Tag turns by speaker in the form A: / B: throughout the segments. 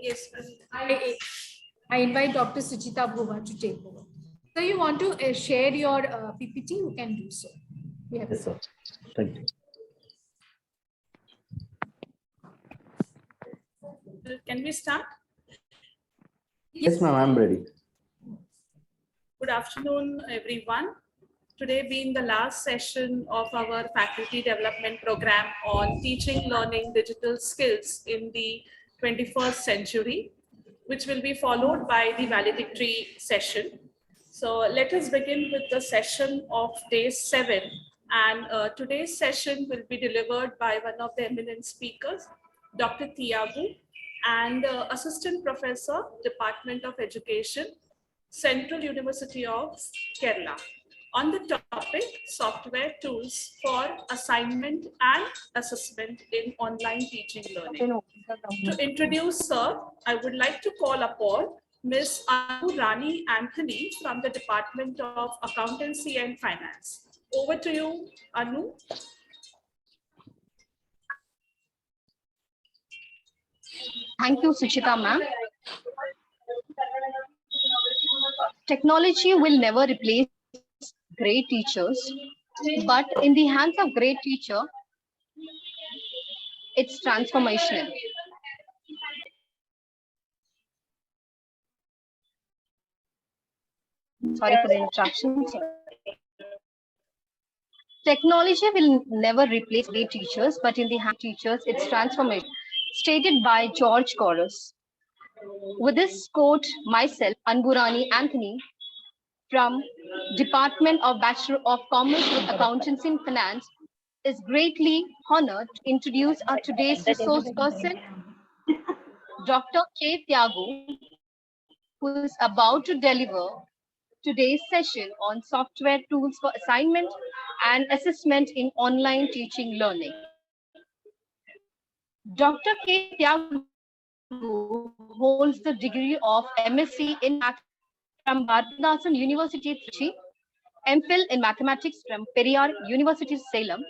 A: Yes, I invite Dr. Suchita Bhuva to take over. So you want to share your PPT, you can do so.
B: Yes, sir. Thank you.
C: Can we start?
B: Yes, ma'am, I'm ready.
C: Good afternoon, everyone. Today being the last session of our faculty development program on teaching, learning digital skills in the 21st century, which will be followed by the valedictory session. So let us begin with the session of day 7. And today's session will be delivered by one of the eminent speakers, Dr. Tiago, and Assistant Professor, Department of Education, Central University of Kerala, on the topic software tools for assignment and assessment in online teaching learning. To introduce Sir, I would like to call upon Ms. Anu Rani Anthony from the Department of Accountancy and Finance. Over to you, Anu.
D: Thank you, Suchita ma'am. Technology will never replace great teachers, but in the hands of great teacher, it's transformational. Sorry for the interruption. Technology will never replace great teachers, but in the hands of teachers, it's transformation. Stated by George Chorus. With this quote, myself, Anburani Anthony, from Department of Bachelor of Commerce with Accountancy and Finance, is greatly honored to introduce our today's resource person, Dr. K. Tiago, who is about to deliver today's session on software tools for assignment and assessment in online teaching learning. Dr. K. Tiago holds the degree of MSc in Mathematics from Bharathidasan University, Trichy, MPhil in Mathematics from Periyar University, Salem,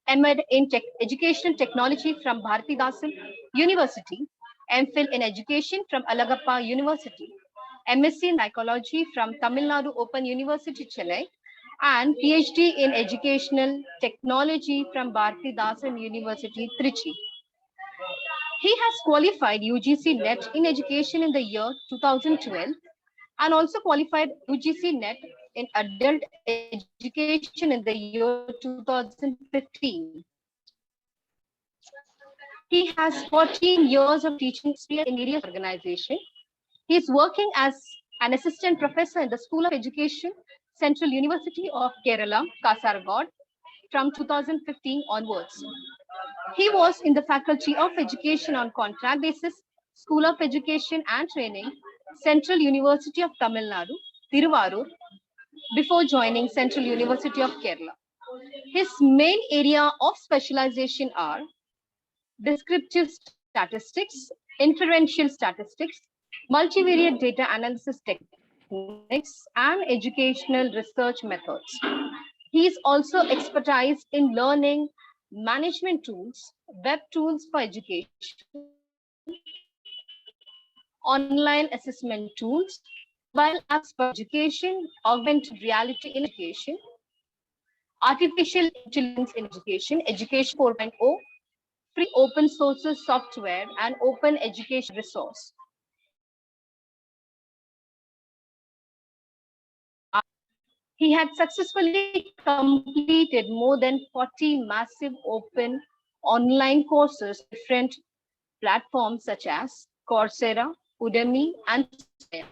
D: MD in Educational Technology from Bharathidasan University, MPhil in Education from Alagappa University, MSc in Psychology from Tamil Nadu Open University, Chennai, and PhD in Educational Technology from Bharathidasan University, Trichy. He has qualified UGC NET in education in the year 2012 and also qualified UGC NET in adult education in the year 2015. He has 14 years of teaching experience in various organizations. He is working as an assistant professor in the School of Education, Central University of Kerala, Kasaragod, from 2015 onwards. He was in the Faculty of Education on contract basis, School of Education and Training, Central University of Tamil Nadu, Tiruvarur, before joining Central University of Kerala. His main area of specialization are descriptive statistics, inferential statistics, multivariate data analysis techniques, and educational research methods. He is also expertise in learning management tools, web tools for education, online assessment tools, mobile apps for education, augmented reality in education, artificial intelligence in education, education 4.0, free open sources software, and open education resource. He had successfully completed more than 40 massive open online courses, different platforms such as Coursera, Udemy, and Slido.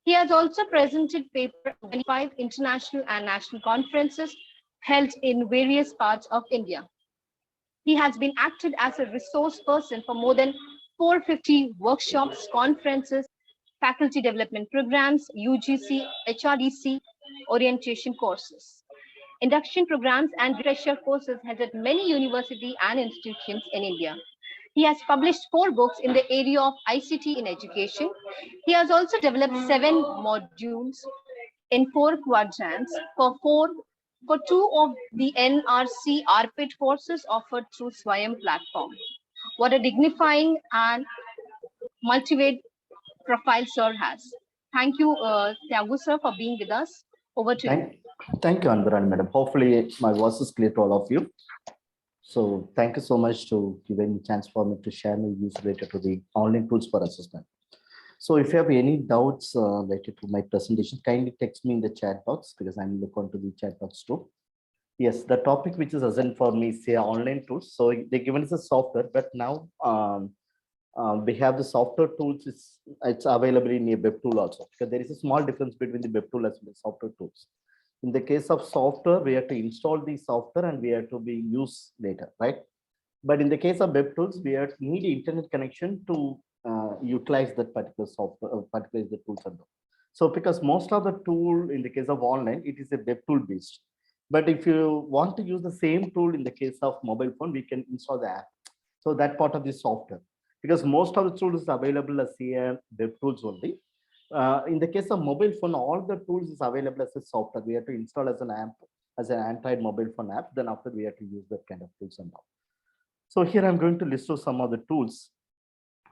D: He has also presented papers at 25 international and national conferences held in various parts of India. He has been acted as a resource person for more than 450 workshops, conferences, faculty development programs, UGC, HRDC, orientation courses, induction programs, and refresher courses held at many universities and institutions in India. He has published 4 books in the area of ICT in education. He has also developed 7 modules in 4 quadrants for 2 of the NRC ARPIT courses offered through Swayam platform. What a dignifying and multivariate profile sir has. Thank you, Tyagu sir, for being with us. Over to you.
B: Thank you, Anbarani madam. Hopefully my voice is clear to all of you. So thank you so much to giving me chance for me to share my views related to the online tools for assessment. So if you have any doubts related to my presentation, kindly text me in the chat box because I'm looking onto the chat box too. Yes, the topic which is assigned for me is online tools. So they given us a software, but now we have the software tools. It's available in a web tool also, because there is a small difference between the web tool as well as software tools. In the case of software, we have to install the software and we have to be used later, right? But in the case of web tools, we have need internet connection to utilize that particular software, particular the tools and all. So because most of the tool in the case of online, it is a web tool based. But if you want to use the same tool in the case of mobile phone, we can install the app. So that part of the software, because most of the tools is available as a web tools only. In the case of mobile phone, all the tools is available as a software. We have to install as an app, as an Android mobile phone app. Then after we have to use that kind of tools and all. So here I'm going to list out some of the tools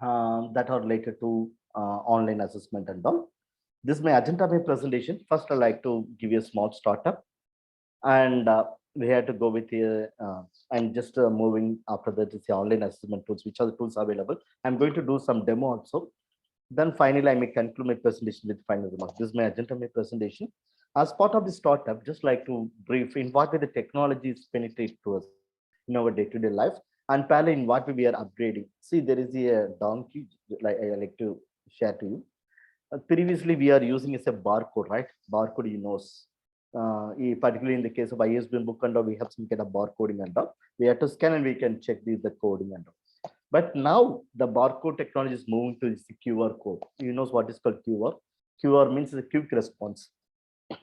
B: that are related to online assessment and all. This is my agenda of my presentation. First, I'd like to give you a small startup. And we had to go with the, I'm just moving after that is the online assessment tools, which are the tools available. I'm going to do some demo also. Then finally, I may conclude my presentation with final remarks. This is my agenda of my presentation. As part of the startup, just like to brief in what way the technology is penetrate to us in our day-to-day life, and parallel in what way we are upgrading. See, there is a donkey, like I like to share to you. Previously, we are using as a barcode, right? Barcode, you know, particularly in the case of ISBN book and all, we have some kind of barcoding and all. We have to scan and we can check the coding and all. But now the barcode technology is moving to the QR code. You know what is called QR. QR means a quick response.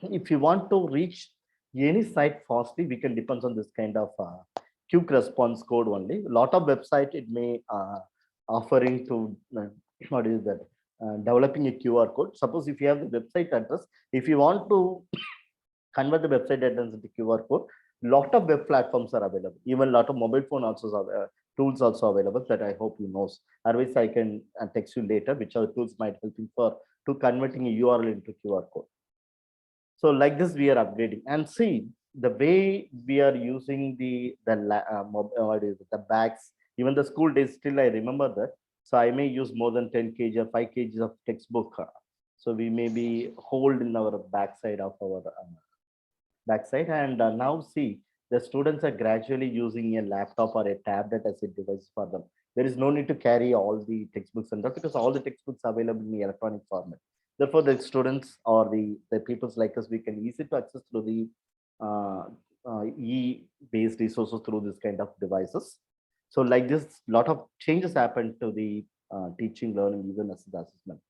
B: If you want to reach any site fastly, we can depend on this kind of quick response code only. A lot of website it may offering to what is that developing a QR code. Suppose if you have the website address, if you want to convert the website address into QR code, lot of web platforms are available. Even lot of mobile phone also are, tools also available that I hope you know. Otherwise, I can text you later which other tools might help you for to converting a URL into QR code. So like this, we are upgrading and see the way we are using the bags. Even the school days, still I remember that. So I may use more than 10 kg or 5 kg of textbook. So we may be hold in our backside of our backside. And now see, the students are gradually using a laptop or a tablet as a device for them. There is no need to carry all the textbooks and that because all the textbooks are available in the electronic format. Therefore, the students or the peoples like us, we can easily to access through the e-based resources through this kind of devices. So like this, lot of changes happened to the teaching, learning, even as the assessment.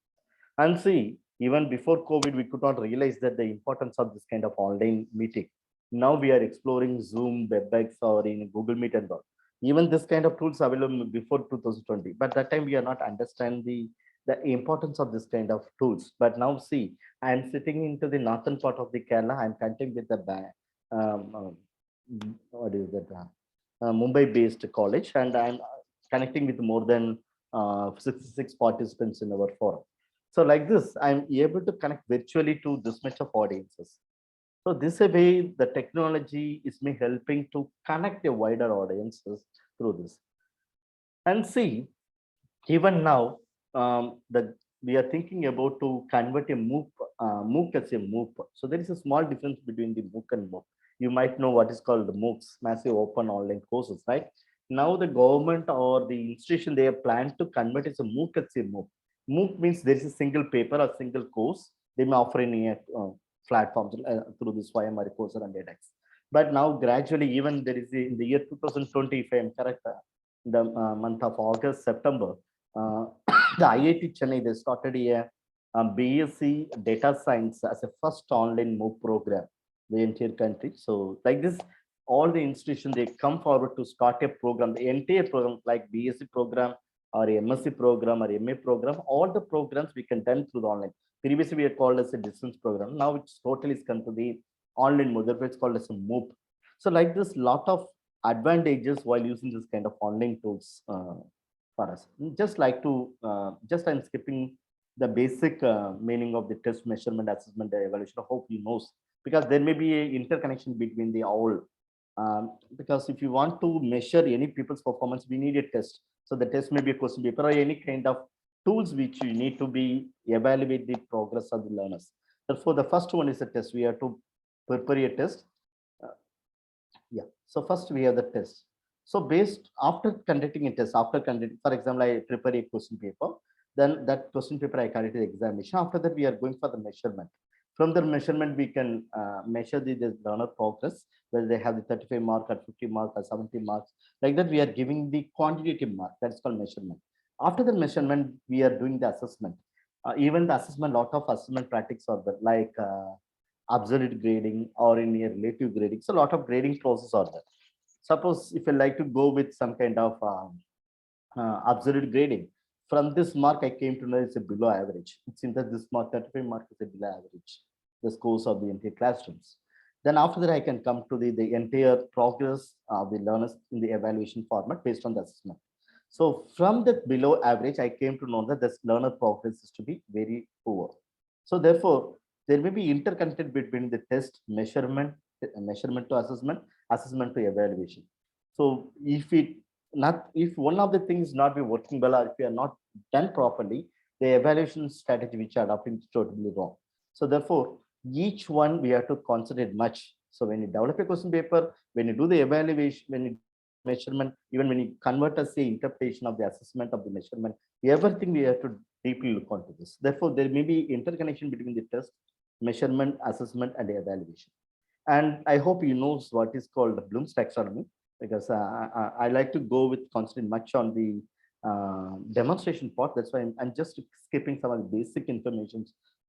B: And see, even before COVID, we could not realize that the importance of this kind of online meeting. Now we are exploring Zoom, WebEx, or in Google Meet and all. Even this kind of tools available before 2020, but that time we are not understand the importance of this kind of tools. But now see, I am sitting into the northern part of the Kerala. I'm connecting with the what is that Mumbai-based college, and I'm connecting with more than 66 participants in our forum. So like this, I'm able to connect virtually to this much of audiences. So this way, the technology is me helping to connect a wider audiences through this. And see, even now, we are thinking about to convert a MOOC as a MOOC. So there is a small difference between the MOOC and MOOC. You might know what is called the MOOCs, massive open online courses, right? Now the government or the institution, they have planned to convert as a MOOC as a MOOC. MOOC means there is a single paper or single course they may offer in a platforms through this YM or Coursera and edX. But now gradually, even there is in the year 2020, if I am correct, the month of August, September, the IIT Chennai, they started a BSc Data Science as a first online MOOC program, the entire country. So like this, all the institutions, they come forward to start a program, the entire program like BSc program or MSc program or MA program, all the programs we can done through the online. Previously, we had called as a distance program. Now it's totally come to the online mode, it's called as a MOOC. So like this, lot of advantages while using this kind of online tools for us. Just like to, just I'm skipping the basic meaning of the test, measurement, assessment, evaluation. I hope you knows, because there may be a interconnection between the all. Because if you want to measure any people's performance, we need a test. So the test may be a question paper or any kind of tools which you need to be evaluate the progress of the learners. Therefore, the first one is a test. We have to prepare a test. Yeah. So first we have the test. So based after conducting a test, after conducting, for example, I prepare a question paper, then that question paper I carry to the examination. After that, we are going for the measurement. From the measurement, we can measure the learner progress, whether they have the 35 mark or 50 mark or 70 marks. Like that, we are giving the quantitative mark. That's called measurement. After the measurement, we are doing the assessment. Even the assessment, lot of assessment practices are there, like absolute grading or in a relative grading. So a lot of grading process are there. Suppose if you like to go with some kind of absolute grading, from this mark I came to know it's a below average. It seems that this mark 35 mark is a below average, the scores of the entire classrooms. Then after that I can come to the entire progress of the learners in the evaluation format based on the assessment. So from that below average, I came to know that this learner progress is to be very poor. So therefore, there may be interconnected between the test measurement to assessment, assessment to evaluation. So if one of the things not be working well, or if we are not done properly, the evaluation strategy which are adopting is totally wrong. So therefore, each one we have to concentrate much. So when you develop a question paper, when you do the evaluation, when you measurement, even when you convert as the interpretation of the assessment of the measurement, everything we have to deeply look onto this. Therefore, there may be interconnection between the test, measurement, assessment, and evaluation. And I hope you know what is called Bloom's taxonomy, because I like to go with concentrate much on the demonstration part. That's why I'm just skipping some of the basic information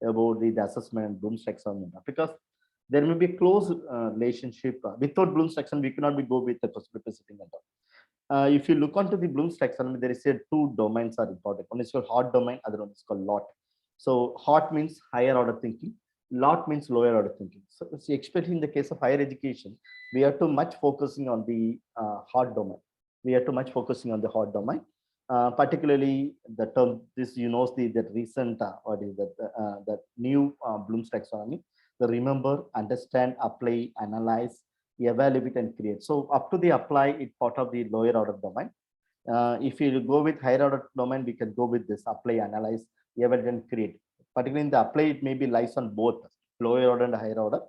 B: about the assessment and Bloom's taxonomy, because there may be a close relationship. Without Bloom's taxonomy, we cannot be go with the perspective sitting at all. If you look onto the Bloom's taxonomy, there is a two domains are important. One is called hot domain, other one is called lot. So hot means higher order thinking, lot means lower order thinking. So especially in the case of higher education, we are too much focusing on the hot domain. We are too much focusing on the hot domain. Particularly the term, this you know the recent what is that new Bloom's taxonomy. The remember, understand, apply, analyze, evaluate, and create. So up to the apply, it's part of the lower order domain. If you go with higher order domain, we can go with this apply, analyze, evaluate, and create. Particularly in the apply, it may be lies on both lower order and higher order.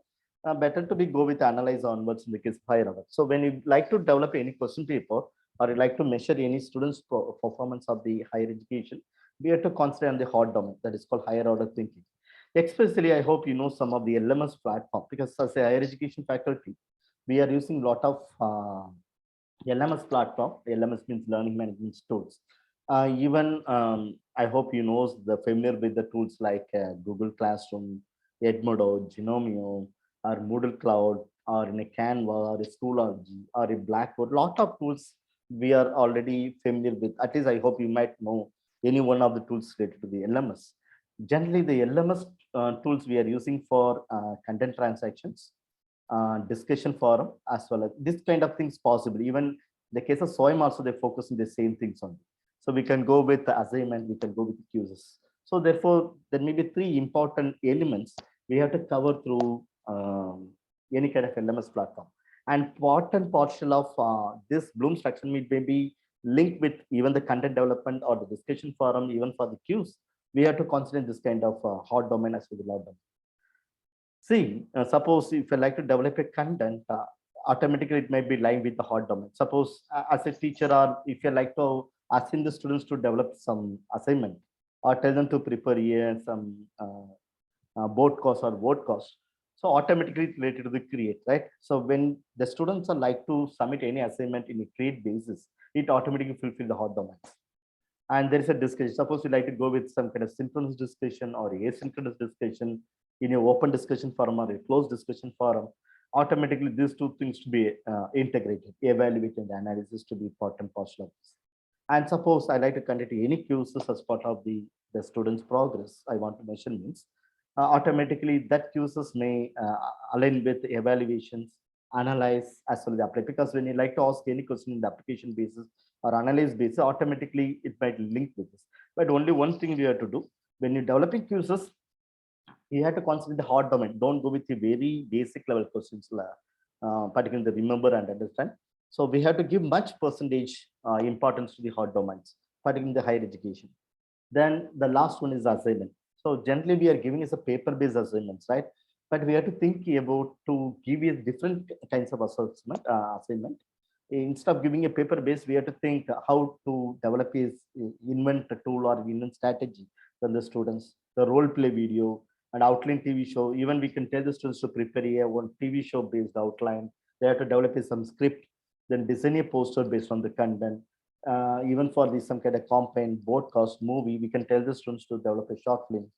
B: Better to be go with analyze onwards in the case of higher order. So when you like to develop any question paper, or you like to measure any student's performance of the higher education, we have to concentrate on the hot domain, that is called higher order thinking. Especially, I hope you know some of the LMS platform, because as a higher education faculty, we are using a lot of LMS platform. LMS means learning management tools. Even I hope you know familiar with the tools like Google Classroom, Edmodo, Genomio, or Moodle Cloud, or in a Canva, or a Schoology, or a Blackboard. Lot of tools we are already familiar with. At least I hope you might know any one of the tools related to the LMS. Generally, the LMS tools we are using for content transactions, discussion forum, as well as this kind of things possible. Even the case of SOIM also, they focus on the same things only. So we can go with the assignment, we can go with the quizzes. So therefore, there may be three important elements we have to cover through any kind of LMS platform. And part and parcel of this Bloom's taxonomy may be linked with even the content development or the discussion forum, even for the quiz. We have to consider this kind of hot domain as well as loud domain. See, suppose if you like to develop a content, automatically it might be lying with the hot domain. Suppose as a teacher, or if you like to asking the students to develop some assignment, or tell them to prepare some board course or word course, so automatically it's related to the create, right? So when the students are like to submit any assignment in a create basis, it automatically fulfill the hot domain. And there is a discussion. Suppose you like to go with some kind of synchronous discussion or asynchronous discussion in your open discussion forum or a closed discussion forum, automatically these two things to be integrated, evaluate and analysis to be part and parcel of this. And suppose I like to conduct any quizzes as part of the student's progress I want to measure means, automatically that quizzes may align with evaluations, analyze as well as apply. Because when you like to ask any question in the application basis, or analyze basis, automatically it might link with this. But only one thing we have to do when you're developing quizzes, you have to consider the hard domain. Don't go with the very basic level questions, particularly the remember and understand. So we have to give much percentage importance to the hard domains, particularly in the higher education. Then the last one is assignment. So generally we are giving us a paper-based assignments, right? But we have to think about to give you different kinds of assessment, assignment. Instead of giving a paper-based, we have to think how to develop is invent a tool or invent strategy from the students, the role play video and outline TV show. Even we can tell the students to prepare a one TV show based outline. They have to develop some script, then design a poster based on the content. Even for this some kind of campaign, broadcast, movie, we can tell the students to develop a short film,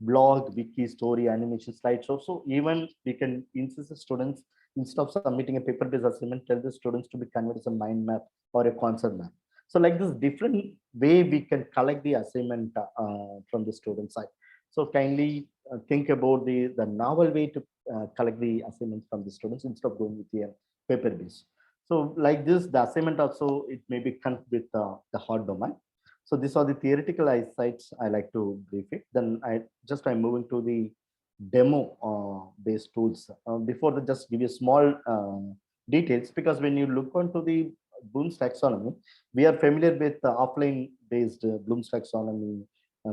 B: blog, wiki, story, animation, slideshow. So even we can insist the students, instead of submitting a paper-based assignment, tell the students to be converted as a mind map or a concept map. So like this different way we can collect the assignment from the student side. So kindly think about the novel way to collect the assignments from the students instead of going with the paper-based. So like this, the assignment also, it may be connected with the hard domain. So these are the theoretical insights I like to brief it. Then I'm moving to the demo based tools. Before that, just give you small details, because when you look onto the Bloom's taxonomy, we are familiar with offline based Bloom's taxonomy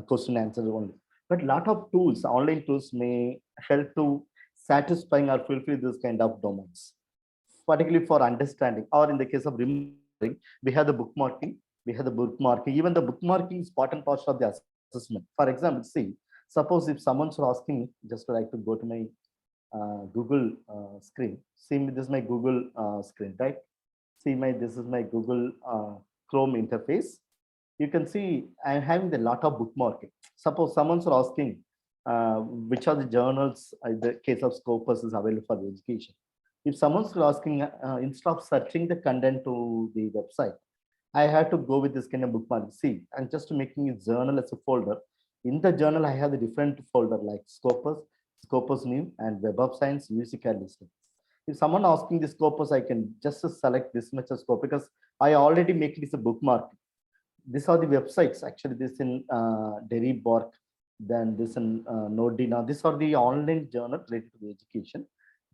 B: question answers only. But a lot of tools, online tools, may help to satisfying or fulfill this kind of domains, particularly for understanding, or in the case of remembering, we have the bookmarking. Even the bookmarking is part and parcel of the assessment. For example, see, suppose if someone's asking me, just like to go to my Google screen. See, this is my Google screen, right? See, this is my Google Chrome interface. You can see I'm having a lot of bookmarking. Suppose someone's asking which are the journals, in the case of Scopus, is available for the education. If someone's asking, instead of searching the content to the website, I had to go with this kind of bookmark. See, I'm just making a journal as a folder. In the journal, I have the different folder like Scopus, Scopus New, and Web of Science, music and listing. If someone asking the Scopus, I can just select this much of scope because I already make this a bookmark. These are the websites. Actually, this in Deriborg, then this in Nodina. These are the online journal related to the education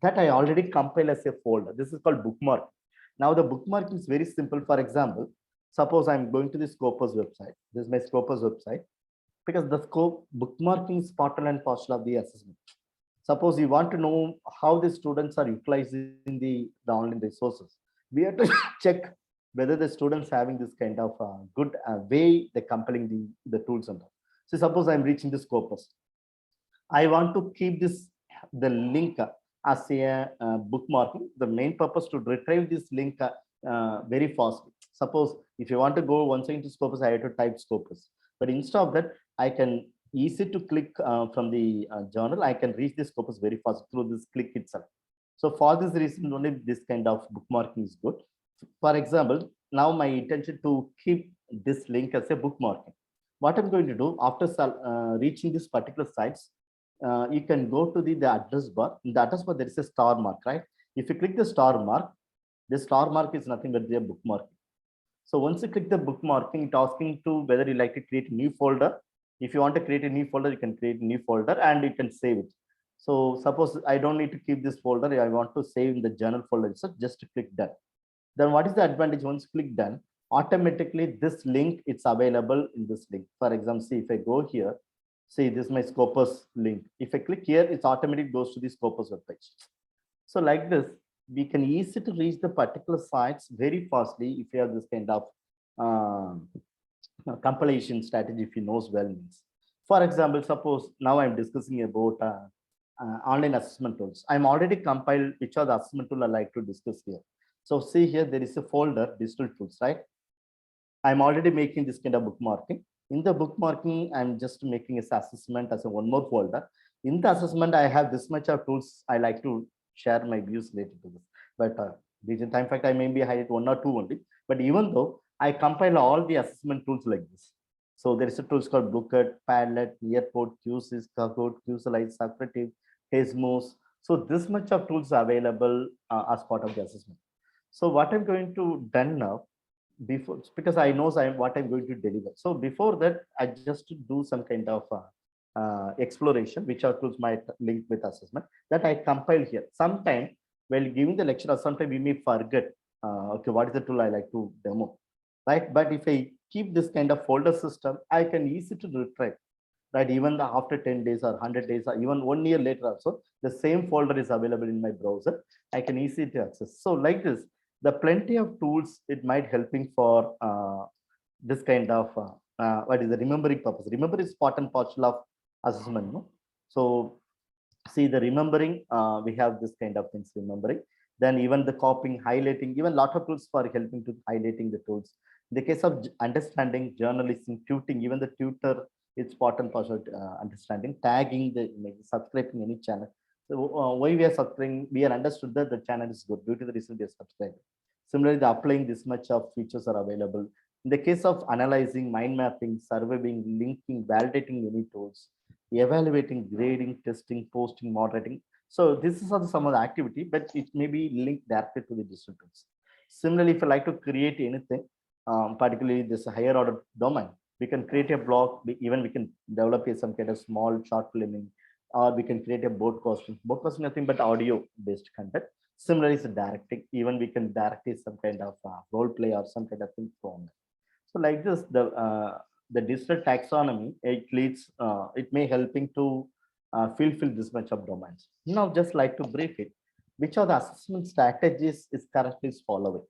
B: that I already compile as a folder. This is called bookmark. Now the bookmark is very simple. For example, suppose I'm going to the Scopus website. This is my Scopus website, because the scope bookmarking is part and parcel of the assessment. Suppose you want to know how the students are utilizing the online resources, we have to check whether the students having this kind of good way they're compiling the tools and all. So suppose I'm reaching the Scopus. I want to keep the link as a bookmarking. The main purpose to retrieve this link very fast. Suppose if you want to go once into Scopus, I have to type Scopus. But instead of that, I can easy to click from the journal. I can reach the Scopus very fast through this click itself. So for this reason, only this kind of bookmarking is good. For example, now my intention to keep this link as a bookmarking. What I'm going to do after reaching this particular sites, you can go to the address bar. In the address bar, there is a star mark, right? If you click the star mark, this star mark is nothing but the bookmarking. So once you click the bookmarking, it's asking to whether you like to create a new folder. If you want to create a new folder, you can create a new folder and you can save it. So suppose I don't need to keep this folder. I want to save in the journal folder. So just click done. Then what is the advantage? Once click done, automatically this link, it's available in this link. For example, see if I go here, see this is my Scopus link. If I click here, it automatically goes to the Scopus webpage. So like this, we can easily to reach the particular sites very fastly if you have this kind of compilation strategy, if you knows well means. For example, suppose now I'm discussing about online assessment tools. I'm already compiled which are the assessment tool I like to discuss here. So see here, there is a folder, digital tools, right? I'm already making this kind of bookmarking. In the bookmarking, I'm just making this assessment as a one more folder. In the assessment, I have this much of tools. I like to share my views related to this. But in fact, I maybe highlight one or two only. But even though I compile all the assessment tools like this. So there is a tools called Bluecat, Padlet, Nearport, QSys, Kahoot, QSLite, Socrative, Desmos. So this much of tools are available as part of the assessment. So what I'm going to done now, before, because I know what I'm going to deliver. So before that, I just do some kind of exploration, which are tools might link with assessment that I compile here. Sometime while giving the lecture, or sometime we may forget, okay, what is the tool I like to demo, right? But if I keep this kind of folder system, I can easy to retrieve, right? Even after 10 days or 100 days or even 1 year later also, the same folder is available in my browser. I can easily to access. So like this, the plenty of tools, it might helping for this kind of what is the remembering purpose. Remember is part and parcel of assessment, no? So see the remembering, we have this kind of things remembering. Then even the copying, highlighting, even lot of tools for helping to highlighting the tools. In the case of understanding, journalism, tutoring, even the tutor, it's part and parcel understanding, tagging the image, subscribing any channel. So why we are subscribing, we are understood that the channel is good due to the reason we are subscribing. Similarly, the applying this much of features are available. In the case of analyzing, mind mapping, surveying, linking, validating any tools, evaluating, grading, testing, posting, moderating. So this is also some of the activity, but it may be linked directly to the digital tools. Similarly, if I like to create anything, particularly this higher order domain, we can create a blog, even we can develop some kind of small short filming, or we can create a broadcasting. Broadcasting nothing but audio based content. Similarly, it's directing, even we can direct some kind of role play or some kind of thing from. So like this, the digital taxonomy, it leads, it may helping to fulfill this much of domains. Now, just like to brief it, which are the assessment strategies is currently following.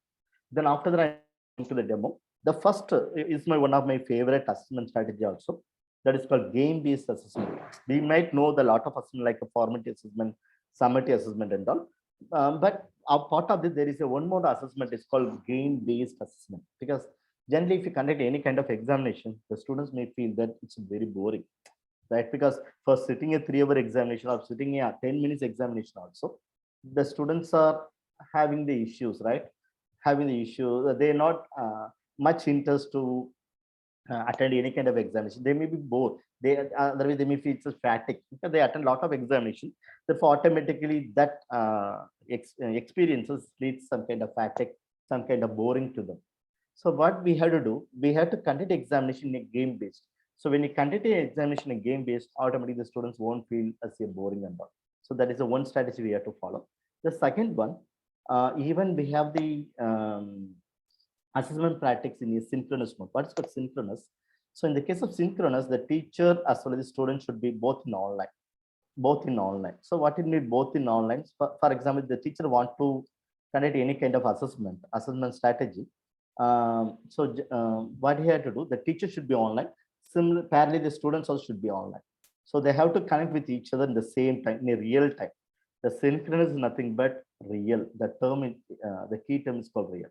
B: Then after that, I come to the demo. The first is one of my favorite assessment strategy also. That is called game-based assessment. We might know the lot of assessment like a formative assessment, summative assessment and all. But a part of this, there is a one more assessment is called game-based assessment, because generally, if you conduct any kind of examination, the students may feel that it's very boring, right? Because for sitting a 3-hour examination or sitting a 10 minutes examination also, the students are having the issues, right? Having the issue, they're not much interest to attend any kind of examination. They may be bored. They otherwise they may feel it's fatigue because they attend a lot of examination. Therefore, automatically that experiences leads some kind of fatigue, some kind of boring to them. So what we have to do, we have to conduct examination in a game based. So when you conduct an examination in game based, automatically the students won't feel as a boring and all. So that is the one strategy we have to follow. The second one, even we have the assessment practice in a synchronous mode. What is called synchronous? So in the case of synchronous, the teacher as well as the student should be both in online. Both in online. So what it means both in online? For example, the teacher want to conduct any kind of assessment strategy. What he had to do, the teacher should be online. Similar, parallelly, the students also should be online. So they have to connect with each other in the same time, in a real time. The synchronous is nothing but real. The term, the key term is called real.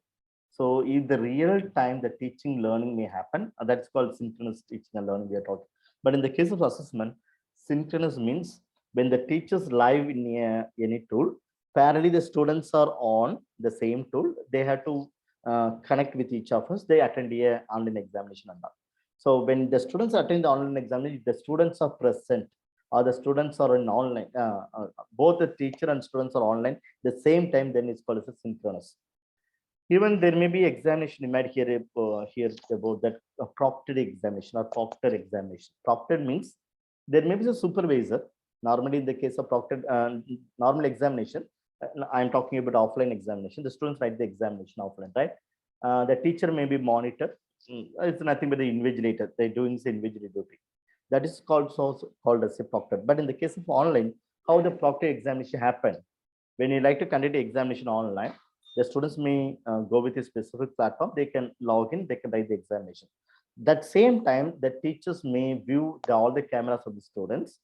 B: So in the real time, the teaching learning may happen. That's called synchronous teaching and learning we are talking. But in the case of assessment, synchronous means when the teachers live in any tool, parallelly the students are on the same tool. They have to connect with each of us. They attend a online examination and all. So when the students attend the online examination, the students are present or the students are in online, both the teacher and students are online the same time, then it's called as a synchronous. Even there may be examination, you might hear about that proctored examination or proctor examination. Proctored means there may be a supervisor. Normally, in the case of proctored normal examination, I'm talking about offline examination. The students write the examination offline, right? The teacher may be monitored. It's nothing but the invigilator. They're doing the invigilator duty. That is called as a proctor. But in the case of online, how the proctor examination happen? When you like to conduct the examination online, the students may go with a specific platform. They can log in. They can write the examination. That same time, the teachers may view all the cameras of the students.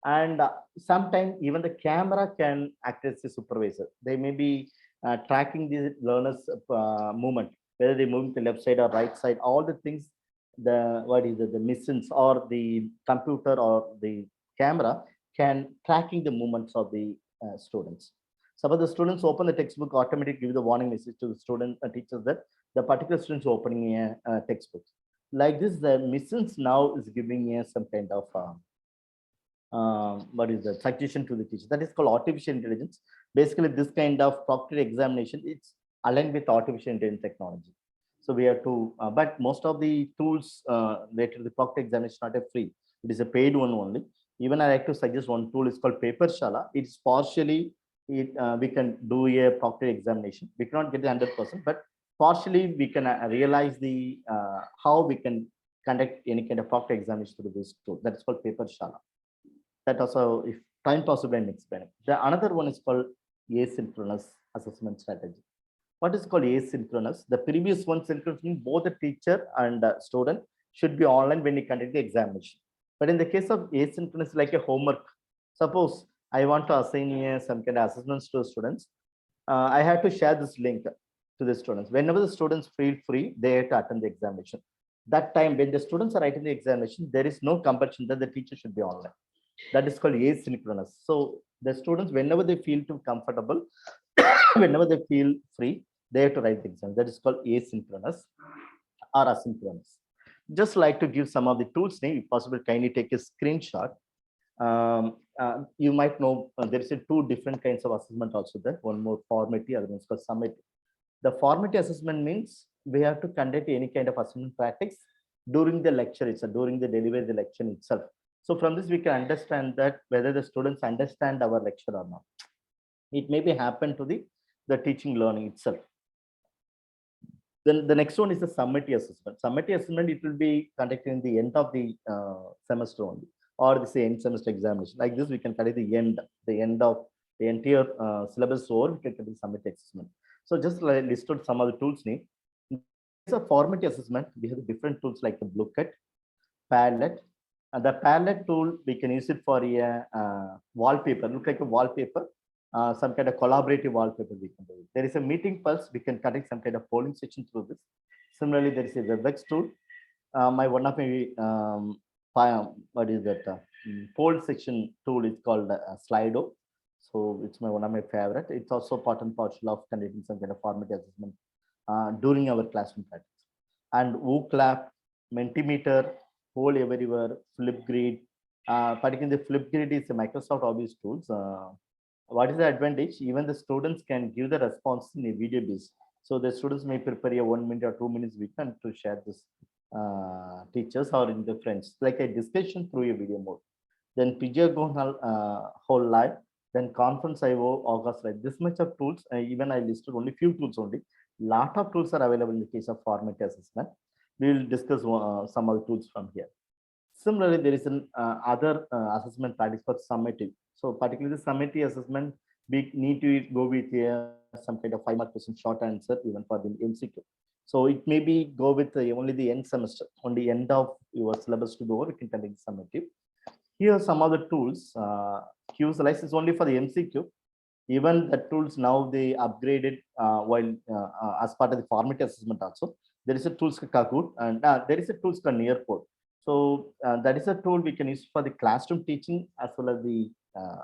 B: And sometimes even the camera can act as a supervisor. They may be tracking the learners' movement, whether they move to the left side or right side, all the things, the missions or the computer or the camera can tracking the movements of the students. Suppose the students open the textbook, automatically give the warning message to the student teachers that the particular students opening a textbook. Like this, the missions now is giving some kind of suggestion to the teacher. That is called artificial intelligence. Basically, this kind of proctored examination, it's aligned with artificial intelligence technology. So we have to, but most of the tools related to the proctor examination is not a free. It is a paid one only. Even I like to suggest one tool is called Papershala. It's partially, we can do a proctor examination. We cannot get the 100%, but partially we can realize the how we can conduct any kind of proctor examination through this tool. That is called Papershala. That also, if time possible, I'm explaining. The another one is called asynchronous assessment strategy. What is called asynchronous? The previous one, synchronous means both the teacher and student should be online when you conduct the examination. But in the case of asynchronous, like a homework, suppose I want to assign some kind of assessments to students. I have to share this link to the students. Whenever the students feel free, they have to attend the examination. That time when the students are writing the examination, there is no compulsion that the teacher should be online. That is called asynchronous. So the students, whenever they feel too comfortable, whenever they feel free, they have to write the exam. That is called asynchronous or asynchronous. Just like to give some of the tools name, if possible, kindly take a screenshot. You might know there is two different kinds of assessment also there. One more formative, other one is called summative. The formative assessment means we have to conduct any kind of assessment practice during the lecture itself, during the delivery of the lecture itself. So from this, we can understand that whether the students understand our lecture or not. It may be happen to the teaching learning itself. Then the next one is the summative assessment. Summative assessment, it will be conducted in the end of the semester only, or the end semester examination. Like this, we can conduct the end of the entire syllabus over, we can conduct the summative assessment. So just like listed some of the tools name. It's a formative assessment. We have different tools like a Bluecat, Padlet. And the Padlet tool, we can use it for a wallpaper, look like a wallpaper. Some kind of collaborative wallpaper we can do. There is a meeting pulse, we can conduct some kind of polling section through this. Similarly, there is a WebEx tool. One of my what is that poll section tool is called Slido. So it's one of my favorite. It's also part and parcel of conducting some kind of formative assessment during our classroom practice. And WooClap, Mentimeter, Poll Everywhere, Flipgrid. Particularly the Flipgrid is a Microsoft Office tools. What is the advantage? Even the students can give the response in a video base. So the students may prepare a 1 minute or 2 minutes weekend to share this teachers or in the friends, like a discussion through a video mode. Then Pigeon whole live, then Conference IO, August, like this much of tools. Even I listed only few tools only. Lot of tools are available in the case of formative assessment. We will discuss some of the tools from here. Similarly, there is an other assessment practice for summative. So particularly the summative assessment, we need to go with some kind of 5-mark question short answer even for the MCQ. So it may be go with only the end semester, on the end of your syllabus to go over, you can conduct summative. Here are some other tools. QSlice is only for the MCQ. Even the tools now they upgraded while as part of the formative assessment also. There is a tools Kahoot and there is a tools called Nearport. So that is a tool we can use for the classroom teaching as well as the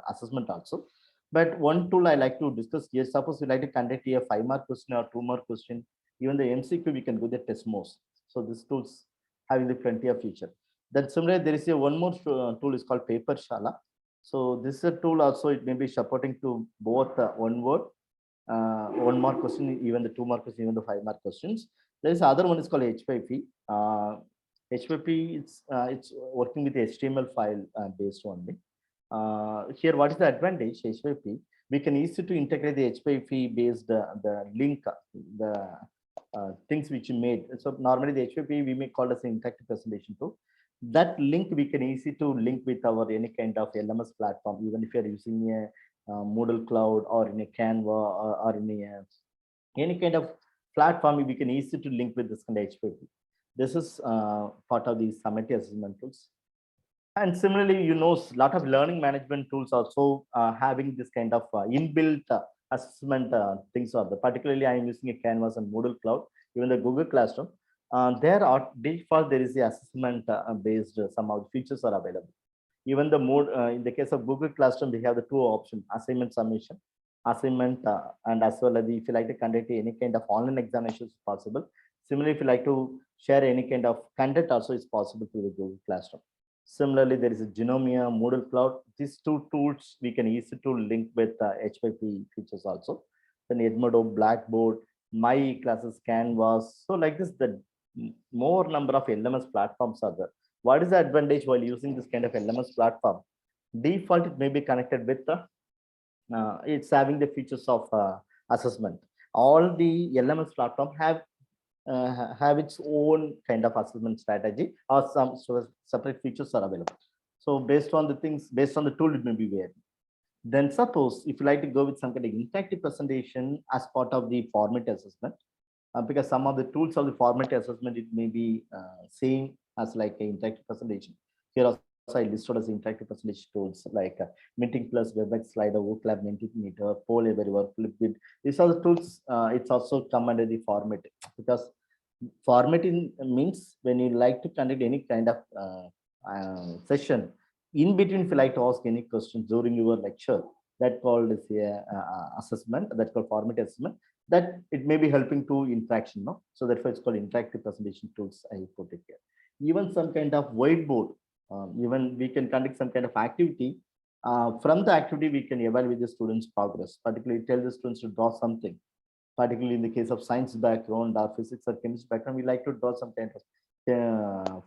B: assessment also. But one tool I like to discuss here, suppose we like to conduct a 5-mark question or 2-mark question, even the MCQ, we can do the Desmos. So this tool's having the plenty of feature. Then similarly, there is a one more tool is called Papershala. So this is a tool also, it may be supporting to both one word, 1-mark question, even the 2-mark question, even the 5-mark questions. There is other one is called H5P. H5P, it's working with the HTML file based only. Here, what is the advantage? H5P, we can easily to integrate the H5P based the link, the things which you made. So normally the H5P we may call as an interactive presentation tool. That link we can easily to link with our any kind of LMS platform, even if you are using a Moodle Cloud or in a Canva or in any kind of platform, we can easily to link with this kind of H5P. This is part of the summative assessment tools. And similarly, a lot of learning management tools also having this kind of inbuilt assessment things are there. Particularly, I am using a Canvas and Moodle Cloud, even the Google Classroom. There are default there is the assessment based some of the features are available. Even the mode in the case of Google Classroom, we have the two options: assignment submission, assignment, and as well as if you like to conduct any kind of online examinations possible. Similarly, if you like to share any kind of content also is possible through the Google Classroom. Similarly, there is a Genomia, Moodle Cloud. These two tools we can easily to link with H5P features also. Then Edmodo, Blackboard, My Classes, Canvas. So like this, the more number of LMS platforms are there. What is the advantage while using this kind of LMS platform? Default, it may be connected with the, it's having the features of assessment. All the LMS platform have its own kind of assessment strategy, or some separate features are available. So based on the things, based on the tool, it may be varied. Then suppose if you like to go with some kind of interactive presentation as part of the format assessment, because some of the tools of the format assessment, it may be same as like an interactive presentation. Here also I listed as interactive presentation tools like Meeting Plus, Webex, Slido, WooClap, Mentimeter, Poll Everywhere, Flipgrid. These are the tools. It's also come under the format, because formatting means when you like to conduct any kind of session, in between, if you like to ask any questions during your lecture, that called is a assessment, that called format assessment, that it may be helping to interaction, no? So that's why it's called interactive presentation tools. I put it here. Even some kind of whiteboard, even we can conduct some kind of activity. From the activity, we can evaluate the students' progress, particularly tell the students to draw something. Particularly in the case of science background or physics or chemistry background, we like to draw some kind of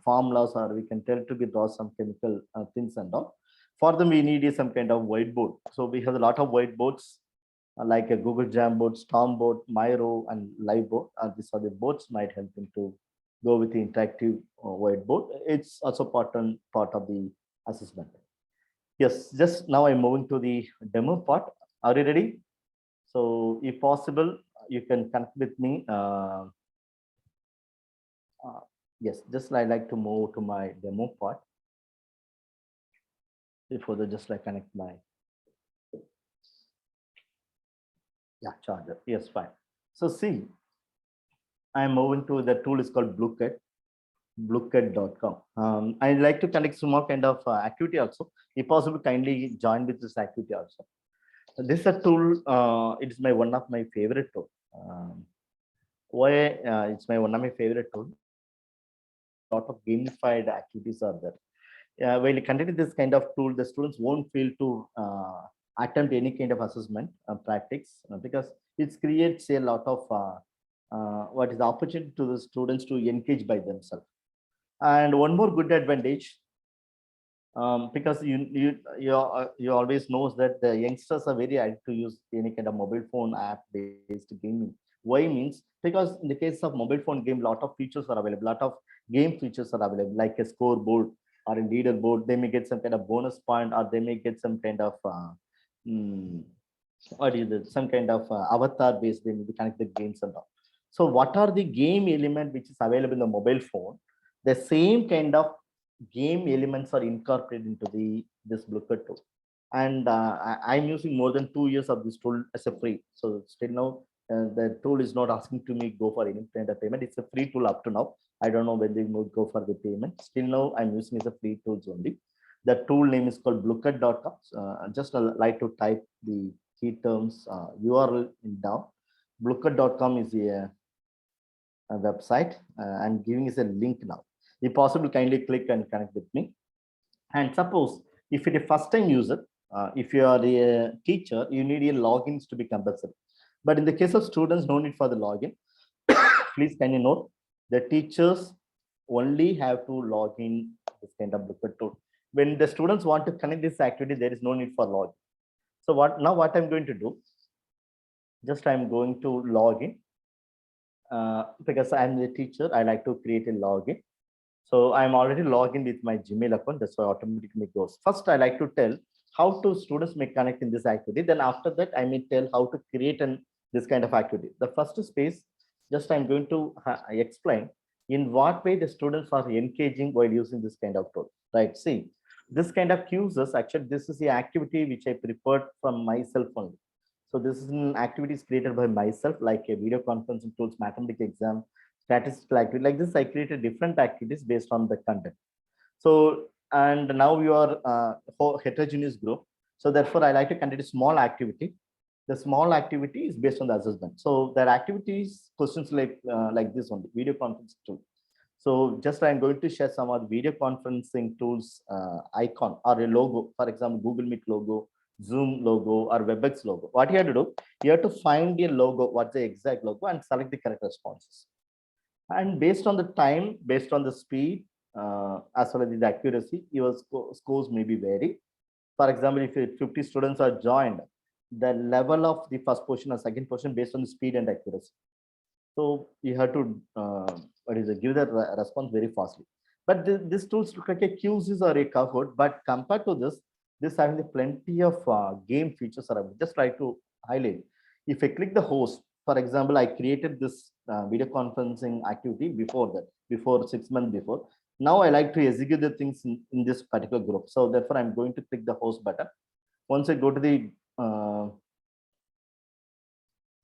B: formulas, or we can tell to be draw some chemical things and all. For them, we need some kind of whiteboard. So we have a lot of whiteboards like a Google Jamboard, Stormboard, Miro, and Liveboard. These are the boards might help them to go with the interactive whiteboard. It's also part of the assessment. Yes, just now I'm moving to the demo part. Are you ready? So if possible, you can connect with me. Yes, just I like to move to my demo part. Before that, just like connect my charger. Yes, fine. So see, I'm moving to the tool is called Bluecat, bluecat.com. I like to conduct some more kind of activity also. If possible, kindly join with this activity also. This is a tool. It is one of my favorite tool. Why it's one of my favorite tool? A lot of gamified activities are there. While conducting this kind of tool, the students won't feel to attempt any kind of assessment practice, because it creates a lot of what is the opportunity to the students to engage by themselves. And one more good advantage, because you always knows that the youngsters are very addicted to use any kind of mobile phone app based gaming. Why means, because in the case of mobile phone game, lot of features are available, lot of game features are available, like a scoreboard or a leaderboard. They may get some kind of bonus point, or they may get some kind of some kind of avatar based, they may be connected games and all. So what are the game element which is available in the mobile phone? The same kind of game elements are incorporated into this Bluecat tool. And I'm using more than 2 years of this tool as a free. So still now, the tool is not asking to me go for any kind of payment. It's a free tool up to now. I don't know when they will go for the payment. Still now, I'm using as a free tools only. The tool name is called Bluecat.com. Just like to type the key terms URL in down. Bluecat.com is a website. I'm giving us a link now. If possible, kindly click and connect with me. And suppose if it is first time user, if you are a teacher, you need a logins to be compulsory. But in the case of students, no need for the login. Please kindly note, the teachers only have to log in this kind of Bluecat tool. When the students want to connect this activity, there is no need for login. So what I'm going to do, just I'm going to log in. Because I'm the teacher, I like to create a login. So I'm already logged in with my Gmail account. That's why automatically goes. First, I like to tell how to students may connect in this activity. Then after that, I may tell how to create this kind of activity. The first space, just I'm going to explain in what way the students are engaging while using this kind of tool. Right? See, this kind of quizzes, actually, this is the activity which I prepared from myself only. So this is an activities created by myself, like a video conferencing tools, mathematics exam, statistical activity. Like this, I created different activities based on the content. So, and now you are heterogeneous group. So therefore, I like to conduct a small activity. The small activity is based on the assessment. So there are activities, questions like this one, video conference tool. So just I'm going to share some of the video conferencing tools icon or a logo. For example, Google Meet logo, Zoom logo or WebEx logo. What you have to do, you have to find the logo, what's the exact logo, and select the correct responses. And based on the time, based on the speed, as well as the accuracy, your scores may be vary. For example, if 50 students are joined, the level of the first portion or second portion based on the speed and accuracy. So you have to give the response very fastly. But this tools look like a quizzes or a Kahoot, but compared to this having the plenty of game features. I would just try to highlight. If I click the host, for example, I created this video conferencing activity before 6 months before. Now I like to execute the things in this particular group. So therefore, I'm going to click the host button. Once I go to the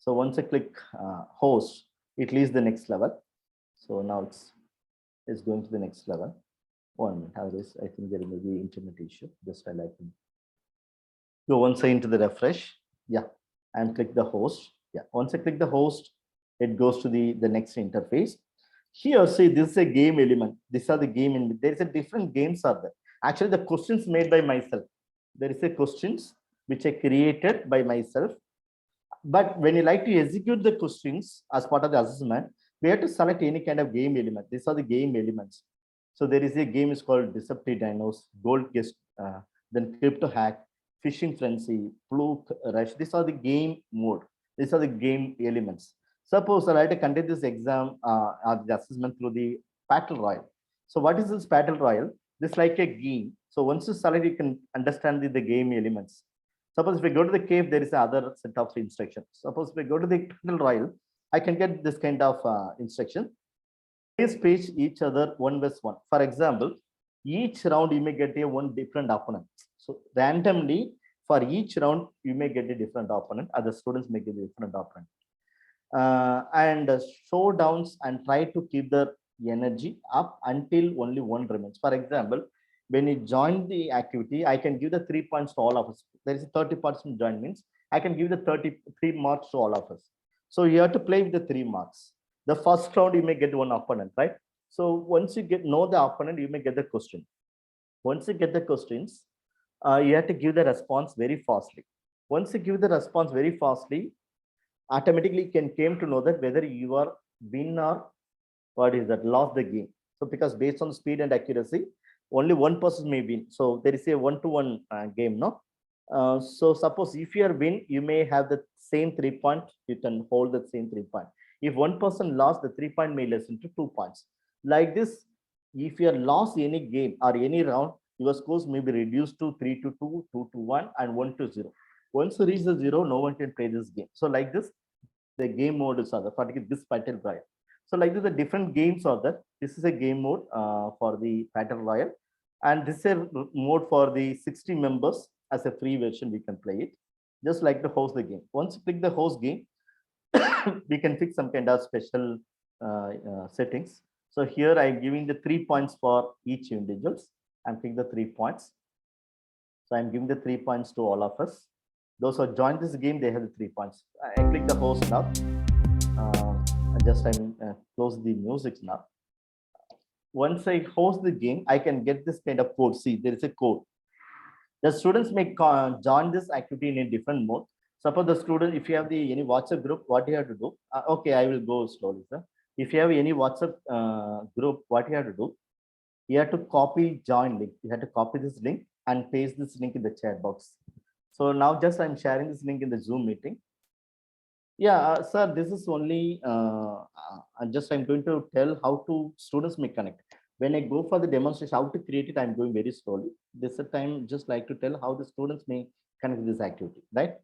B: once I click host, it leads the next level. So now it's going to the next level. 1 minute. I think there may be internet issue. Just I like to go once I into the refresh. Yeah, and click the host. Yeah, once I click the host, it goes to the next interface. Here, see, this is a game element. These are the game. There is a different games are there. Actually, the questions made by myself. There is a questions which I created by myself. But when you like to execute the questions as part of the assessment, we have to select any kind of game element. These are the game elements. So there is a game is called Deceptive Dinos, Gold Guest, then Crypto Hack, Fishing Frenzy, Blue Rush. These are the game mode. These are the game elements. Suppose I like to conduct this exam or the assessment through the Battle Royale. So what is this Battle Royale? This is like a game. So once you select, you can understand the game elements. Suppose if we go to the cave, there is another set of instructions. Suppose if we go to the Battle Royale, I can get this kind of instruction. Please page each other 1 vs 1. For example, each round you may get a one different opponent. So randomly for each round you may get a different opponent. Other students may get a different opponent. And showdowns and try to keep the energy up until only one remains. For example, when you join the activity, I can give the 3 points to all of us. There is a 30% join means I can give the 33 marks to all of us. So you have to play with the 3 marks. The first round you may get one opponent, right? So once you know the opponent, you may get the question. Once you get the questions, you have to give the response very fastly. Once you give the response very fastly, automatically you can came to know that whether you are win or what is that lost the game. So because based on speed and accuracy, only one person may win. So there is a 1-to-1 game, no? So suppose if you are win, you may have the same 3 points. You can hold the same 3 points. If one person lost, the 3 point may lessen to 2 points. Like this, if you are lost any game or any round, your scores may be reduced to 3-2, 2-1, and 1-0. Once you reach the 0, no one can play this game. So like this, the game mode is other, particularly this Battle Royale. So like this, the different games are there. This is a game mode for the Battle Royale. And this is a mode for the 60 members as a free version. We can play it. Just like to host the game. Once you click the host game, we can fix some kind of special settings. So here I'm giving the 3 points for each individuals. I'm picking the 3 points. So I'm giving the 3 points to all of us. Those who joined this game, they have the 3 points. I click the host now. I'm close the music now. Once I host the game, I can get this kind of code. See, there is a code. The students may join this activity in a different mode. Suppose the student, if you have any WhatsApp group, what you have to do? Okay, I will go slowly, sir. If you have any WhatsApp group, what you have to do? You have to copy join link. You have to copy this link and paste this link in the chat box. So now just I'm sharing this link in the Zoom meeting. Yeah, sir, this is only, I'm going to tell how to students may connect. When I go for the demonstration, how to create it, I'm going very slowly. This time, just like to tell how the students may connect this activity, right?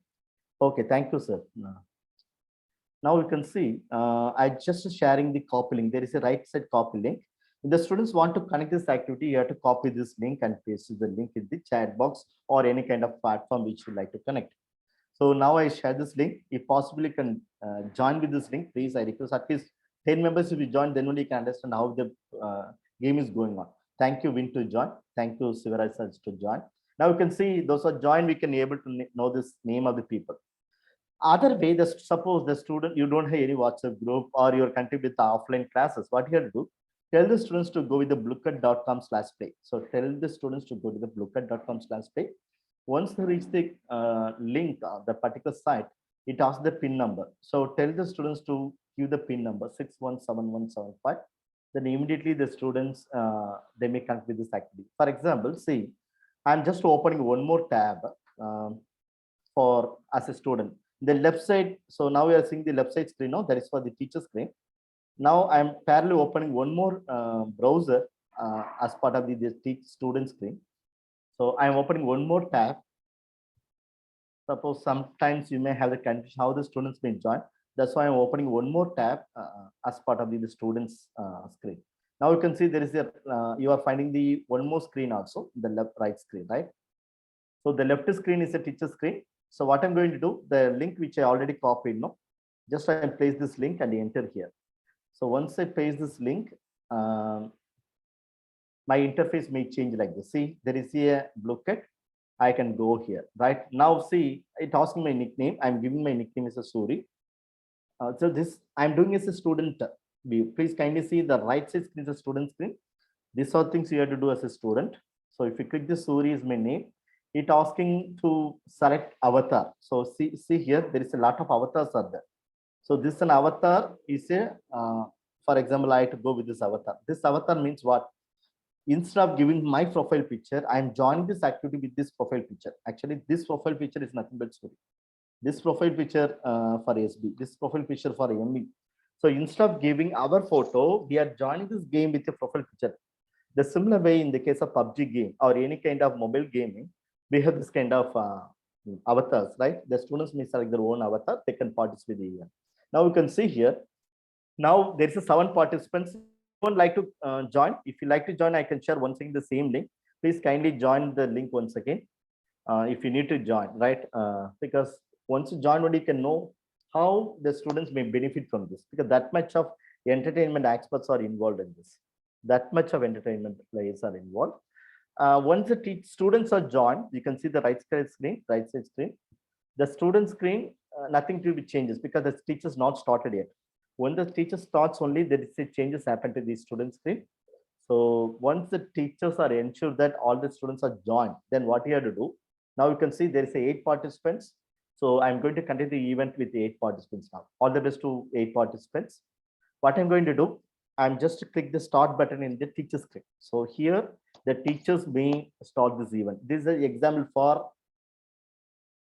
B: Okay, thank you, sir. Now you can see, I just sharing the copy link. There is a right side copy link. If the students want to connect this activity, you have to copy this link and paste the link in the chat box or any kind of platform which you like to connect. So now I share this link. If possible, you can join with this link. Please, I request at least 10 members if you join, then only you can understand how the game is going on. Thank you, Win, to join. Thank you, Sivaraj, to join. Now you can see those who are joined, we can be able to know this name of the people. Other way, suppose the student, you don't have any WhatsApp group or you're contributing with the offline classes, what you have to do? Tell the students to go with the bluecat.com/play. So tell the students to go to the bluecat.com/play. Once they reach the link, the particular site, it asks the PIN number. So tell the students to give the PIN number 617175. Then immediately the students, they may connect with this activity. For example, see, I'm just opening one more tab for as a student. The left side, so now we are seeing the left side screen now, that is for the teacher screen. Now I'm parallel opening one more browser as part of the student screen. So I'm opening one more tab. Suppose sometimes you may have the confusion how the students may join. That's why I'm opening one more tab as part of the students screen. Now you can see there is a, you are finding the one more screen also, the left right screen, right? So the left screen is a teacher screen. So what I'm going to do, the link which I already copied, no, just I place this link and enter here. So once I paste this link, my interface may change like this. See, there is a Bluecat. I can go here. Right now, see, it asking my nickname. I'm giving my nickname as a Suri. So this I'm doing as a student view. Please kindly see the right side screen is a student screen. These are things you have to do as a student. So if you click the Suri is my name, it asking to select avatar. So see here, there is a lot of avatars are there. So this an avatar is a, for example, I have to go with this avatar. This avatar means what? Instead of giving my profile picture, I am joining this activity with this profile picture. Actually, this profile picture is nothing but Suri. This profile picture for SB, this profile picture for MB. So instead of giving our photo, we are joining this game with a profile picture. The similar way in the case of PUBG game or any kind of mobile gaming, we have this kind of avatars, right? The students may select their own avatar, they can participate in the event. Now you can see here, now there is a 7 participants. Would like to join. If you like to join, I can share once again the same link. Please kindly join the link once again. If you need to join, right? Because once you join, only you can know how the students may benefit from this, because that much of entertainment experts are involved in this. That much of entertainment players are involved. Once the students are joined, you can see the right side screen, The student screen, nothing to be changes because the teacher's not started yet. When the teacher starts only, there is a changes happen to the student screen. So once the teachers are ensured that all the students are joined, then what you have to do? Now you can see there is 8 participants. So I'm going to continue the event with the 8 participants now. All the best to 8 participants. What I'm going to do, I'm just to click the start button in the teacher screen. So here the teachers may start this event. This is an example for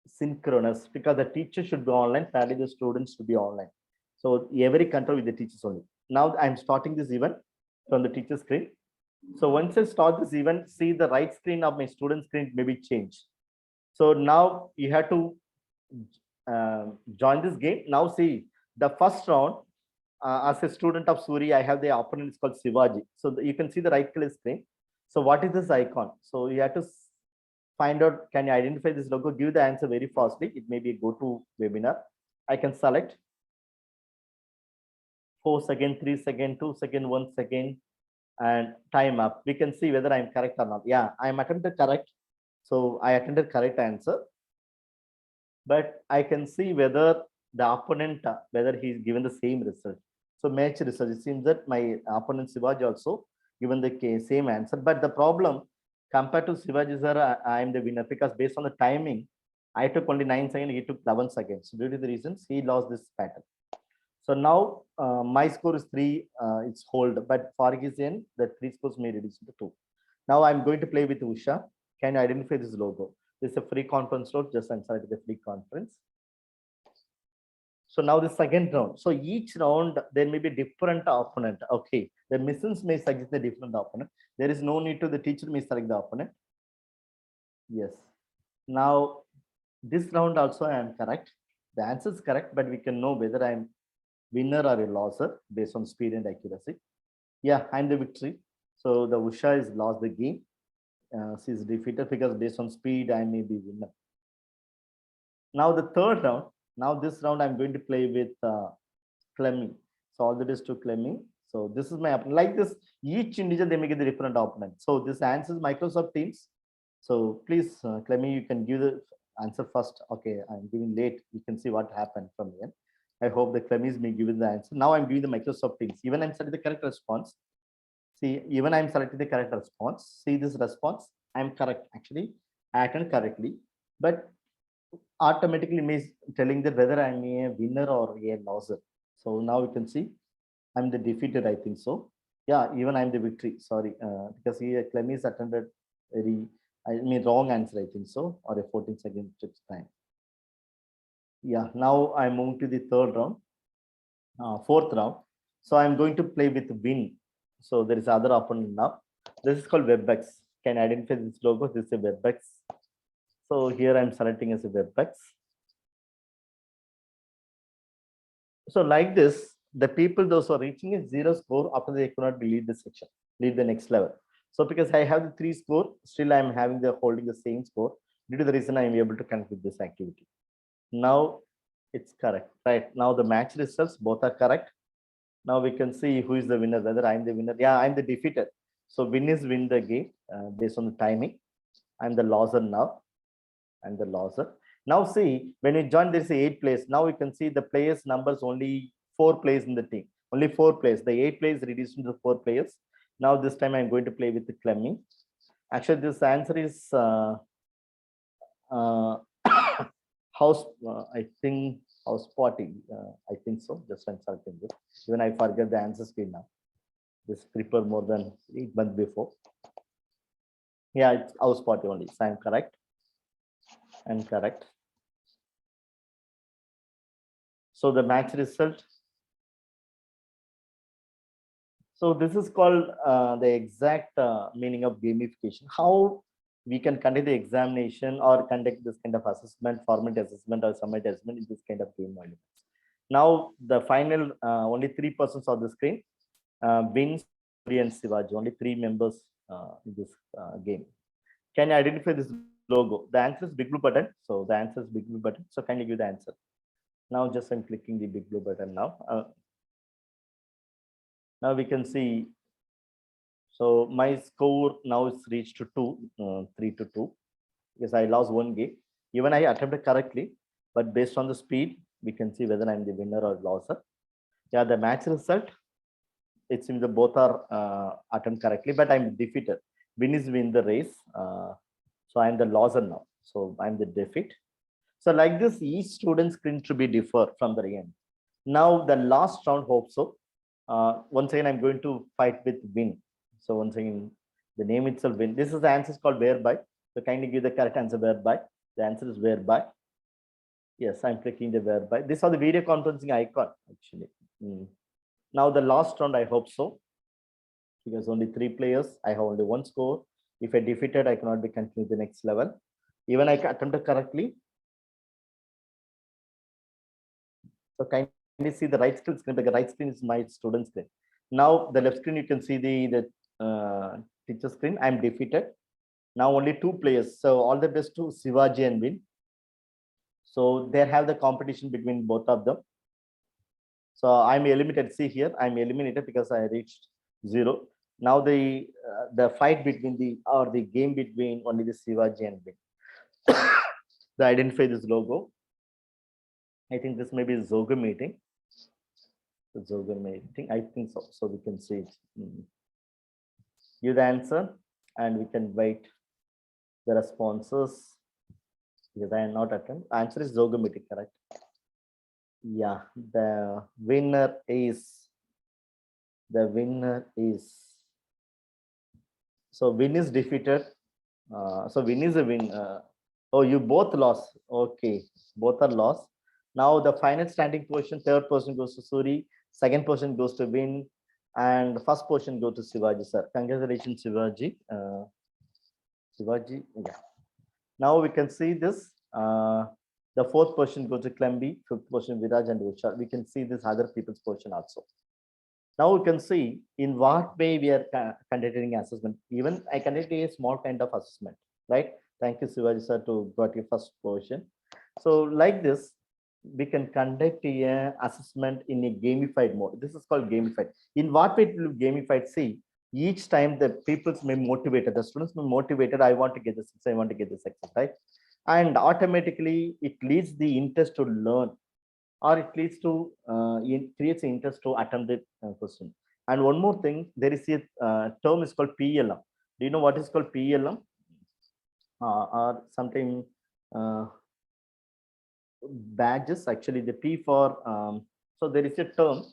B: synchronous because the teacher should be online, parallel the students should be online. So every control with the teachers only. Now I'm starting this event from the teacher screen. So once I start this event, see the right screen of my student screen maybe changed. So now you have to join this game. Now see the first round, as a student of Suri, I have the opponent is called Shivaji. So you can see the right click screen. So what is this icon? So you have to find out, can you identify this logo? Give the answer very fastly. It may be a go-to webinar. I can select 4 seconds, 3 seconds, 2 seconds, 1 second, and time up. We can see whether I'm correct or not. Yeah, I'm attempted correct. So I attended correct answer. But I can see whether the opponent, whether he's given the same result. So match result. It seems that my opponent Shivaji also given the same answer. But the problem compared to Shivaji sir, I am the winner because based on the timing, I took only 9 seconds, he took 11 seconds. So due to the reasons, he lost this pattern. So now my score is 3, it's hold, but for his end, the 3 scores may reduce to 2. Now I'm going to play with Usha. Can you identify this logo? This is a free conference note, just inside the free conference. So now the second round. So each round, there may be different opponent. Okay, the missions may suggest a different opponent. There is no need to, the teacher may select the opponent. Yes. Now, this round also I am correct. The answer is correct, but we can know whether I'm winner or a loser based on speed and accuracy. Yeah, I'm the victory. So the Usha is lost the game. She's defeated because based on speed, I may be winner. Now the third round. Now this round I'm going to play with Clemmy. So all the best to Clemmy. So this is my opponent. Like this, each individual they make it a different opponent. So this answer is Microsoft Teams. So please, Clemmy, you can give the answer first. Okay, I'm giving late. You can see what happened from here. I hope the Clemmys may give the answer. Now I'm giving the Microsoft Teams. Even I'm selecting the correct response. See, even I'm selecting the correct response. See this response. I'm correct. Actually, I attended correctly. but automatically means telling that whether I'm a winner or a loser. So now we can see I'm the defeated, I think so. Yeah, even I'm the victory, sorry, because here Clemens attended very, I mean, wrong answer, I think so, or a 14-second time. Yeah, now I'm moving to the third round, fourth round. So I'm going to play with win. So there is other opponent now. This is called WebEx. Can I identify this logo? This is a WebEx. So here I'm selecting as a WebEx. So like this, the people, those who are reaching a 0 score, after they cannot lead the section, lead the next level. So because I have the 3 score, still I'm having the holding the same score. Due to the reason I'm able to connect with this activity. Now it's correct, right? Now the match results both are correct. Now we can see who is the winner, whether I'm the winner. Yeah, I'm the defeated. So win is win the game based on the timing. I'm the loser now. I'm the loser. Now see, when you join, there's 8 players. Now we can see the players numbers only 4 players in the team. Only 4 players. The 8 players reduced into 4 players. Now this time I'm going to play with the Clemmy. Actually, this answer is house. I think house party. I think so. Just I'm searching this. Even I forget the answer screen now. This prepare more than 8 months before. Yeah, it's house party only. So I'm correct. I'm correct. So the match result. So this is called the exact meaning of gamification. How we can conduct the examination or conduct this kind of assessment, format assessment or summary assessment in this kind of game elements. Now the final only 3 persons on the screen. Wins and Shivaji, only 3 members in this game. Can you identify this logo? The answer is big blue button. So the answer is big blue button. So can you give the answer? Now just I'm clicking the big blue button now. Now we can see. So my score now is reached to 2, 3-2, because I lost 1 game. Even I attempted correctly, but based on the speed, we can see whether I'm the winner or loser. Yeah, the match result, it seems the both are attempt correctly, but I'm defeated. Win is win the race. So I'm the loser now. So I'm the defeat. So like this, each student's screen should be differ from the end. Now the last round, hope so. Once again, I'm going to fight with win. So once again, the name itself win. This is the answer is called whereby. So kindly give the correct answer whereby. The answer is whereby. Yes, I'm clicking the whereby. These are the video conferencing icon actually. Now the last round, I hope so. Because only 3 players, I have only 1 score. If I defeated, I cannot be continued the next level. Even I attempted correctly. So kindly see the right screen. The right screen is my student screen. Now the left screen, you can see the teacher screen. I'm defeated. Now only 2 players. So all the best to Shivaji and Win. So they have the competition between both of them. So I'm eliminated. See here, I'm eliminated because I reached 0. Now the fight between the game between only the Shivaji and Win. The identify this logo. I think this may be a Zoga meeting. The Zoga meeting, I think so. So we can see it. Give the answer and we can wait the responses. Because I am not attend. Answer is Zoga meeting, correct? Yeah, the winner is. So Win is defeated. So Win is a win. Oh, you both lost. Okay, both are lost. Now the final standing position, 3rd person goes to Suri, 2nd person goes to Win, and 1st person goes to Shivaji, sir. Congratulations, Shivaji. Shivaji, yeah. Now we can see this. The 4th person goes to Klembi, 5th person Viraj and Usha. We can see this other people's portion also. Now we can see in what way we are conducting assessment. Even I conducted a small kind of assessment, right? Thank you, Shivaji sir, to got your first portion. So like this, we can conduct a assessment in a gamified mode. This is called gamified. In what way it will be gamified? See, each time the people may motivated, the students may motivated. I want to get this, I want to get this success, right? And automatically it leads the interest to learn, or it leads to it creates interest to attempt the question. And one more thing, there is a term is called PLM. Do you know what is called PLM? Or sometimes badges, actually the P for, so there is a term,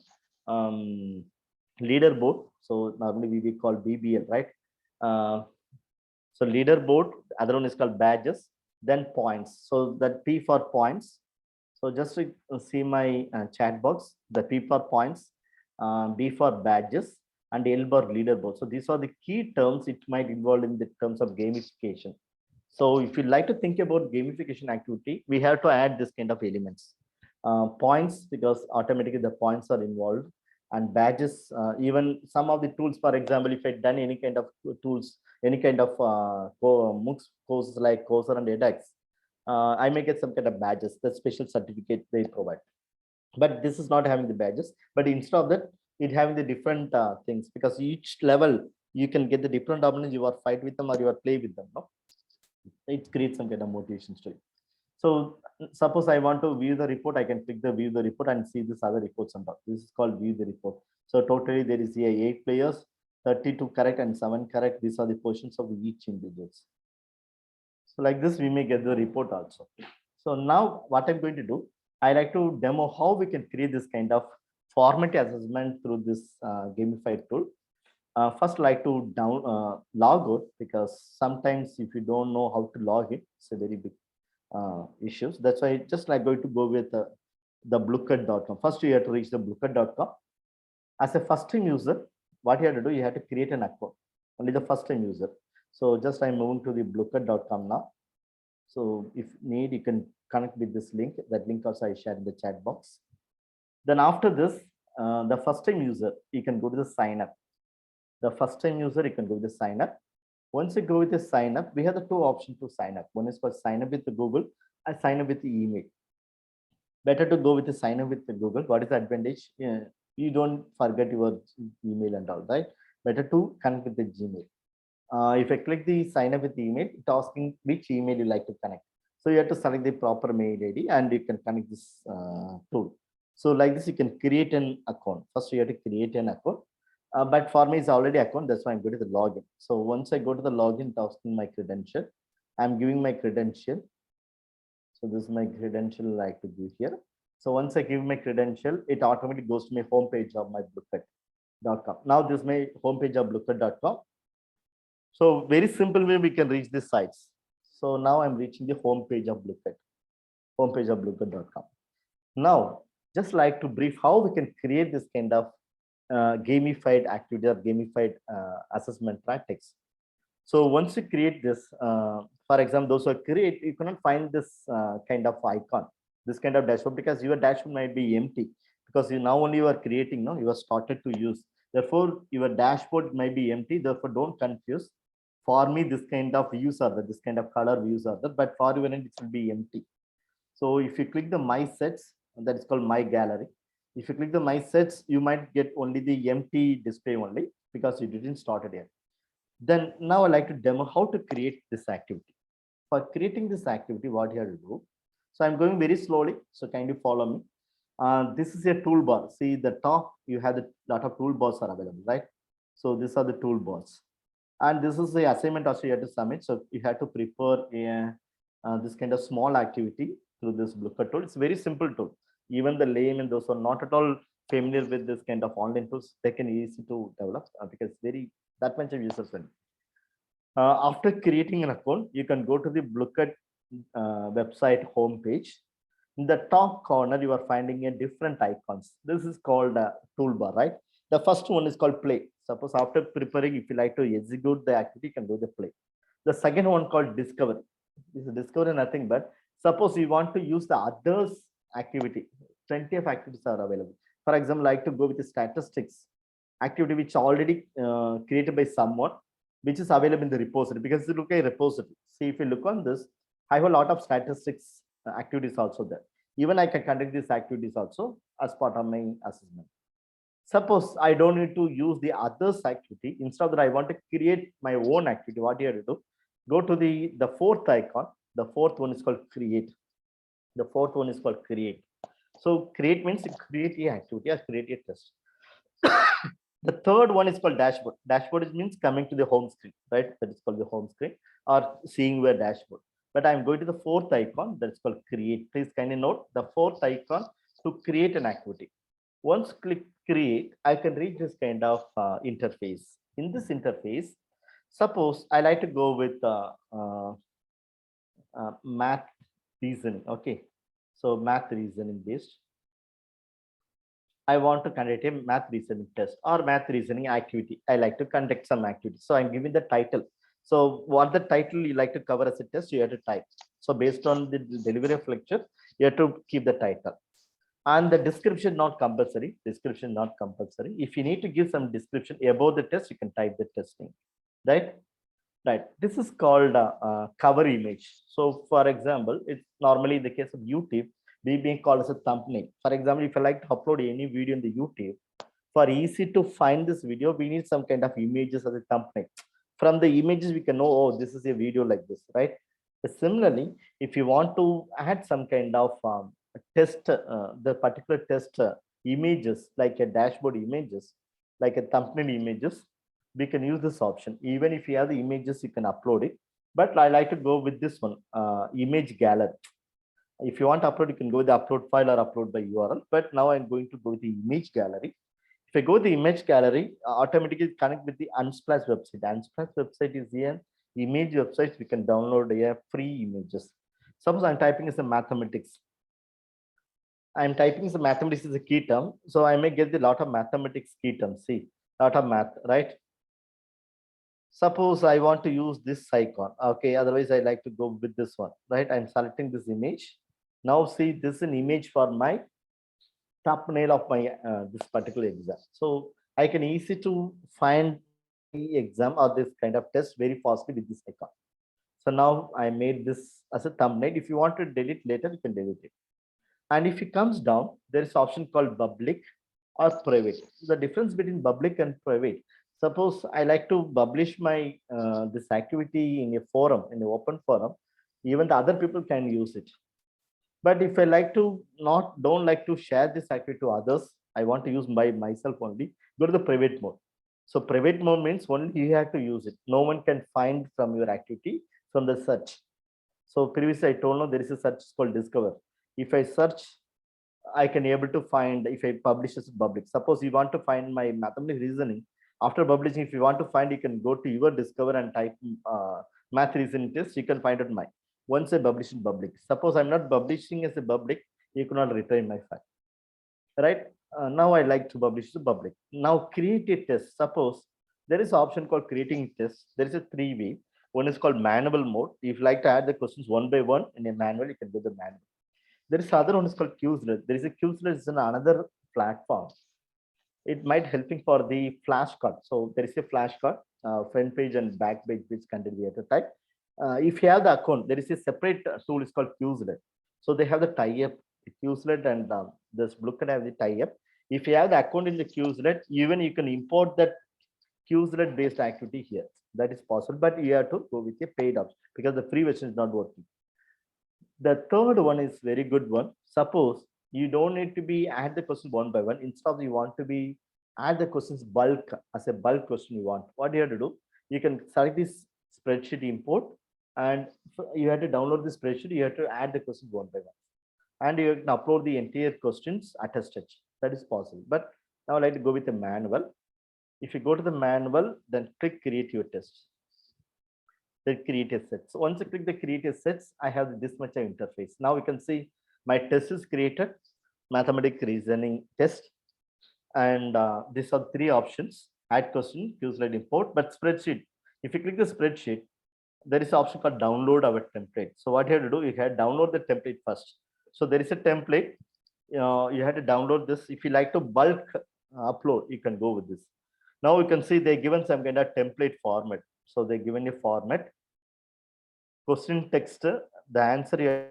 B: leaderboard. So normally we call BBL, right? So leaderboard, other one is called badges, then points. So that P for points. So just to see my chat box, the P for points, B for badges, and L for leaderboard. So these are the key terms it might involve in the terms of gamification. So if you like to think about gamification activity, we have to add this kind of elements. Points, because automatically the points are involved, and badges, even some of the tools, for example, if I done any kind of tools, any kind of MOOCs courses like Coursera and edX, I may get some kind of badges, the special certificate they provide. But this is not having the badges, but instead of that, it having the different things, because each level you can get the different opponents, you are fight with them or you are play with them. No? It creates some kind of motivation to you. So suppose I want to view the report, I can click the view the report and see this other reports on top. This is called view the report. So totally there is 8 players, 32 correct and 7 correct. These are the positions of each individuals. So like this, we may get the report also. So now what I'm going to do, I like to demo how we can create this kind of format assessment through this gamified tool. First, like to log out, because sometimes if you don't know how to log in, it's a very big issues. That's why I just like going to go with the bluecat.com. First, you have to reach the bluecat.com. As a first time user, what you have to do, you have to create an account. Only the first time user. So just I'm moving to the bluecat.com now. So if need, you can connect with this link. That link also I shared in the chat box. Then after this, the first time user, you can go to the sign up. The first time user, you can go with the sign up. Once you go with the sign up, we have the 2 options to sign up. One is for sign up with the Google and sign up with the email. Better to go with the sign up with the Google. What is the advantage? You don't forget your email and all, right? Better to connect with the Gmail. If I click the sign up with the email, it's asking which email you like to connect. So you have to select the proper mail ID and you can connect this tool. So like this, you can create an account. First, you have to create an account. But for me, it's already account. That's why I'm going to the login. So once I go to the login, it's asking my credential. I'm giving my credential. So this is my credential I like to give here. So once I give my credential, it automatically goes to my homepage of my bluecat.com. Now this is my homepage of bluecat.com. So very simple way we can reach these sites. So now I'm reaching the homepage of Bluecat, homepage of bluecat.com. Now, just like to brief how we can create this kind of gamified activity or gamified assessment practice. So once you create this, for example, those who create, you cannot find this kind of icon, this kind of dashboard, because your dashboard might be empty, because you now only you are creating, no, you are started to use. Therefore, your dashboard might be empty. Therefore, don't confuse. For me, this kind of views are there, this kind of color views are there, but for you, it will be empty. So if you click the My Sets, that is called My Gallery. If you click the My Sets, you might get only the empty display only, because you didn't start it yet. Then now I like to demo how to create this activity. For creating this activity, what you have to do. So I'm going very slowly, so kindly follow me. This is a toolbar. See the top, you have a lot of toolbars are available, right? So these are the toolbars. And this is the assignment also you have to submit. So you have to prepare this kind of small activity through this Bluecat tool. It's a very simple tool. Even the layman, those who are not at all familiar with this kind of online tools, they can easy to develop because very that much of user friendly. After creating an account, you can go to the Bluecat website homepage. In the top corner, you are finding a different icons. This is called a toolbar, right? The first one is called play. Suppose after preparing, if you like to execute the activity, you can go to play. The second one called discovery. This is discovery nothing but suppose you want to use the others activity. Plenty of activities are available. For example, like to go with the statistics activity which already created by someone, which is available in the repository, because you look at repository. See, if you look on this, I have a lot of statistics activities also there. Even I can conduct these activities also as part of my assessment. Suppose I don't need to use the others activity. Instead of that, I want to create my own activity. What do you have to do? Go to the fourth icon. The fourth one is called create. The fourth one is called create. So create means create a activity or create a test. The third one is called dashboard. Dashboard means coming to the home screen, right? That is called the home screen or seeing your dashboard. but I'm going to the fourth icon that's called create. Please kindly note the fourth icon to create an activity. Once click create, I can reach this kind of interface. In this interface, suppose I like to go with math reasoning. Okay, so math reasoning based. I want to conduct a math reasoning test or math reasoning activity. I like to conduct some activity. So I'm giving the title. So what the title you like to cover as a test, you have to type. So based on the delivery of lecture, you have to keep the title. And the description not compulsory. Description not compulsory. If you need to give some description about the test, you can type the testing. Right? Right. This is called cover image. So for example, it's normally in the case of YouTube, being called as a thumbnail. For example, if I like to upload any video in the YouTube, for easy to find this video, we need some kind of images as a thumbnail. From the images, we can know, oh, this is a video like this, right? Similarly, if you want to add some kind of test, the particular test images, like a dashboard images, like a thumbnail images, we can use this option. Even if you have the images, you can upload it. But I like to go with this one, image gallery. If you want to upload, you can go with the upload file or upload by URL. But now I'm going to go with the image gallery. If I go to the image gallery, automatically connect with the Unsplash website. Unsplash website is the image website. We can download free images. Suppose I'm typing as a mathematics. I'm typing as a mathematics is a key term. So I may get a lot of mathematics key terms. See, lot of math, right? Suppose I want to use this icon. Okay, otherwise I like to go with this one, right? I'm selecting this image. Now see, this is an image for my thumbnail of my this particular exam. So I can easy to find the exam or this kind of test very fastly with this icon. So now I made this as a thumbnail. If you want to delete later, you can delete it. And if it comes down, there is option called public or private. The difference between public and private. Suppose I like to publish my this activity in a forum, in an open forum, even the other people can use it. But if I like to don't like to share this activity to others, I want to use by myself only, go to the private mode. So private mode means only you have to use it. No one can find from your activity from the search. So previously I told you there is a search called discover. If I search, I can able to find if I publish as public. Suppose you want to find my mathematics reasoning. After publishing, if you want to find, you can go to your discover and type math reasoning test. You can find out mine. Once I publish in public. Suppose I'm not publishing as a public, you cannot retain my file. Right? Now I like to publish to public. Now create a test. Suppose there is an option called creating a test. There is a three-way. One is called manual mode. If you like to add the questions one by one in a manual, you can do the manual. There is other one is called Quizlet. There is a Quizlet is another platform. It might helping for the flashcard. So there is a flashcard, front page and back page, which content we have to type. If you have the account, there is a separate tool is called Quizlet. So they have the tie-up Quizlet and this Bluecat have the tie-up. If you have the account in the Quizlet, even you can import that Quizlet based activity here. That is possible, but you have to go with a paid option because the free version is not working. The third one is very good one. Suppose you don't need to be add the question one by one. Instead of you want to be add the questions bulk as a bulk question you want. What you have to do? You can select this spreadsheet import and you have to download the spreadsheet. You have to add the questions one by one. And you can upload the entire questions at a stretch. That is possible. But now I like to go with the manual. If you go to the manual, then click create your test. The creative sets. So once I click the creative sets, I have this much of interface. Now you can see my test is created, mathematics reasoning test. And these are three options, add question, Quizlet import, but spreadsheet. If you click the spreadsheet, there is an option called download our template. So what you have to do, you have to download the template first. So there is a template, you have to download this. If you like to bulk upload, you can go with this. Now you can see they're given some kind of template format. So they're given a format, question text, the answer.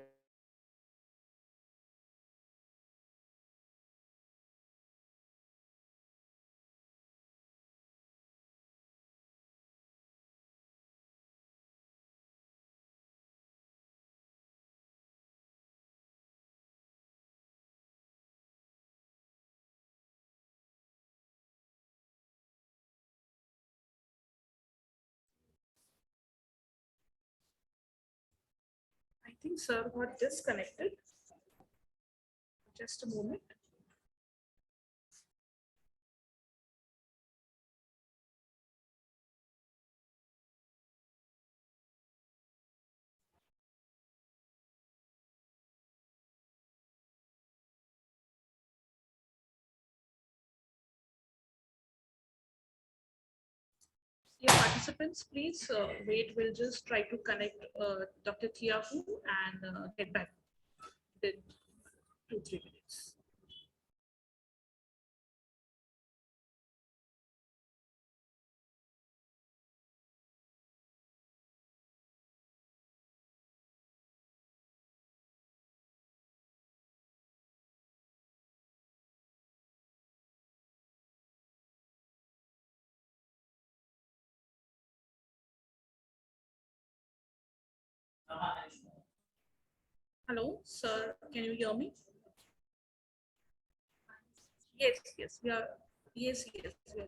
C: think sir got disconnected. Just a moment. Yeah, participants, please wait. We'll just try to connect Dr. Tiahu and get back in 2-3 minutes. Hello, sir. Can you hear me? Yes, yes, we are. Yes, yes, we are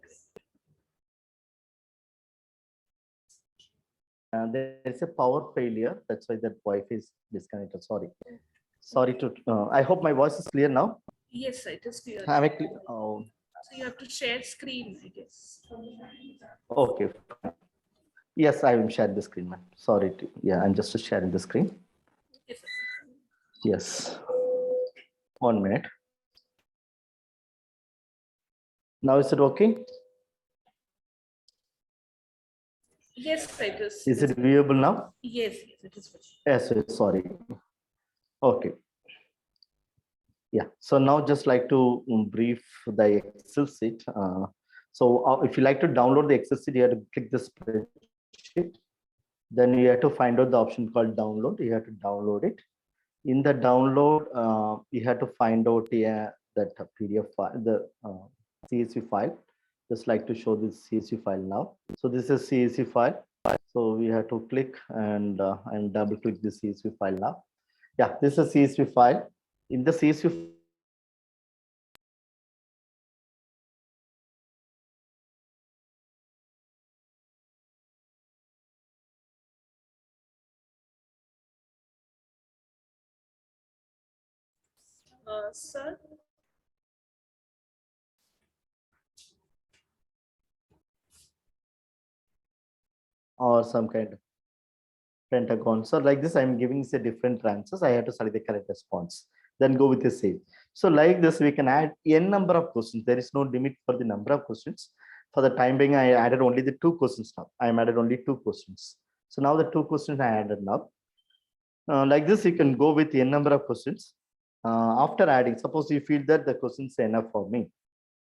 C: great.
B: There is a power failure. That's why that Wi-Fi is disconnected. Sorry to. I hope my voice is clear now.
C: Yes, sir, it is clear.
B: Am I clear? Oh,
C: So you have to share screen, I guess.
B: okay. Yes, I will share the screen, ma'am. Sorry. Yeah, I'm just sharing the screen.
C: Yes, sir.
B: Yes. 1 minute. Now is it okay?
C: Yes, sir, it is.
B: Is it viewable now?
C: Yes, yes, it is.
B: Yes, sorry. Okay. Yeah. So now just like to brief the Excel sheet. If you like to download the Excel sheet, you have to click the spreadsheet. Then you have to find out the option called download. You have to download it. In the download, you have to find out that PDF file, the CSV file. Just like to show this CSV file now. So this is CSV file. So we have to click and double click the CSV file now. Yeah, this is CSV file. In the CSV
C: Sir.
B: or some kind of pentagon. So like this, I'm giving the different answers. I have to select the correct response. Then go with the save. So like this, we can add n number of questions. There is no limit for the number of questions. For the time being, I added only the 2 questions now. I am added only 2 questions. So now the 2 questions I added now. Like this, you can go with n number of questions. After adding, suppose you feel that the questions are enough for me.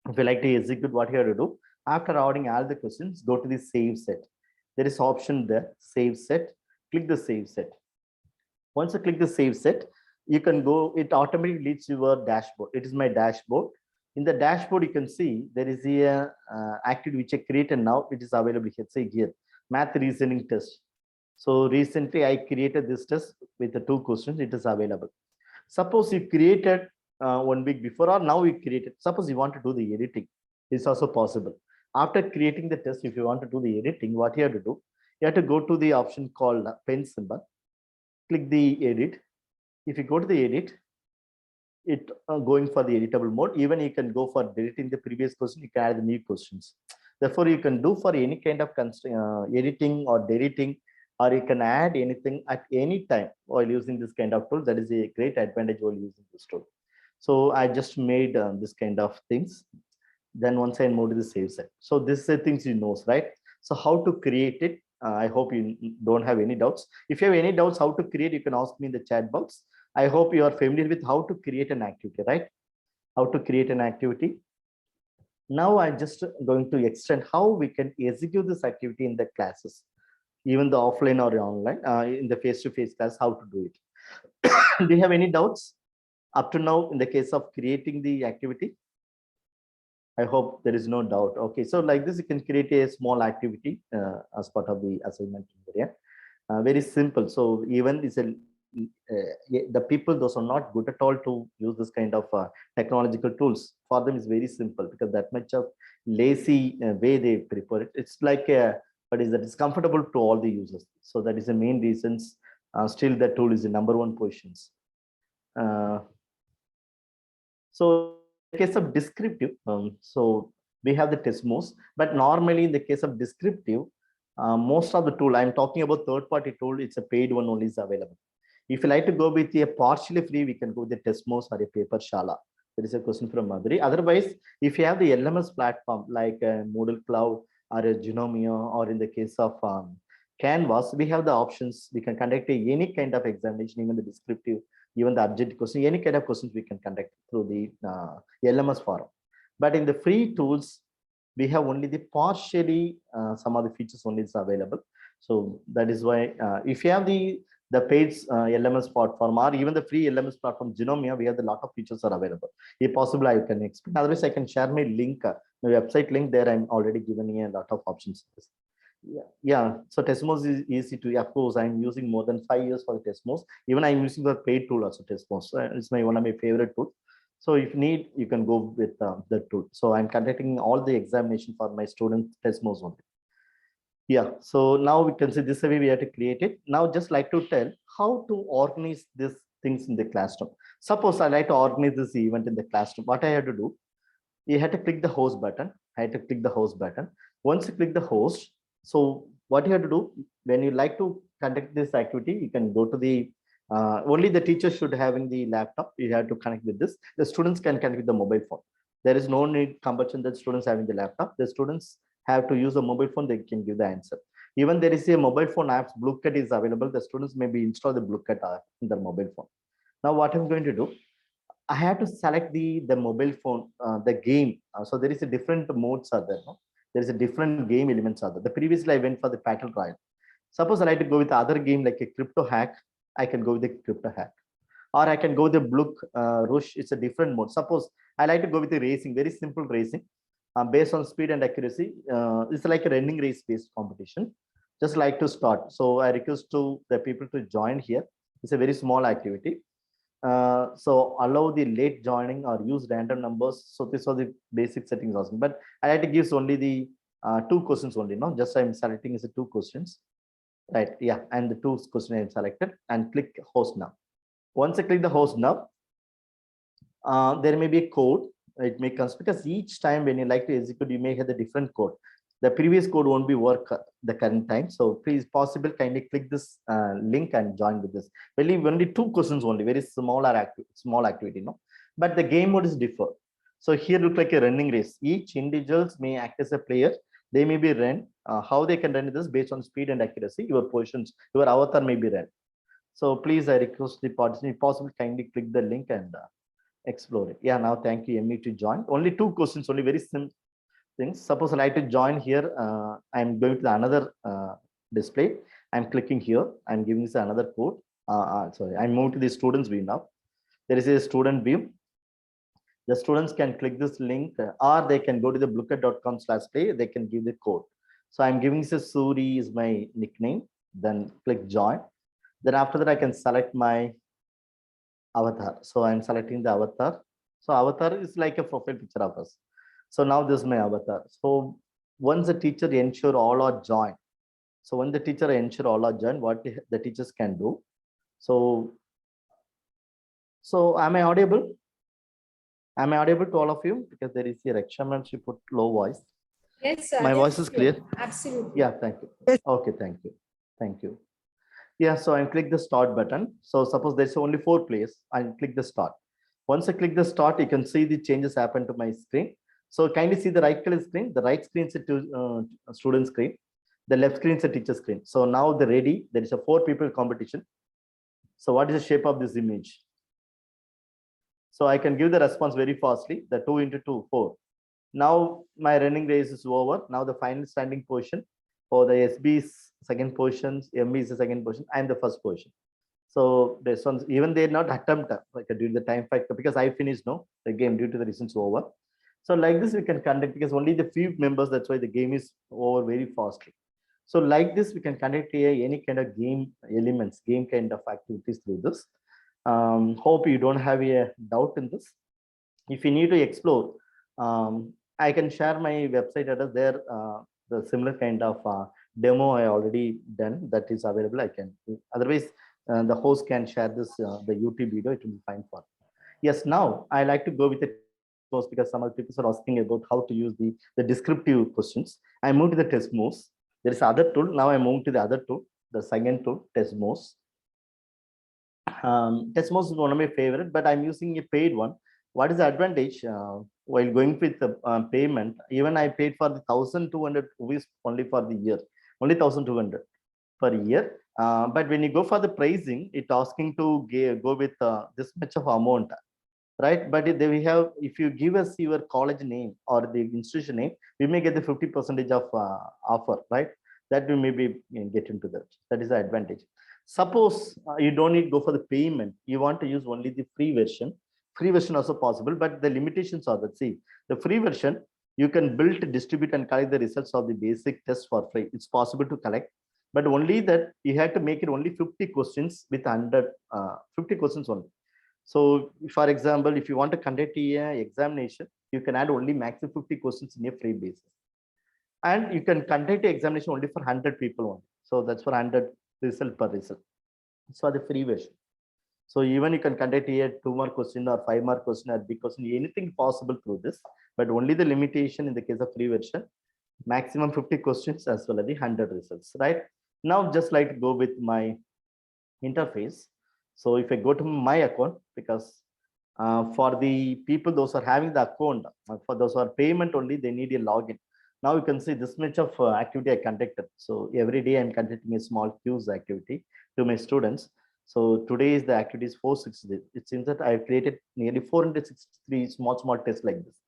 B: If you like to execute, what you have to do, after adding all the questions, go to the save set. There is option there, save set. Click the save set. Once you click the save set, you can go, it automatically leads to your dashboard. It is my dashboard. In the dashboard, you can see there is a activity which I created now. It is available here. Say here, math reasoning test. So recently I created this test with the 2 questions. It is available. Suppose you created 1 week before, or now you created. Suppose you want to do the editing. It's also possible. After creating the test, if you want to do the editing, what you have to do, you have to go to the option called pen symbol. Click the edit. If you go to the edit, it going for the editable mode. Even you can go for deleting the previous question, you can add the new questions. Therefore, you can do for any kind of editing or deleting, or you can add anything at any time while using this kind of tool. That is a great advantage while using this tool. So I just made this kind of things. Then once I move to the save set. So this is the things you know, right? So how to create it? I hope you don't have any doubts. If you have any doubts how to create, you can ask me in the chat box. I hope you are familiar with how to create an activity, right? How to create an activity. Now I'm just going to extend how we can execute this activity in the classes, even the offline or online, in the face-to-face class, how to do it. Do you have any doubts up to now in the case of creating the activity? I hope there is no doubt. Okay, so like this, you can create a small activity as part of the assignment area. Very simple. So even it's the people, those are not good at all to use this kind of technological tools. For them, it's very simple because that much of lazy way they prepare it. It's like what is that? It's comfortable to all the users. So that is the main reasons still the tool is the #1 positions. So in the case of descriptive, so we have the Desmos, but normally in the case of descriptive, most of the tool, I'm talking about third-party tool, it's a paid one only is available. If you like to go with a partially free, we can go with the Desmos or a Paper Shala. There is a question from Madhuri. Otherwise, if you have the LMS platform like Moodle Cloud or a Genomia, or in the case of Canvas, we have the options. We can conduct any kind of examination, even the descriptive, even the objective question, any kind of questions we can conduct through the LMS forum. But in the free tools, we have only the partially some of the features only is available. So that is why if you have the paid LMS platform or even the free LMS platform Genomia, we have a lot of features are available. If possible, I can explain. Otherwise, I can share my link, my website link there. I'm already given you a lot of options. Yeah. So Desmos is easy to, of course, I'm using more than 5 years for Desmos. Even I'm using the paid tool also, Desmos. It's one of my favorite tools. So if need, you can go with the tool. So I'm conducting all the examination for my students Desmos only. Yeah, so now we can see this way we have to create it. Now just like to tell how to organize these things in the classroom. Suppose I like to organize this event in the classroom. What I have to do, you have to click the host button. I have to click the host button. Once you click the host, so what you have to do, when you like to conduct this activity, you can go to the, only the teacher should having the laptop. You have to connect with this. The students can connect with the mobile phone. There is no need compulsion that students having the laptop. The students have to use a mobile phone, they can give the answer. Even there is a mobile phone apps, Bluecat is available. The students may be install the Bluecat app in their mobile phone. Now what I'm going to do, I have to select the mobile phone, the game. So there is a different modes are there. No? There is a different game elements are there. The previously I went for the Battle Royale. Suppose I like to go with the other game like a crypto hack, I can go with the crypto hack. Or I can go with the Blue Rush, it's a different mode. Suppose I like to go with the racing, very simple racing. Based on speed and accuracy, it's like a running race based competition. Just like to start. So I request to the people to join here. It's a very small activity. So allow the late joining or use random numbers. So this was the basic settings also. But I had to give only the 2 questions only. No, just I'm selecting is the 2 questions. Right. Yeah, and the 2 questions I selected and click host now. Once I click the host now, there may be a code. It may come because each time when you like to execute, you may have the different code. The previous code won't be work the current time. So please possible kindly click this link and join with this. Really only 2 questions only, very small activity, no. But the game mode is different. So here look like a running race. Each individuals may act as a player. They may be run. How they can run this based on speed and accuracy. Your positions, your avatar may be run. So please, I request the participant, if possible, kindly click the link and explore it. Yeah, now thank you, Emmy, to join. Only 2 questions, only very simple things. Suppose I like to join here. I'm going to another display. I'm clicking here. I'm giving this another code. Sorry, I'm moving to the students view now. There is a student view. The students can click this link or they can go to the bluecat.com/play. They can give the code. So I'm giving this Suri is my nickname. Then click join. Then after that, I can select my avatar. So I'm selecting the avatar. So avatar is like a profile picture of us. So now this is my avatar. So once the teacher ensure all are joined. So when the teacher ensure all are joined, what the teachers can do. So am I audible? Am I audible to all of you? Because there is a Rakshaman, she put low voice.
A: Yes, sir.
B: My voice is clear.
A: Absolutely.
B: Yeah, thank you. Okay, thank you. Thank you. Yeah, so I click the start button. So suppose there's only 4 players, I click the start. Once I click the start, you can see the changes happen to my screen. So kindly see the right color screen. The right screen is a student screen. The left screen is a teacher screen. So now the ready, there is a 4 people competition. So what is the shape of this image? So I can give the response very fastly. The 2 into 2, 4. Now my running race is over. Now the final standing position for the SB's second position, MB is the second position, and the first position. So this one's even they not attempt like during the time factor because I finished the game due to the reasons over. So like this we can conduct because only the few members, that's why the game is over very fastly. So like this we can conduct any kind of game elements, game kind of activities through this. Hope you don't have a doubt in this. If you need to explore, I can share my website address there. The similar kind of demo I already done that is available. I can. Otherwise, the host can share this, the YouTube video, it will be fine for. Yes, now I like to go with the Desmos because some other people are asking about how to use the descriptive questions. I moved to the Desmos. There is other tool. Now I moved to the other tool, the second tool, Desmos. Desmos is one of my favorite, but I'm using a paid one. What is the advantage? While going with the payment, even I paid for the 1,200 rupees only for the year, only 1,200 per year. But when you go for the pricing, it's asking to go with this much of amount, right? But we have, if you give us your college name or the institution name, we may get the 50% of offer, right? That we maybe get into that. That is the advantage. Suppose you don't need to go for the payment, you want to use only the free version. Free version also possible, but the limitations are that, see, the free version, you can build, distribute, and collect the results of the basic test for free. It's possible to collect, but only that you have to make it only 50 questions with 50 questions only. So for example, if you want to conduct an examination, you can add only maximum 50 questions in a free basis. And you can conduct the examination only for 100 people only. So that's for 100 result per result. So the free version. So even you can conduct here 2 more question or 5 more question or big question, anything possible through this, but only the limitation in the case of free version, maximum 50 questions as well as the 100 results, right? Now just like to go with my interface. So if I go to my account, because for the people, those are having the account, for those who are payment only, they need a login. Now you can see this much of activity I conducted. So every day I'm conducting a small quiz activity to my students. So today is the activity is 460. It seems that I've created nearly 463 small tests like this.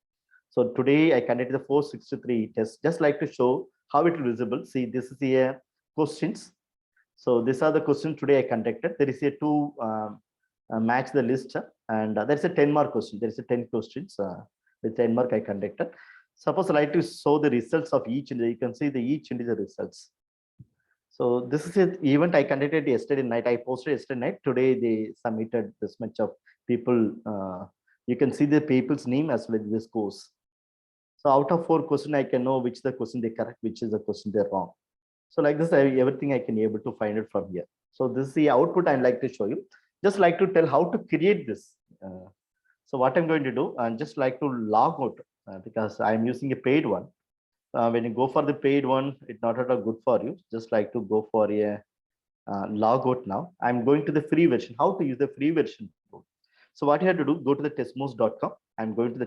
B: So today I conducted the 463 tests, just like to show how it is visible. See, this is the questions. So these are the questions today I conducted. There is a 2 match the list, and there's a 10 mark question. There is a 10 questions with 10 mark I conducted. Suppose I like to show the results of each, and you can see the each individual results. So this is an event I conducted yesterday night. I posted yesterday night. Today they submitted this much of people. You can see the people's name as well as the scores. So out of 4 questions, I can know which the question they correct, which is the question they're wrong. So like this, everything I can be able to find it from here. So this is the output I'd like to show you. Just like to tell how to create this. So what I'm going to do, and just like to log out because I'm using a paid one. When you go for the paid one, it's not at all good for you. Just like to go for a log out now. I'm going to the free version. How to use the free version? So what you have to do, go to the desmos.com. I'm going to the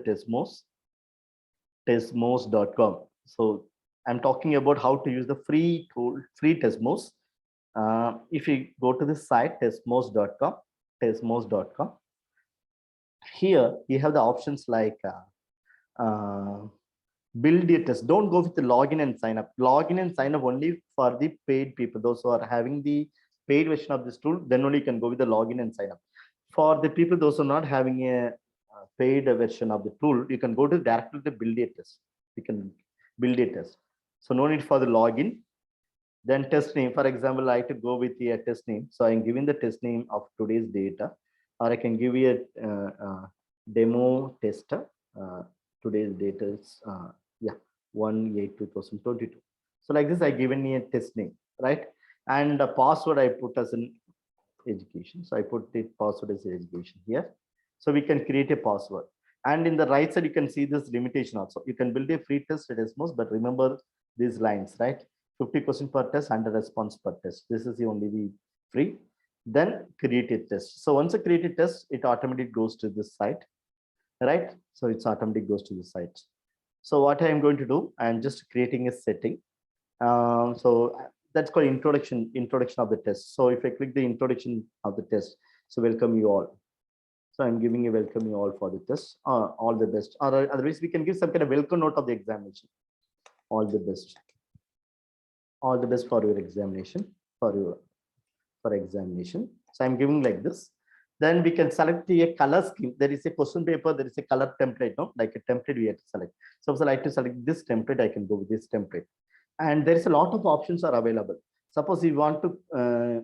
B: desmos.com. So I'm talking about how to use the free tool, free Desmos. If you go to this site, desmos.com, here you have the options like build a test. Don't go with the login and sign up. Login and sign up only for the paid people. Those who are having the paid version of this tool, then only you can go with the login and sign up. For the people, those who are not having a paid version of the tool, you can go to directly to build a test. You can build a test. So no need for the login. Then test name, for example, I have to go with the test name. So I'm giving the test name of today's data, or I can give you a demo tester. Today's data is 1/8/2022. So like this, I given me a test name, right? And the password I put as an education. So I put the password as education here. So we can create a password. And in the right side, you can see this limitation also. You can build a free test at Desmos, but remember these lines, right? 50 questions per test, 100 response per test. This is the only the free. Then create a test. So once I create a test, it automatically goes to this site, right? So it's automatically goes to the site. So what I am going to do, I'm just creating a setting. So that's called introduction of the test. So if I click the introduction of the test, so welcome you all. So I'm giving a welcome you all for the test. All the best. Or otherwise, we can give some kind of welcome note of the examination. All the best. All the best for your examination. For examination. So I'm giving like this. Then we can select a color scheme. There is a question paper. There is a color template. No, like a template we have to select. So if I like to select this template, I can go with this template. And there is a lot of options are available. Suppose you want to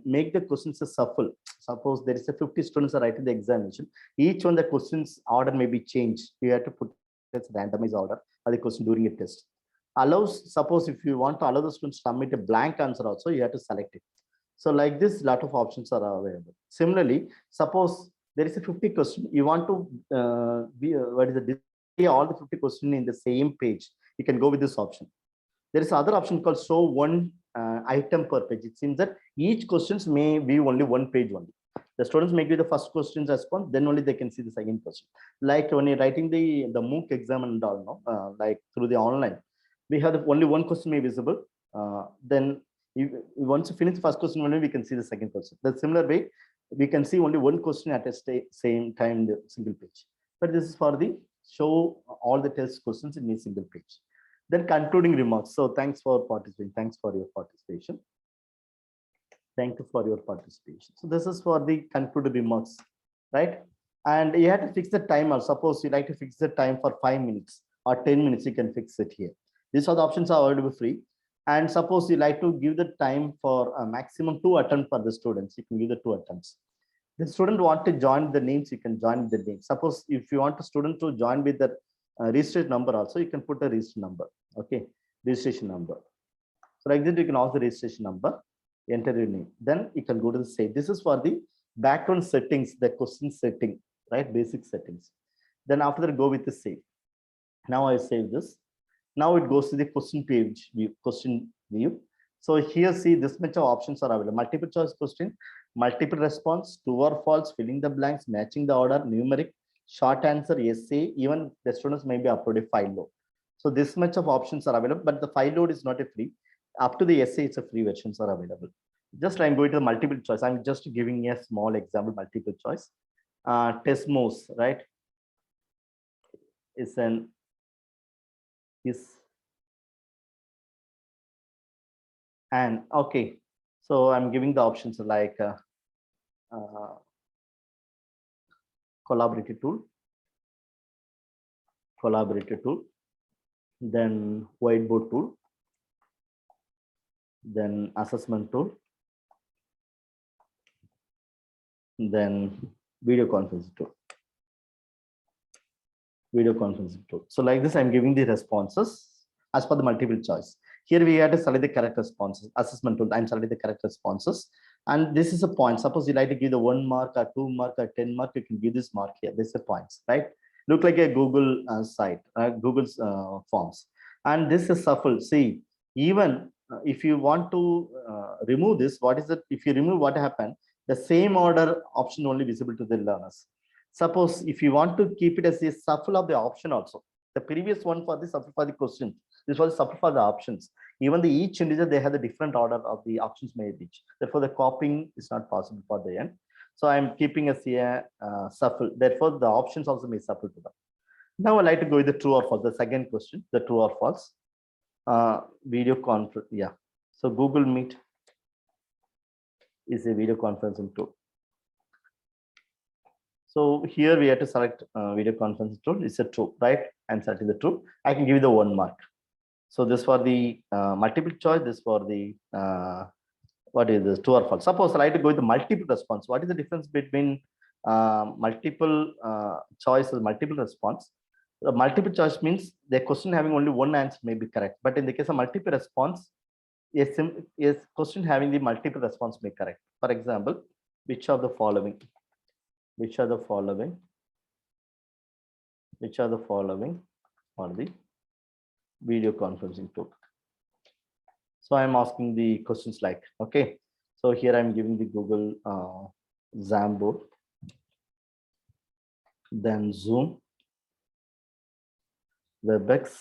B: make the questions a shuffle. Suppose there is a 50 students are writing the examination. Each one the questions order may be changed. You have to put this randomized order of the question during a test. Allows, suppose if you want to allow the students to submit a blank answer also, you have to select it. So like this, lot of options are available. Similarly, suppose there is a 50 question, you want to display all the 50 question in the same page, you can go with this option. There is other option called show one item per page. It seems that each questions may be only one page only. The students may give the first questions response, then only they can see the second question. Like when you're writing the MOOC exam and all, no? Like through the online, we have only one question may be visible. Then once you finish the first question, only we can see the second question. The similar way, we can see only one question at a same time in the single page. But this is for the show all the test questions in a single page. Then concluding remarks. So thanks for participating. Thanks for your participation. Thank you for your participation. So this is for the concluded remarks, right? And you have to fix the timer. Suppose you like to fix the time for 5 minutes or 10 minutes, you can fix it here. These are the options are available free. And suppose you like to give the time for a maximum 2 attempts for the students, you can give the 2 attempts. The student want to join the names, you can join the name. Suppose if you want a student to join with the registration number also, you can put a registration number. Okay, registration number. So like that, you can also registration number, enter your name. Then you can go to the save. This is for the background settings, the question setting, right? Basic settings. Then after that, go with the save. Now I save this. Now it goes to the question page view, question view. So here, see this much of options are available. Multiple choice question, multiple response, true or false, filling the blanks, matching the order, numeric, short answer, essay. Even the students may be uploaded file load. So this much of options are available, but the file load is not a free. Up to the essay, it's a free versions are available. Just I'm going to the multiple choice. I'm just giving a small example, multiple choice. Desmos, right? Is okay. So I'm giving the options like collaborative tool, then whiteboard tool, then assessment tool, then video conferencing tool. So like this, I'm giving the responses as per the multiple choice. Here we have to select the correct responses. Assessment tool, I'm selecting the correct responses. And this is a point. Suppose you like to give the 1 mark or 2 mark or 10 mark, you can give this mark here. This is a points, right? Look like a Google site, Google's forms. And this is shuffle. See, even if you want to remove this, what is it? If you remove, what happened? The same order option only visible to the learners. Suppose if you want to keep it as a shuffle of the option also, the previous one for the shuffle for the question, this was shuffle for the options. Even the each individual, they have the different order of the options may reach. Therefore, the copying is not possible for the end. So I'm keeping as a shuffle. Therefore, the options also may shuffle to them. Now I'd like to go with the true or false. The second question, the true or false. Video conference, yeah. So Google Meet is a video conferencing tool. So here we have to select video conference tool. It's a true, right? I'm selecting the true. I can give you the 1 mark. So this for the multiple choice. This for the what is this, true or false? Suppose I like to go with the multiple response. What is the difference between multiple choice and multiple response? The multiple choice means the question having only one answer may be correct, but in the case of multiple response, a question having the multiple response may be correct. For example, which are the following are the video conferencing tool? So I'm asking the questions like, okay, so here I'm giving the Google Jamboard, then Zoom, WebEx,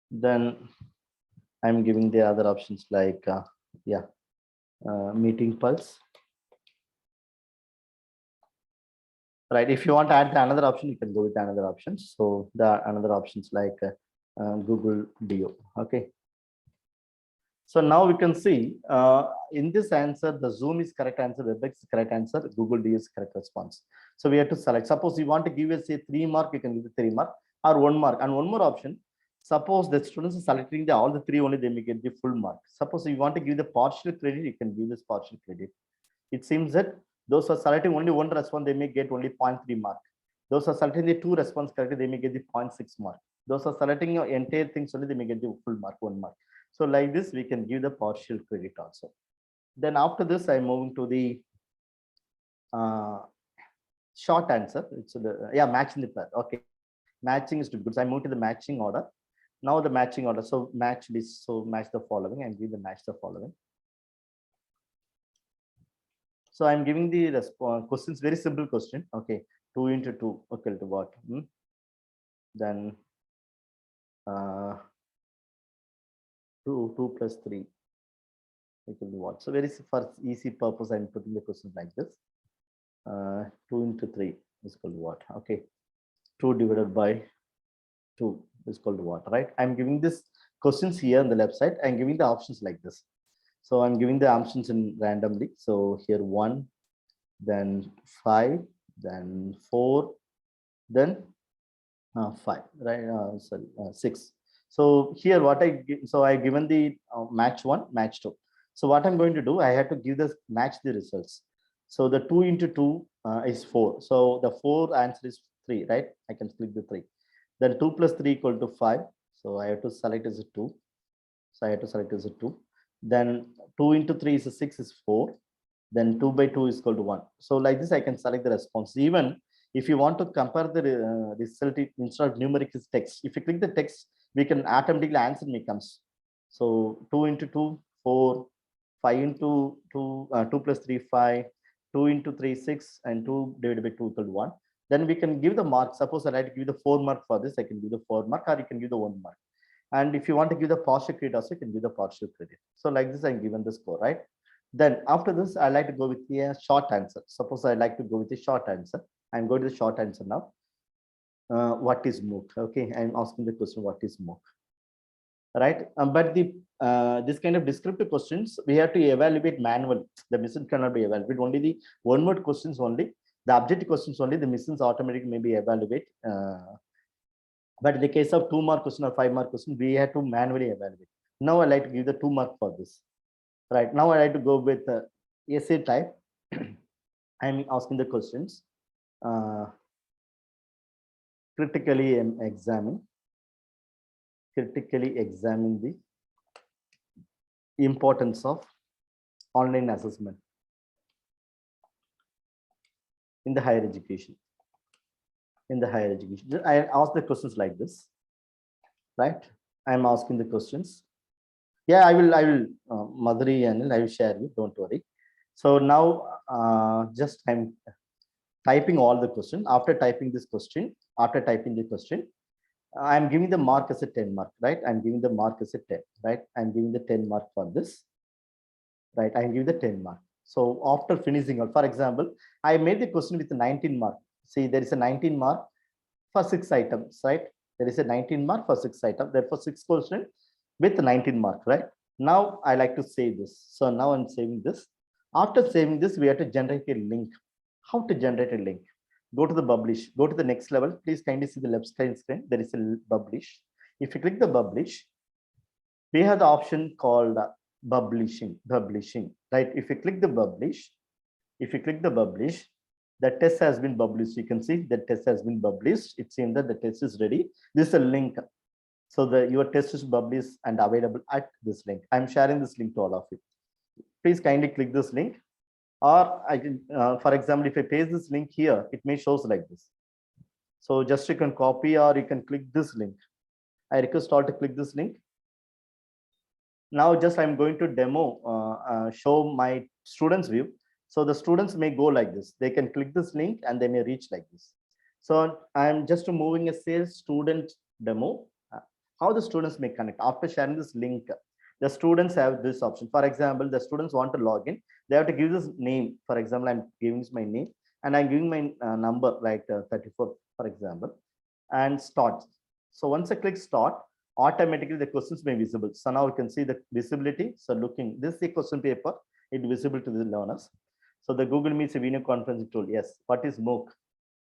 B: then I'm giving the other options like Meeting Pulse. Right, if you want to add another option, you can go with another options. So the another options like Google Duo. Okay. So now we can see in this answer, the Zoom is correct answer, WebEx is correct answer, Google Duo is correct response. So we have to select. Suppose you want to give us a 3 mark, you can give the 3 mark or 1 mark. And one more option. Suppose the students are selecting all the 3 only, they may get the full mark. Suppose you want to give the partial credit, you can give this partial credit. It seems that those who are selecting only 1 response, they may get only 0.3 mark. Those who are selecting the 2 response correctly, they may get the 0.6 mark. Those who are selecting your entire things only, they may get the full mark, 1 mark. So like this, we can give the partial credit also. Then after this, I'm moving to the short answer. It's yeah, matching the pair. Okay, matching is good. So I move to the matching order. Now the matching order. So match this. So match the following. I'm giving the match the following. So I'm giving the response questions. Very simple question. Okay, 2 into 2 equal to what? Then 2 plus 3 equal to what? So very for easy purpose, I'm putting the question like this. 2 into 3 is equal to what? Okay, 2 divided by 2 is equal to what? Right? I'm giving this questions here on the left side. I'm giving the options like this. So I'm giving the options in randomly. So here 1, then 5, then 4, then 5, right? Sorry, 6. So here what I given the match 1, match 2. So what I'm going to do, I have to give this match the results. So the 2 into 2 is 4. So the 4 answer is 3, right? I can click the 3. Then 2 plus 3 equal to 5. So I have to select as a 2. So I have to select as a 2. Then 2 into 3 is a 6 is 4. Then 2 by 2 is equal to 1. So like this, I can select the response. Even if you want to compare the result instead of numeric is text, if you click the text, we can automatically answer me comes. So 2 into 2, 4, 5 into 2, 2 plus 3, 5, 2 into 3, 6, and 2 divided by 2 equal to 1. Then we can give the mark. Suppose I like to give the 4 mark for this, I can give the 4 mark, or you can give the 1 mark. And if you want to give the partial credit also, you can give the partial credit. So like this, I'm given the score, right? Then after this, I like to go with a short answer. Suppose I like to go with a short answer. I'm going to the short answer now. What is MOOC? Okay, I'm asking the question, what is MOOC? Right? But the this kind of descriptive questions, we have to evaluate manually. The machine cannot be evaluated. Only the one word questions only, the objective questions only, the machines automatically may be evaluate. But in the case of 2 mark question or 5 mark question, we have to manually evaluate. Now I like to give the 2 mark for this. Right now, I like to go with essay type. I'm asking the questions. Critically examine the importance of online assessment in the higher education. I ask the questions like this, right? I'm asking the questions. Yeah, I will, Madhuri and I will share you, don't worry. So now just I'm typing all the question. After typing the question, I'm giving the mark as a 10 mark, right? I'm giving the mark as a 10, right? I'm giving the 10 mark for this, right? I'm giving the 10 mark. So after finishing, for example, I made the question with 19 mark. See, there is a 19 mark for 6 items, right? There is a 19 mark for 6 items. Therefore, 6 question with 19 mark, right? Now I like to save this. So now I'm saving this. After saving this, we have to generate a link. How to generate a link? Go to the publish, go to the next level. Please kindly see the left screen. There is a publish. If you click the publish, we have the option called publishing, right? If you click the publish, the test has been published. You can see the test has been published. It's in that the test is ready. This is a link. So your test is published and available at this link. I'm sharing this link to all of you. Please kindly click this link. Or I can, for example, if I paste this link here, it may shows like this. So just you can copy or you can click this link. I request all to click this link. Now just I'm going to demo, show my students view. So the students may go like this. They can click this link and they may reach like this. So I'm just moving a sales student demo. How the students may connect after sharing this link. The students have this option. For example, the students want to log in. They have to give this name. For example, I'm giving this my name and I'm giving my number like 34, for example, and start. So once I click start, automatically the questions may be visible. So now you can see the visibility. So looking, this is the question paper, it's visible to the learners. So the Google Meets a video conferencing tool. Yes. What is MOOC?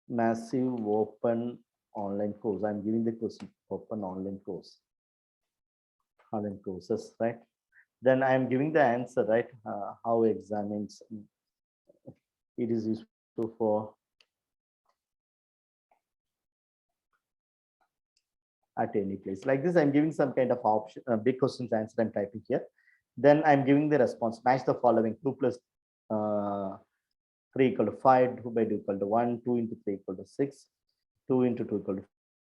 B: Massive open online course. I'm giving the question open online course. Online courses, right? Then I'm giving the answer, right? How examines it is useful for at any place. Like this, I'm giving some kind of option, big questions answer I'm typing here. Then I'm giving the response, match the following: 2 plus 3 equal to 5, 2 by 2 equal to 1, 2 into 3 equal to 6, 2 into 2 equal to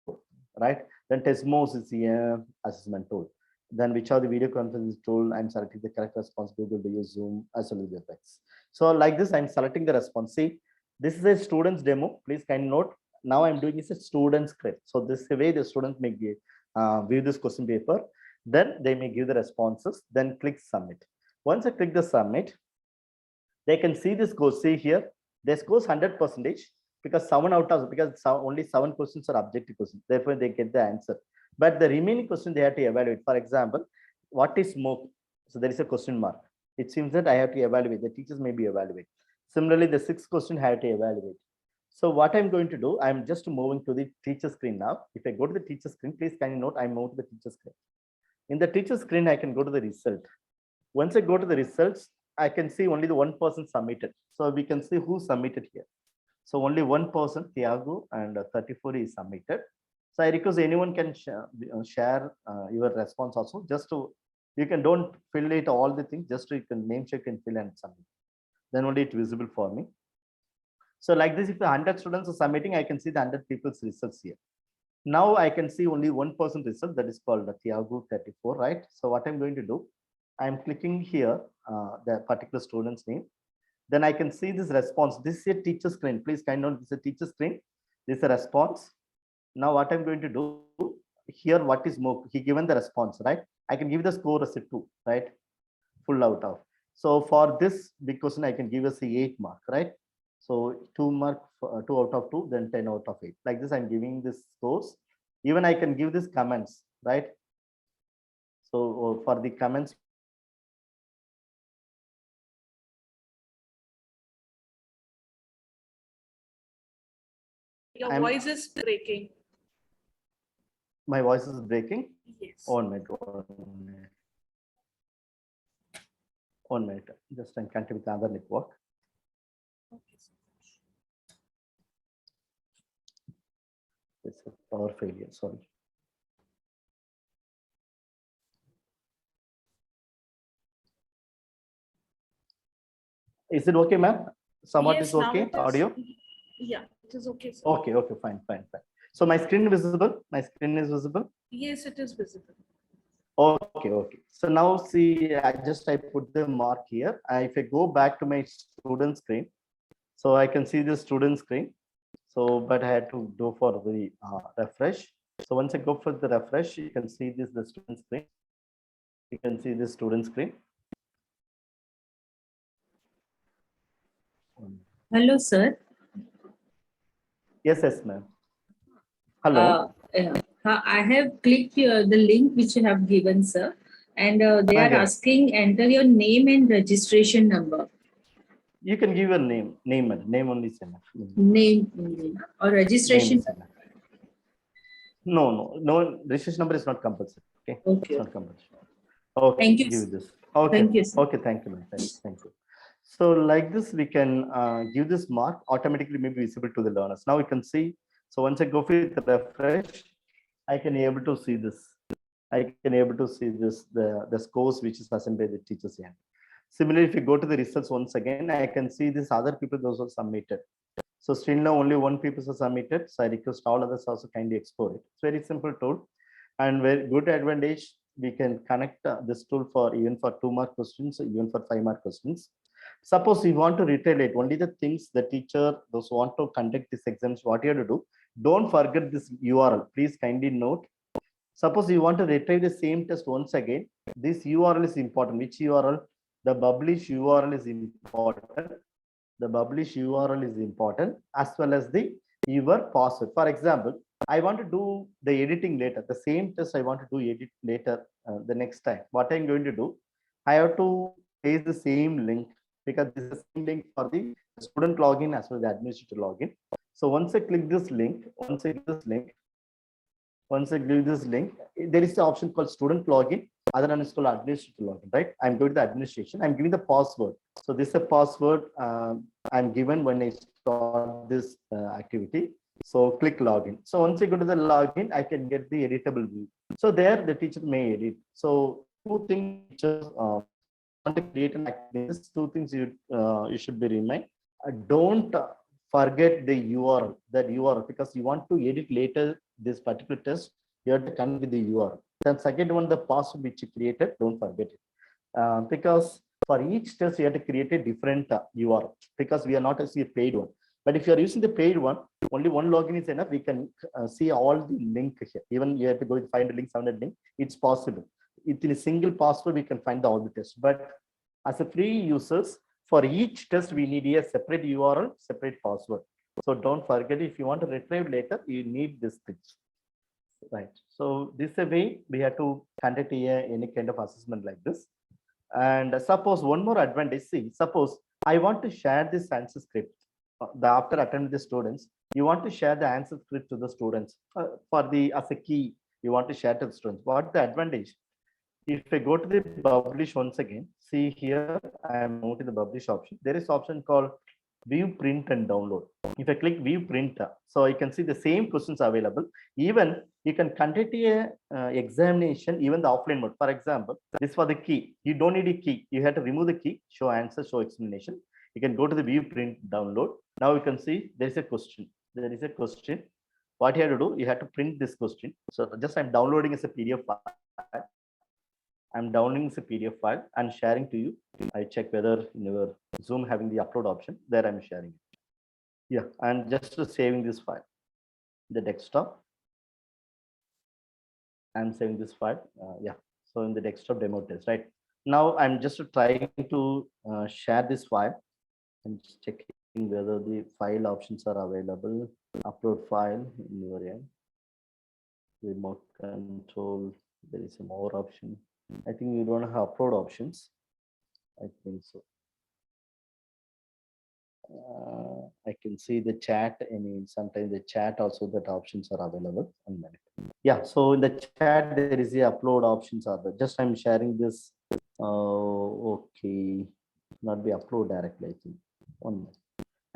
B: 4, right? Then Desmos is the assessment tool. Then which are the video conference tool? I'm selecting the correct response. Google to use Zoom as well as the effects. So like this, I'm selecting the response. See, this is a student's demo. Please kind note. Now I'm doing is a student script. So this is the way the students may give, view this question paper. Then they may give the responses. Then click submit. Once I click the submit, they can see this goes. See here, this goes 100% because only 7 questions are objective questions. Therefore, they get the answer. But the remaining question they have to evaluate. For example, what is smoke? So there is a question mark. It seems that I have to evaluate. The teachers may be evaluate. Similarly, the 6th question I have to evaluate. So what I'm going to do, I'm just moving to the teacher screen now. If I go to the teacher screen, please kindly note I move to the teacher screen. In the teacher screen, I can go to the result. Once I go to the results, I can see only the one person submitted. So we can see who submitted here. So only one person, Thiago, and 34 is submitted. So I request anyone can share your response also. Just to, you can don't fill it all the things, just you can name check and fill and submit. Then only it's visible for me. So like this, if the 100 students are submitting, I can see the 100 people's results here. Now I can see only one person result, that is called Thiago 34, right? So what I'm going to do, I'm clicking here the particular student's name. Then I can see this response. This is a teacher screen. Please kind note this is a teacher screen. This is a response. Now what I'm going to do here, what is more, he given the response, right? I can give the score as a 2, right? Full out of. So for this big question, I can give us a 8 mark, right? So 2 mark, 2 out of 2, then 10 out of 8. Like this, I'm giving this scores. Even I can give this comments, right? So for the comments,
C: Your voice is breaking.
B: My voice is breaking.
C: Yes.
B: 1 minute. 1 minute. 1 minute. Just I'm connecting with the other network.
C: Okay.
B: It's a power failure. Sorry. Is it okay, ma'am? Somewhat
C: Yes,
B: is okay. Audio.
C: Yeah, it is okay. Sir.
B: Okay. Okay. Fine. Fine. Fine. So my screen visible. My screen is visible.
C: Yes, it is visible.
B: Okay. Okay. So now see, I put the mark here. If I go back to my student screen, so I can see the student screen. So, but I had to go for the refresh. So once I go for the refresh, you can see this the student screen. You can see the student screen.
E: Hello, sir.
B: Yes, ma'am. Hello.
E: I have clicked the link which you have given, sir, and they are asking enter your name and registration number.
B: You can give your name. Name only is enough.
E: Name or registration.
B: No. Registration number is not compulsory. Okay.
E: Okay.
B: It's not compulsory. Okay.
E: Thank you.
B: Give this. Okay.
E: Thank you, sir.
B: Okay. Thank you, ma'am. Thank you. So like this, we can give this mark automatically may be visible to the learners. Now you can see. So once I go with the refresh, I can able to see this. I can able to see this the scores which is assigned by the teachers here. Similarly, if you go to the results once again, I can see this other people those are submitted. So still now only one people are submitted. So I request all others also kindly explore it. It's very simple tool and very good advantage. We can connect this tool for even for 2 mark questions, even for 5 mark questions. Suppose you want to reiterate only the things the teacher, those who want to conduct this exams, what you have to do, don't forget this URL. Please kindly note. Suppose you want to retrieve the same test once again, this URL is important. Which URL? The publish URL is important. The publish URL is important as well as the your password. For example, I want to do the editing later. The same test I want to do edit later the next time. What I'm going to do, I have to paste the same link because this is the same link for the student login as well as the administrator login. So once I click this link, once I give this link, there is the option called student login. Other one is called administrator login, right? I'm going to the administration. I'm giving the password. So this is a password I'm given when I start this activity. So click login. So once I go to the login, I can get the editable view. So there the teacher may edit. So 2 things teachers want to create an activity, these two things you should be remind. Don't forget the URL, that URL, because you want to edit later this particular test, you have to connect with the URL. Then second one, the password which you created, don't forget it. Because for each test, you have to create a different URL, because we are not actually a paid one. But if you are using the paid one, only one login is enough. We can see all the link here. Even you have to go and find the link, sounded link. It's possible. In a single password, we can find all the tests. But as a free users, for each test, we need a separate URL, separate password. So don't forget, if you want to retrieve later, you need this thing. Right. So this is a way we have to conduct any kind of assessment like this. And suppose one more advantage, see, suppose I want to share this answer script. After attending the students, you want to share the answer script to the students for the as a key, you want to share to the students. What the advantage? If I go to the publish once again, see here, I am moving to the publish option. There is option called view, print, and download. If I click view, print, so you can see the same questions available. Even you can conduct a examination, even the offline mode. For example, this for the key. You don't need a key. You have to remove the key, show answer, show explanation. You can go to the view, print, download. Now you can see there is a question. There is a question. What you have to do, you have to print this question. So just I'm downloading as a PDF file. I'm downloading as a PDF file and sharing to you. I check whether in your Zoom having the upload option, there I'm sharing it. Yeah, and just saving this file, the desktop. I'm saving this file. Yeah, so in the desktop demo test, right? Now I'm just trying to share this file. I'm just checking whether the file options are available. Upload file in your end. Remote control. There is a more option. I think you don't have upload options. I think so. I can see the chat. Sometimes the chat also, that options are available. Yeah, so in the chat there is the upload options are there. Just I'm sharing this. Okay, not be upload directly. I think. One minute.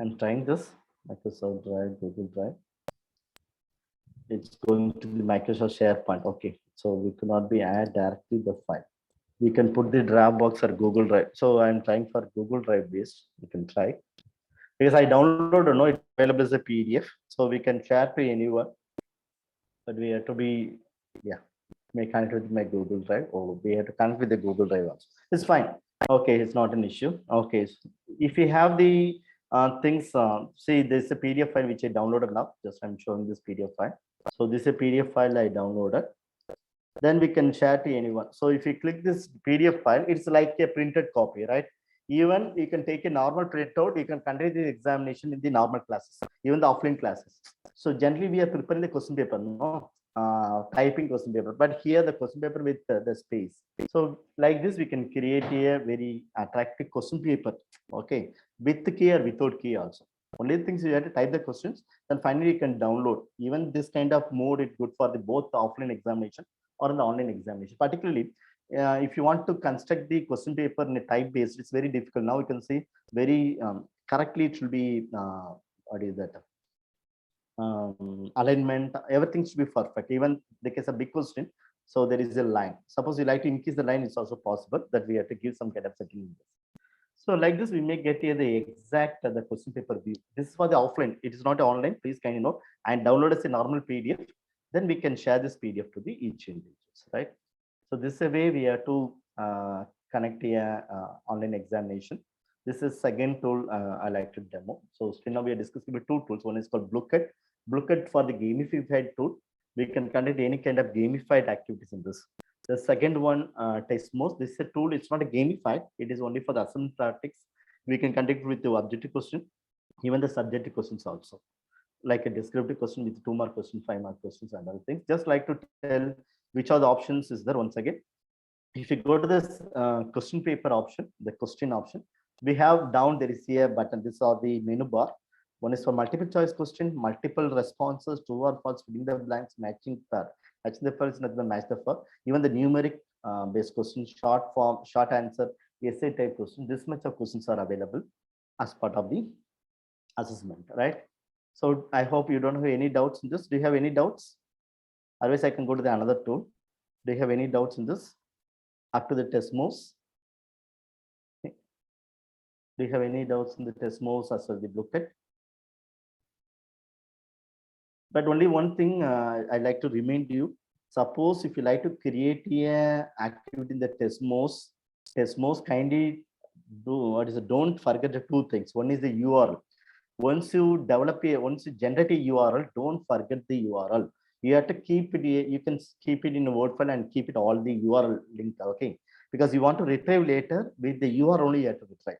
B: I'm trying this Microsoft Drive, Google Drive. It's going to be Microsoft SharePoint. Okay, so we cannot be add directly the file. We can put the Dropbox or Google Drive. So I'm trying for Google Drive based. You can try. Because I downloaded, no, it's available as a PDF. So we can share to anyone. But we have to be, yeah, may connect with my Google Drive, or we have to connect with the Google Drive also. It's fine. Okay, it's not an issue. Okay, so if you have the things, see, there's a PDF file which I downloaded now. Just I'm showing this PDF file. So this is a PDF file I downloaded. Then we can share to anyone. So if you click this PDF file, it's like a printed copy, right? Even you can take a normal printout, you can conduct the examination in the normal classes, even the offline classes. So generally we are preparing the question paper, no typing question paper, but here the question paper with the space. So like this, we can create a very attractive question paper, okay, with the key or without key also. Only things you have to type the questions, then finally you can download. Even this kind of mode is good for the both the offline examination or in the online examination. Particularly, if you want to construct the question paper in a type based, it's very difficult. Now you can see very correctly, it should be, what is that? Alignment, everything should be perfect. Even the case of big question, so there is a line. Suppose you like to increase the line, it's also possible that we have to give some kind of setting. So like this, we may get here the exact the question paper view. This is for the offline. It is not online. Please kindly note. And download as a normal PDF. Then we can share this PDF to the each individuals, right? So this is a way we have to connect a online examination. This is second tool I like to demo. So still now we are discussing with two tools. One is called Bluecat. Bluecat for the gamified tool. We can conduct any kind of gamified activities in this. The second one, Desmos. This is a tool. It's not a gamified. It is only for the assessment practice. We can conduct with the objective question, even the subjective questions also, like a descriptive question with 2 mark question, 5 mark questions, and other things. Just like to tell which are the options is there once again. If you go to this question paper option, the question option, we have down there is a button. This are the menu bar. One is for multiple choice question, multiple responses, true or false, filling the blanks, matching pair. Matching the pair is not the match the pair. Even the numeric based questions, short form, short answer, essay type question. This much of questions are available as part of the assessment, right? So I hope you don't have any doubts in this. Do you have any doubts? Otherwise, I can go to the another tool. Do you have any doubts in this? Up to the Desmos. Do you have any doubts in the Desmos as well the Bluecat? But only one thing I like to remind you. Suppose if you like to create a activity in the Desmos kindly do what is it? Don't forget the two things. One is the URL. Once you generate a URL, don't forget the URL. You have to keep it. You can keep it in a Word file and keep it all the URL link. Okay, because you want to retrieve later with the URL only you have to retrieve.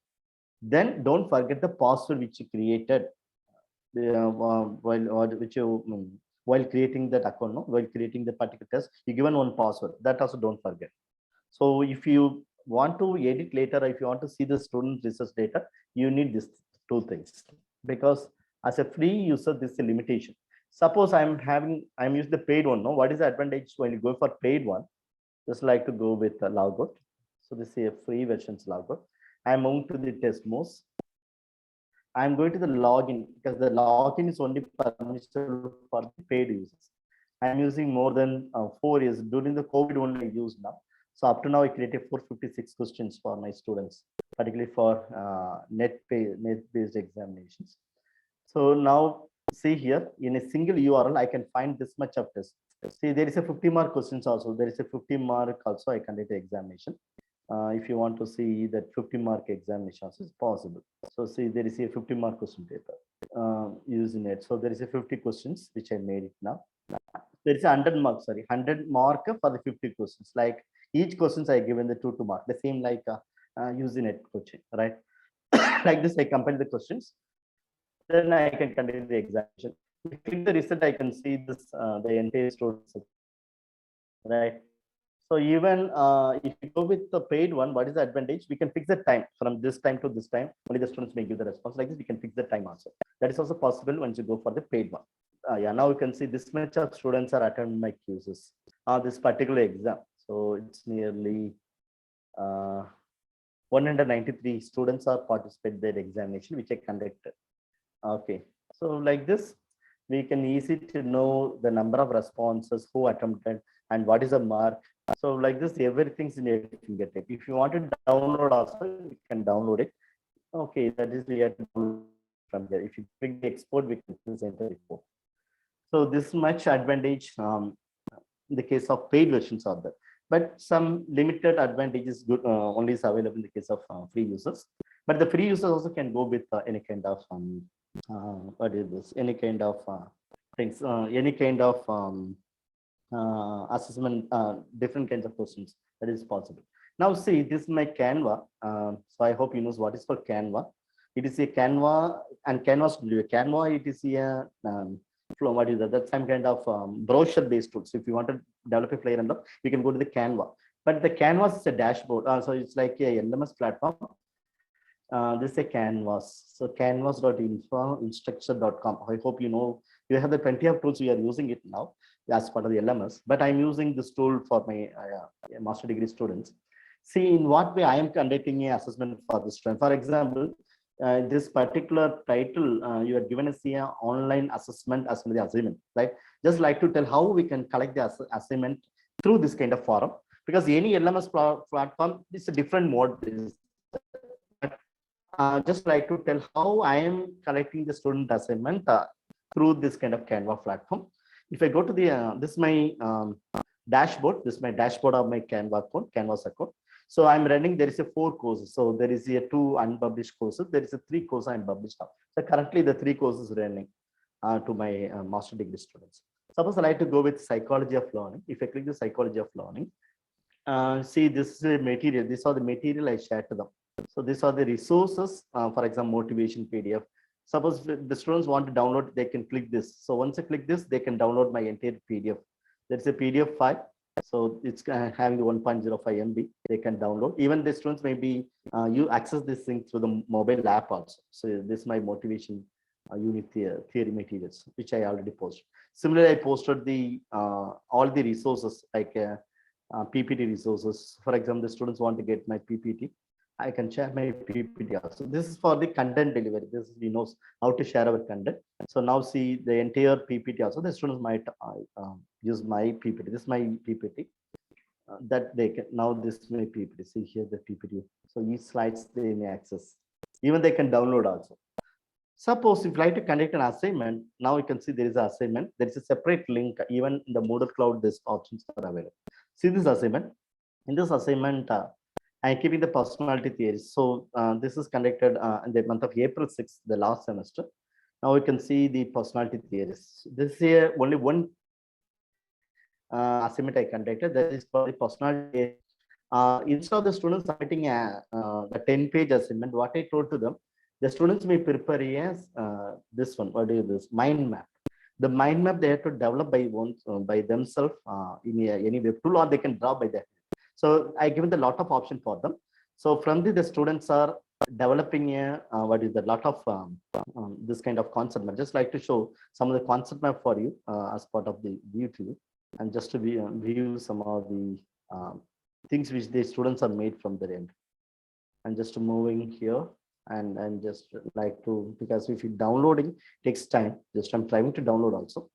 B: Then don't forget the password which you created while creating that account. No? While creating the particular test, you given one password. That also don't forget. So if you want to edit later, if you want to see the student research data, you need these two things. Because as a free user, this is a limitation. Suppose I'm using the paid one. No, what is the advantage when you go for paid one? Just like to go with logout. So this is a free version's logout. I'm moving to the Desmos. I'm going to the login because the login is only permissible for the paid users. I'm using more than 4 years. During the COVID only I used now. So up to now I created 456 questions for my students, particularly for net-based examinations. So now see here in a single URL, I can find this much of tests. See, there is a 50-mark questions also. There is a 50-mark also I conduct examination. If you want to see that 50-mark examinations is possible. So see, there is a 50-mark question paper using it. So there is a 50 questions which I made it now. There is a 100 mark for the 50 questions. Like each questions I given the 2 mark. The same like using it coaching, right? Like this, I compare the questions. Then I can conduct the examination. If you click the result, I can see this the entire students, right? So even if you go with the paid one, what is the advantage? We can fix the time from this time to this time. Only the students may give the response like this. We can fix the time also. That is also possible once you go for the paid one. Yeah, now you can see this much of students are attending my quizzes on this particular exam. So it's nearly 193 students are participated in the examination which I conducted. Okay, so like this, we can easily to know the number of responses, who attempted, and what is the mark. So like this, everything's in your fingertip. If you want to download also, you can download it. Okay, that is we have to download from there. If you click the export, we can present the report. So this much advantage in the case of paid versions are there. But some limited advantages good only is available in the case of free users. But the free users also can go with any kind of what is this? Any kind of things, any kind of assessment, different kinds of questions that is possible. Now see, this is my Canva. So I hope you know what is called Canva. It is a Canva and Canvas Studio. Canva, it is a flow. What is that? That's some kind of brochure-based tools. If you want to develop a flyer and all, you can go to the Canva. But the Canvas is a dashboard. So it's like a LMS platform. This is a Canvas. So canvas.info, instructure.com. I hope you know you have the plenty of tools. We are using it now as part of the LMS. But I'm using this tool for my master degree students. See in what way I am conducting an assessment for this student. For example, this particular title you are given as an online assessment as well as the assignment, right? Just like to tell how we can collect the assignment through this kind of forum, because any LMS platform is a different mode. Just like to tell how I am collecting the student assignment through this kind of Canva platform. If I go to the this is my dashboard. This is my dashboard of my Canvas account. So I'm running. There is a 4 courses. So there is a 2 unpublished courses. There is a 3 courses I'm published now. So currently the 3 courses running to my master degree students. Suppose I like to go with psychology of learning. If I click the psychology of learning, see this is a material. These are the material I shared to them. So these are the resources, for example, motivation PDF. Suppose the students want to download, they can click this. So once I click this, they can download my entire PDF. There's a PDF file. So it's having 1.05 MB. They can download. Even the students maybe you access this thing through the mobile app also. So this is my motivation unit theory materials, which I already posted. Similarly, I posted the all the resources like PPT resources. For example, the students want to get my PPT. I can share my PPT also. This is for the content delivery. This is, we know how to share our content. So now see the entire PPT also. The students might use my PPT. This is my PPT. That they can now this is my PPT. See here the PPT. So each slides they may access. Even they can download also. Suppose if you like to conduct an assignment, now you can see there is an assignment. There is a separate link. Even in the Moodle Cloud, these options are available. See this assignment. In this assignment, I'm keeping the personality theories. So this is conducted in the month of April 6th, the last semester. Now you can see the personality theories. This is only one assignment I conducted. That is for the personality. Instead of the students submitting the 10-page assignment, what I told to them, the students may prepare as this one. What is this? Mind map. The mind map they have to develop by themselves in any web tool, or they can draw by that. So I given a lot of option for them. So from the students are developing a what is the lot of this kind of concept map. Just like to show some of the concept map for you as part of the view to you, and just to view some of the things which the students are made from their end. And just moving here and just like to, because if you downloading takes time, just I'm trying to download also.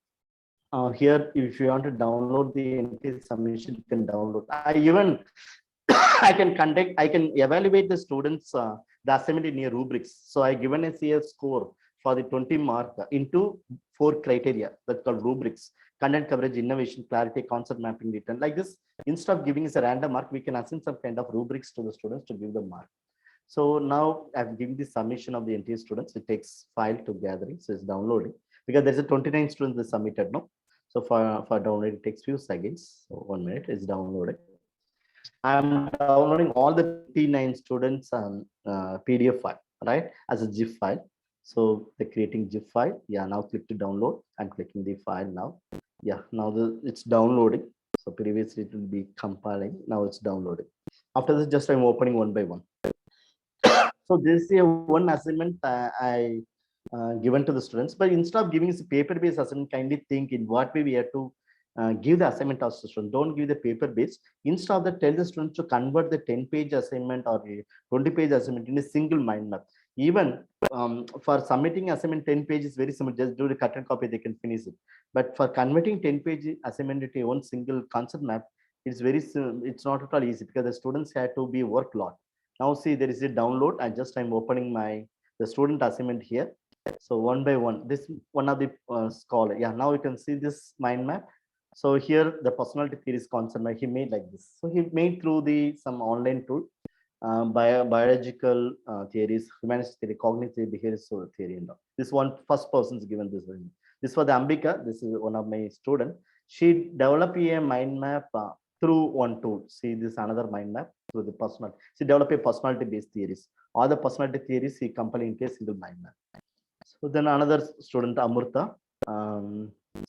B: Here, if you want to download the entire submission, you can download. I even I can evaluate the students the assignment in your rubrics. So I given a CS score for the 20 mark into 4 criteria that's called rubrics: content coverage, innovation, clarity, concept mapping, return. Like this, instead of giving us a random mark, we can assign some kind of rubrics to the students to give them mark. So now I've given the summation of the entire students. It takes file to gathering, so it's downloading, because there's a 29 students that submitted, no? So for download, it takes few seconds. So 1 minute is downloaded. I'm downloading all the 29 students PDF file, right, as a GIF file. So the creating GIF file. Yeah, now click to download. I'm clicking the file now. Yeah, now it's downloading. So previously it will be compiling. Now it's downloading. After this, just I'm opening one by one. So this is one assignment I given to the students, but instead of giving us a paper-based assignment, kindly think in what way we have to give the assignment to the student. Don't give the paper-based. Instead of that, tell the students to convert the 10-page assignment or a 20-page assignment in a single mind map. Even for submitting assignment 10 pages, very simple. Just do the cut and copy, they can finish it. But for converting 10-page assignment into one single concept map, it's not at all easy, because the students have to be work a lot. Now see, there is a download. I'm opening the student assignment here. So one by one, this one of the scholar. Yeah, now you can see this mind map. So here the personality theories concept he made like this. So he made through some online tool, biological theories, humanist theory, cognitive behavioral theory, and all. This one first person is given this one. This for the Ambika. This is one of my student. She developed a mind map through one tool. See this another mind map through the personality. She developed a personality based theories. All the personality theories he compiled into a single mind map. So then another student, Amurtha.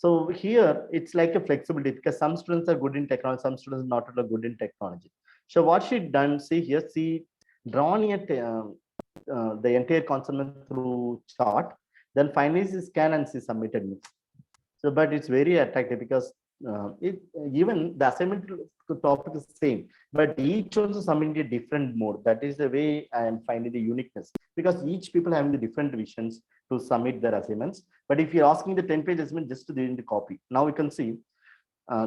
B: So here it's like a flexibility, because some students are good in technology, some students not good in technology. So what she done, see here, she drawn the entire concept through chart. Then finally she scan and she submitted me. So, but it's very attractive, because even the assignment topic is same, but each also submitting a different mode. That is the way I am finding the uniqueness, because each people having the different visions to submit their assignments. But if you're asking the 10-page assignment, just to the copy. Now we can see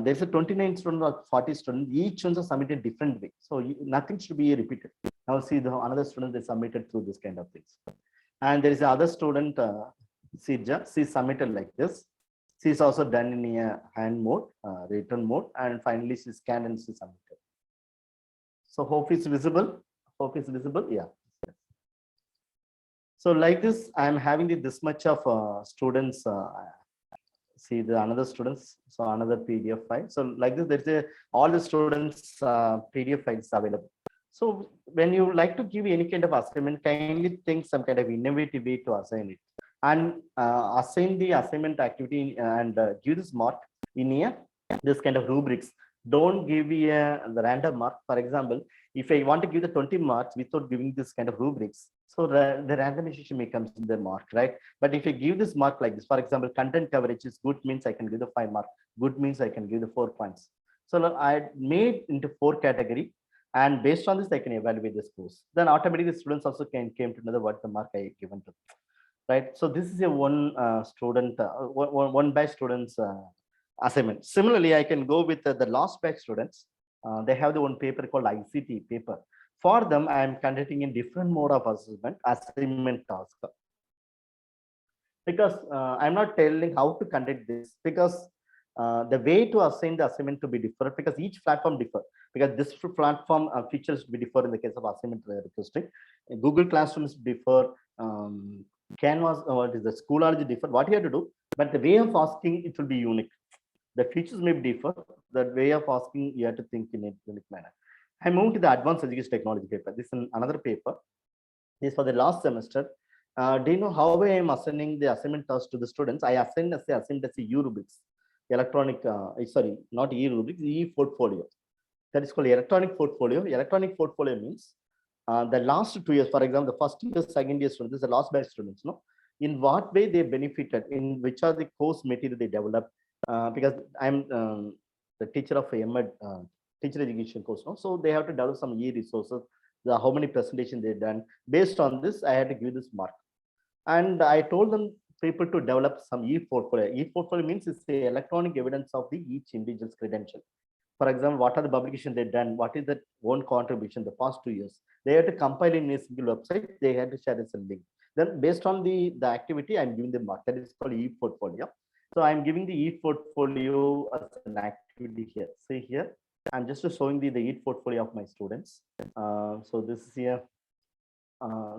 B: there's a 29 student or 40 students. Each one's are submitted different way, so nothing should be repeated. Now see another student they submitted through this kind of things, and there is another student, Sija. She submitted like this. She's also done in a hand mode, written mode, and finally she scanned and she submitted. So hope it's visible. Hope it's visible. Yeah. So like this, I'm having this much of students. See the another students. So another PDF file. So like this, there's all the students PDF files available. So when you like to give any kind of assignment, kindly think some kind of innovative way to assign it, and assign the assignment activity and give this mark in this kind of rubrics. Don't give the random mark. For example, if I want to give the 20 marks without giving this kind of rubrics, so the randomization may come in the mark, right? But if I give this mark like this, for example, content coverage is good, means I can give the 5 mark. Good means I can give the 4 points. So I made into 4 category, and based on this, I can evaluate the scores. Then automatically the students also came to know what the mark I given to them. Right. So this is a one student, one batch students assignment. Similarly, I can go with the last batch students. They have the one paper called ICT paper. For them, I am conducting a different mode of assessment, assignment task. Because I'm not telling how to conduct this, because the way to assign the assignment to be different, because each platform differ. Because this platform features be differ in the case of assignment requesting. Google Classrooms differ. Canvas, what is the Schoology differ? What you have to do, but the way of asking it will be unique. The features may differ. The way of asking you have to think in a unique manner. I moved to the advanced education technology paper. This is another paper. This for the last semester. Do you know how I am assigning the assignment task to the students? I assigned as a e-rubrics, electronic, sorry, not e-rubrics, e-portfolio. That is called electronic portfolio. Electronic portfolio means the last 2 years, for example, the first year, second year students, this is the last batch students, no? In what way they benefited, in which are the course material they developed, because I'm the teacher of EMED, teacher education course, no? So they have to develop some e-resources, how many presentations they've done. Based on this, I had to give this mark. And I told them people to develop some e-portfolio. E-portfolio means it's the electronic evidence of the each individual's credential. For example, what are the publications they've done? What is the own contribution the past 2 years? They have to compile in a single website. They had to share as a link. Then based on the activity, I'm giving the mark. That is called e-portfolio. So I'm giving the e-portfolio as an activity here. See here, I'm just showing the e-portfolio of my students. So this is here.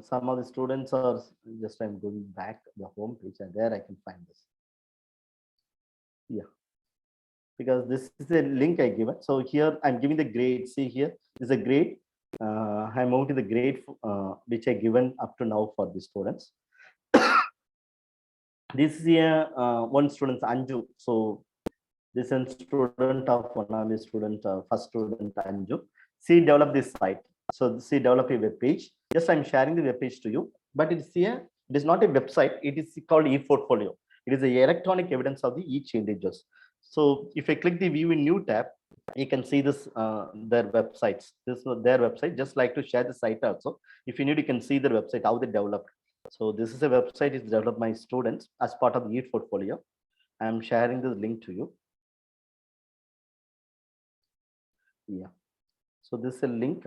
B: Some of the students are just, I'm going back the home page, and there I can find this. Yeah, because this is a link I given. So here I'm giving the grade. See here, this is a grade. I moved to the grade which I given up to now for the students. This is here one student Anju. So this is a student of one of the student, first student Anju. She developed this site. So she developed a web page. Just I'm sharing the web page to you, but it's here. It is not a website. It is called e-portfolio. It is the electronic evidence of the each individuals. So if I click the view in new tab, you can see this their websites. This is their website. Just like to share the site also. If you need, you can see their website, how they developed. So this is a website is developed by students as part of the e-portfolio. I'm sharing this link to you. Yeah. So this is a link.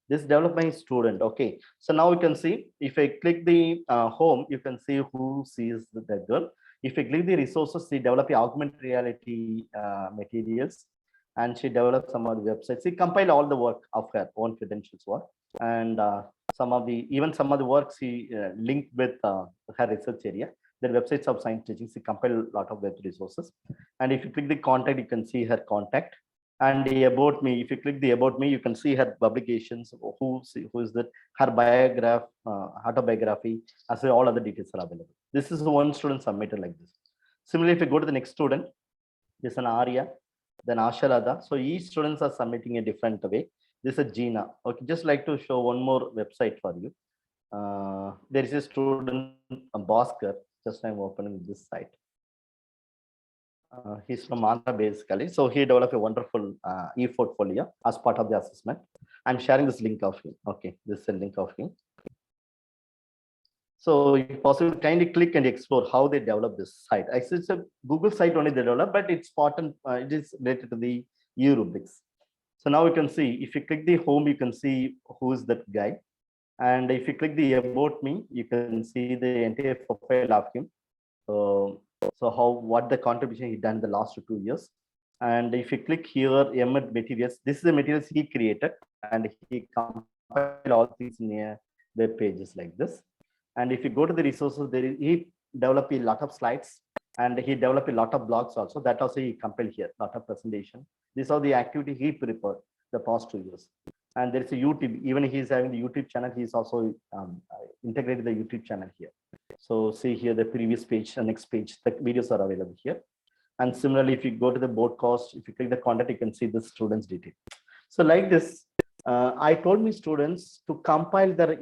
B: This developed by student. Okay. So now you can see, if I click the home, you can see who sees that girl. If I click the resources, she developed augmented reality materials, and she developed some other websites. She compiled all the work of her own credentials work, and some of the works she linked with her research area. The websites of science teaching. She compiled a lot of web resources. And if you click the contact, you can see her contact. And the about me, if you click the about me, you can see her publications, who is that, her biograph, autobiography, as well, all other details are available. This is one student submitted like this. Similarly, if you go to the next student, this is an Arya, then Asharada. So each students are submitting a different way. This is Gina. Okay, just like to show one more website for you. There is a student, Bhaskar. Just I'm opening this site. He's from Andhra basically. So he developed a wonderful e-portfolio as part of the assessment. I'm sharing this link of him. Okay, this is a link of him. So if possible, kindly click and explore how they develop this site. Actually, it's a Google site only they develop, but it's part and it is related to the e-rubrics. So now you can see, if you click the home, you can see who is that guy. And if you click the about me, you can see the entire profile of him. So what the contribution he done the last 2 years. And if you click here, EMED materials, this is the materials he created, and he compiled all things in a web pages like this. And if you go to the resources, he developed a lot of slides, and he developed a lot of blogs also. That also he compiled here, a lot of presentation. These are the activity he prepared the past 2 years. And there is a YouTube, even he is having the YouTube channel, he's also integrated the YouTube channel here. So see here the previous page, the next page, the videos are available here. And similarly, if you go to the board cost, if you click the content, you can see the students' detail. So like this, I told my students to compile their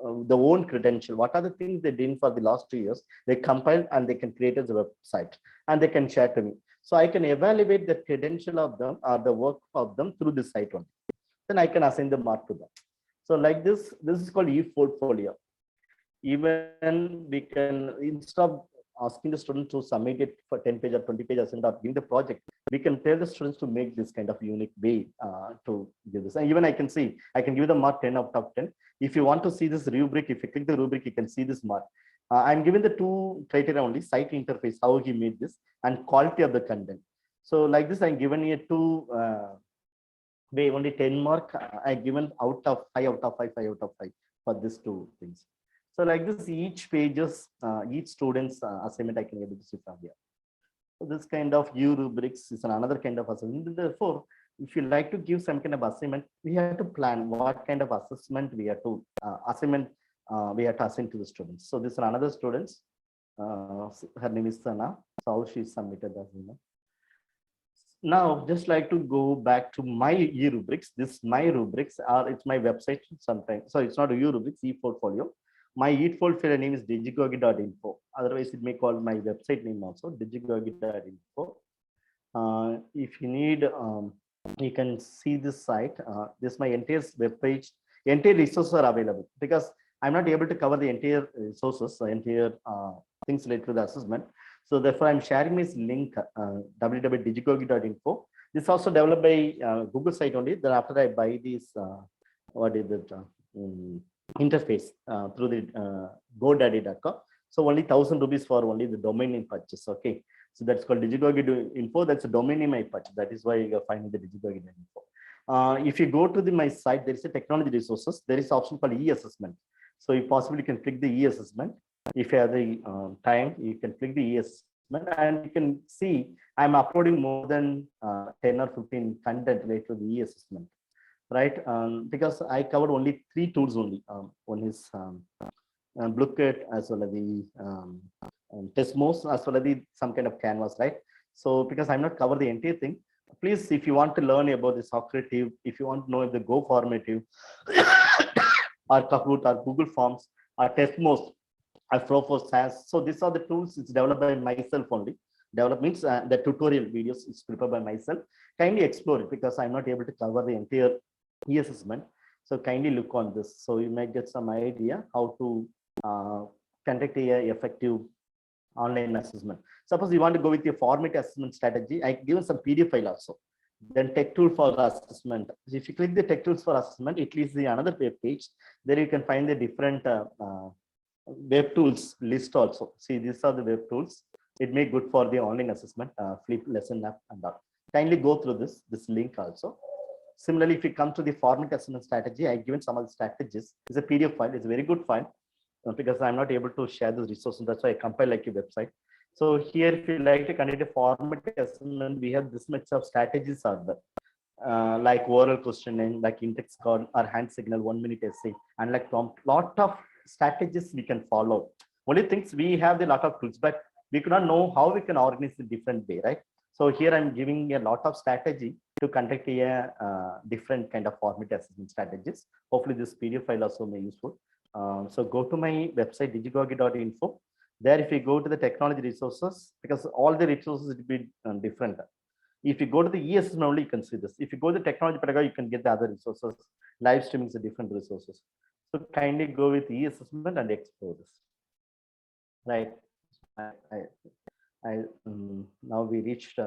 B: own credential. What are the things they did for the last 2 years? They compile and they can create as a website, and they can share to me. So I can evaluate the credential of them or the work of them through this site only. Then I can assign the mark to them. So like this is called e-portfolio. Even we can, instead of asking the student to submit it for 10 page or 20 page assignment or giving the project, we can tell the students to make this kind of unique way to give this. And even I can see, I can give them mark 10 out of 10. If you want to see this rubric, if you click the rubric, you can see this mark. I'm given the two criteria only: site interface, how he made this, and quality of the content. So like this, I'm given here two way only 10 mark. I given out of 5 out of 5, 5 out of 5 for these two things. So like this, each pages, each student's assignment I can able to see from here. So this kind of U rubrics is another kind of assignment. Therefore, if you like to give some kind of assignment, we have to plan what kind of assessment we have to we have to assign to the students. So this is another student. Her name is Sana. So how she submitted as you know. Now, just like to go back to my e-rubrics. This my rubrics are, it's my website sometimes. So it's not a e-rubrics, e-portfolio. My e-portfolio name is digigogi.info. Otherwise, it may call my website name also, digigogi.info. If you need, you can see this site. This is my entire web page. Entire resources are available because I'm not able to cover the entire resources, the entire things related to the assessment. So therefore, I'm sharing this link, www.digigogi.info. This is also developed by Google site only. Then after I buy this, what is it, interface through the GoDaddy.com. So only 1,000 rupees for only the domain name purchase. Okay. So that's called Digigogi.info. That's a domain name I purchase. That is why you're finding the Digigogi.info. If you go to my site, there is a technology resources. There is an option called e-assessment. So you possibly can click the e-assessment. If you have the time, you can click the e-assessment and you can see I'm uploading more than 10 or 15 content related to the e-assessment, right? Because I covered only 3 tools only. One is Bluecat, as well as the Desmos, as well as the some kind of canvas, right? So because I'm not cover the entire thing, please, if you want to learn about the Socrative, if you want to know if the Go formative or Kahoot or Google Forms or Desmos, Afro SAS. So these are the tools. It's developed by myself only. Develop means the tutorial videos is prepared by myself. Kindly explore it because I'm not able to cover the entire e-assessment. So kindly look on this. So you might get some idea how to conduct a effective online assessment. Suppose you want to go with your format assessment strategy, I given some PDF file also. Then tech tool for assessment. If you click the tech tools for assessment, it leads the another web page. There you can find the different web tools list also. See, these are the web tools. It may good for the online assessment, flip lesson app and all. Kindly go through this link also. Similarly, if you come to the format assessment strategy, I given some of the strategies. It's a PDF file. It's a very good file because I'm not able to share those resources. That's why I compile like a website. So here, if you like to conduct a format assessment, we have this much of strategies are there. Like oral questioning, like index card or hand signal, 1 minute essay, and like prompt. Lot of strategies we can follow. Only things we have the lot of tools, but we could not know how we can organize in different way, right? So here I'm giving a lot of strategy to conduct a different kind of format assessment strategies. Hopefully this PDF file also may useful. So go to my website digigogi.info. There, if you go to the technology resources, because all the resources will be different. If you go to the e-assessment only, you can see this. If you go to the technology pedagogy, you can get the other resources. Live streaming is a different resources. So kindly go with e-assessment and explore this. Right. Now we reached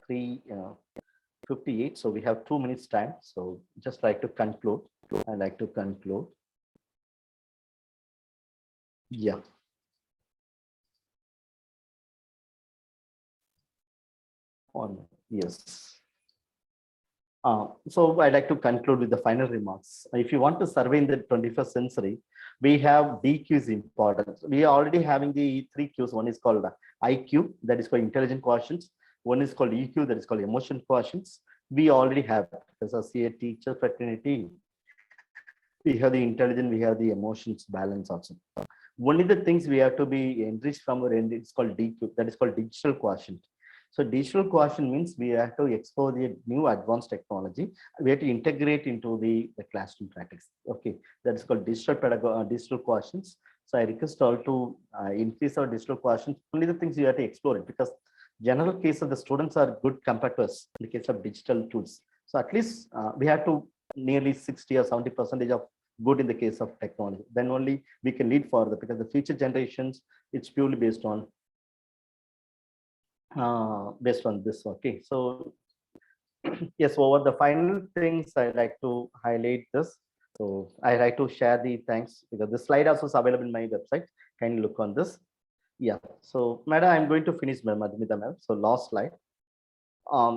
B: 3:58, so we have 2 minutes time. So just like to conclude. I like to conclude. Yeah. Yes. So I'd like to conclude with the final remarks. If you want to survey in the 21st century, we have DQ is important. We are already having the 3 Qs. One is called IQ, that is called intelligent quotients. One is called EQ, that is called emotion quotients. We already have, as a teacher fraternity, we have the intelligent, we have the emotions balance also. Only the things we have to be enriched from our end, it's called DQ, that is called digital quotient. So digital quotient means we have to explore the new advanced technology. We have to integrate into the classroom practice. Okay, that is called digital quotients. So I request all to increase our digital quotient. Only the things you have to explore it, because general case of the students are good compared to us in the case of digital tools. So at least we have to nearly 60 or 70% of good in the case of technology. Then only we can lead further, because the future generations, it's purely based on based on this. Okay, so yes, over the final things I like to highlight this. So I like to share the thanks because the slide also is available in my website. Kindly look on this. Yeah, so madam, I'm going to finish Madhumita ma'am. So last slide.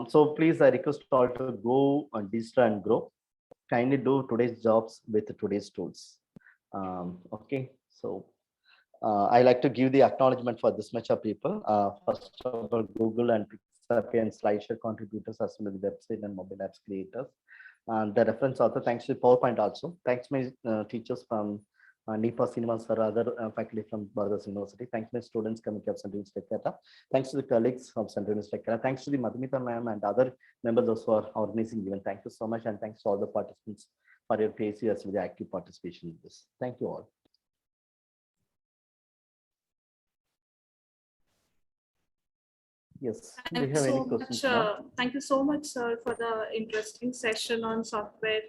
B: So please, I request all to go on digital and grow. Kindly do today's jobs with today's tools. Okay, so I like to give the acknowledgement for this much of people. First of all, Google and Pixar and SlideShare contributors as well as website and mobile apps creators. And the reference also, thanks to PowerPoint also. Thanks my teachers from NIPA Cinemas or other faculty from Borders University. Thanks my students coming up Central University. Thanks to the colleagues from Central University. Thanks to the Madhumita ma'am and other members who are organizing the event. Thank you so much, and thanks to all the participants for your patience with the active participation in this. Thank you all. Yes. Do you have any questions?
C: Thank you so much, sir, for the interesting session on software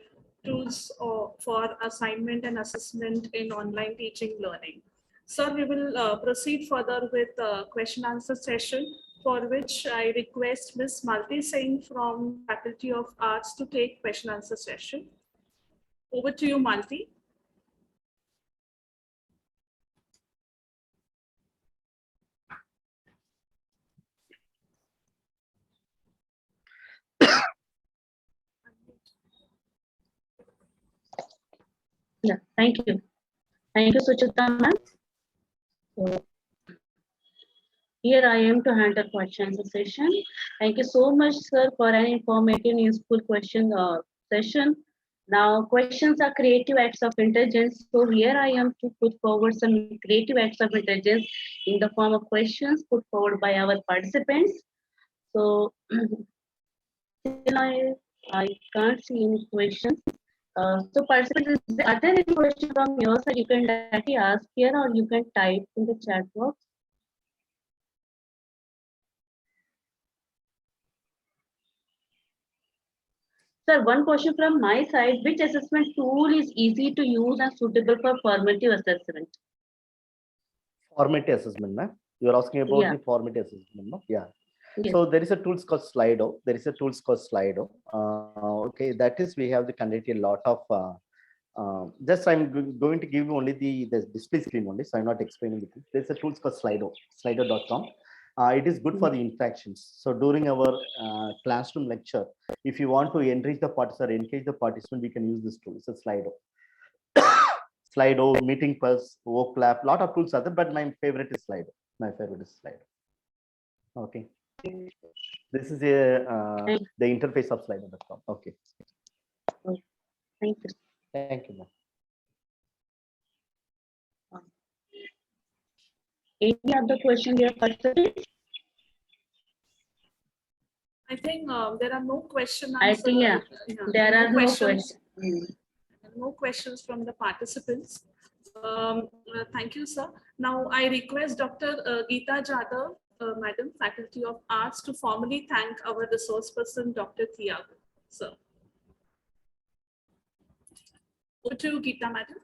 C: tools for assignment and assessment in online teaching learning. Sir, we will proceed further with question answer session, for which I request Ms. Malti Singh from Faculty of Arts to take question answer session. Over to you, Malti.
F: Yeah, thank you. Thank you, Suchita ma'am. So, here I am to handle question answer session. Thank you so much, sir, for an informative and useful question session. Now, questions are creative acts of intelligence. So here I am to put forward some creative acts of intelligence in the form of questions put forward by our participants. So I can't see any questions. So participants, are there any questions from your side? You can directly ask here or you can type in the chat box. Sir, one question from my side. Which assessment tool is easy to use and suitable for formative assessment?
B: Formative assessment, ma'am. You're asking about the formative assessment, no? Yeah. Yes. So there is a tool called Slido. Okay, that is, we have conducted a lot of just I'm going to give you only the display screen only, so I'm not explaining it. There's a tool called Slido, slido.com. It is good for the interactions. So during our classroom lecture, if you want to enrich the participant or engage the participant, we can use this tool. It's a Slido. Slido, Meeting Pulse, Voclap, lot of tools are there, but my favorite is Slido. Okay. This is the interface of Slido.com. Okay.
F: Thank you.
B: Thank you, ma'am.
F: Any other question here, participants?
C: I think there are no questions.
F: I think there are no questions.
C: No questions from the participants. Thank you, sir. Now I request Dr. Geeta Jadhav, Madam, Faculty of Arts, to formally thank our resource person, Dr. Thiago. Sir. Over to you, Geeta, Madam.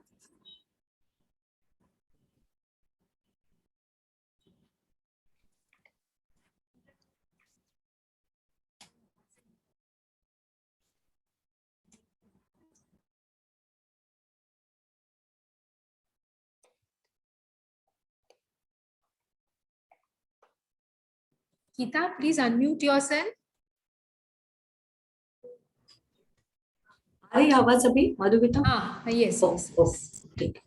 A: Geeta, please unmute yourself.
G: आ रही आवाज अभी मधुगीता?
A: Yes.
G: ठीक।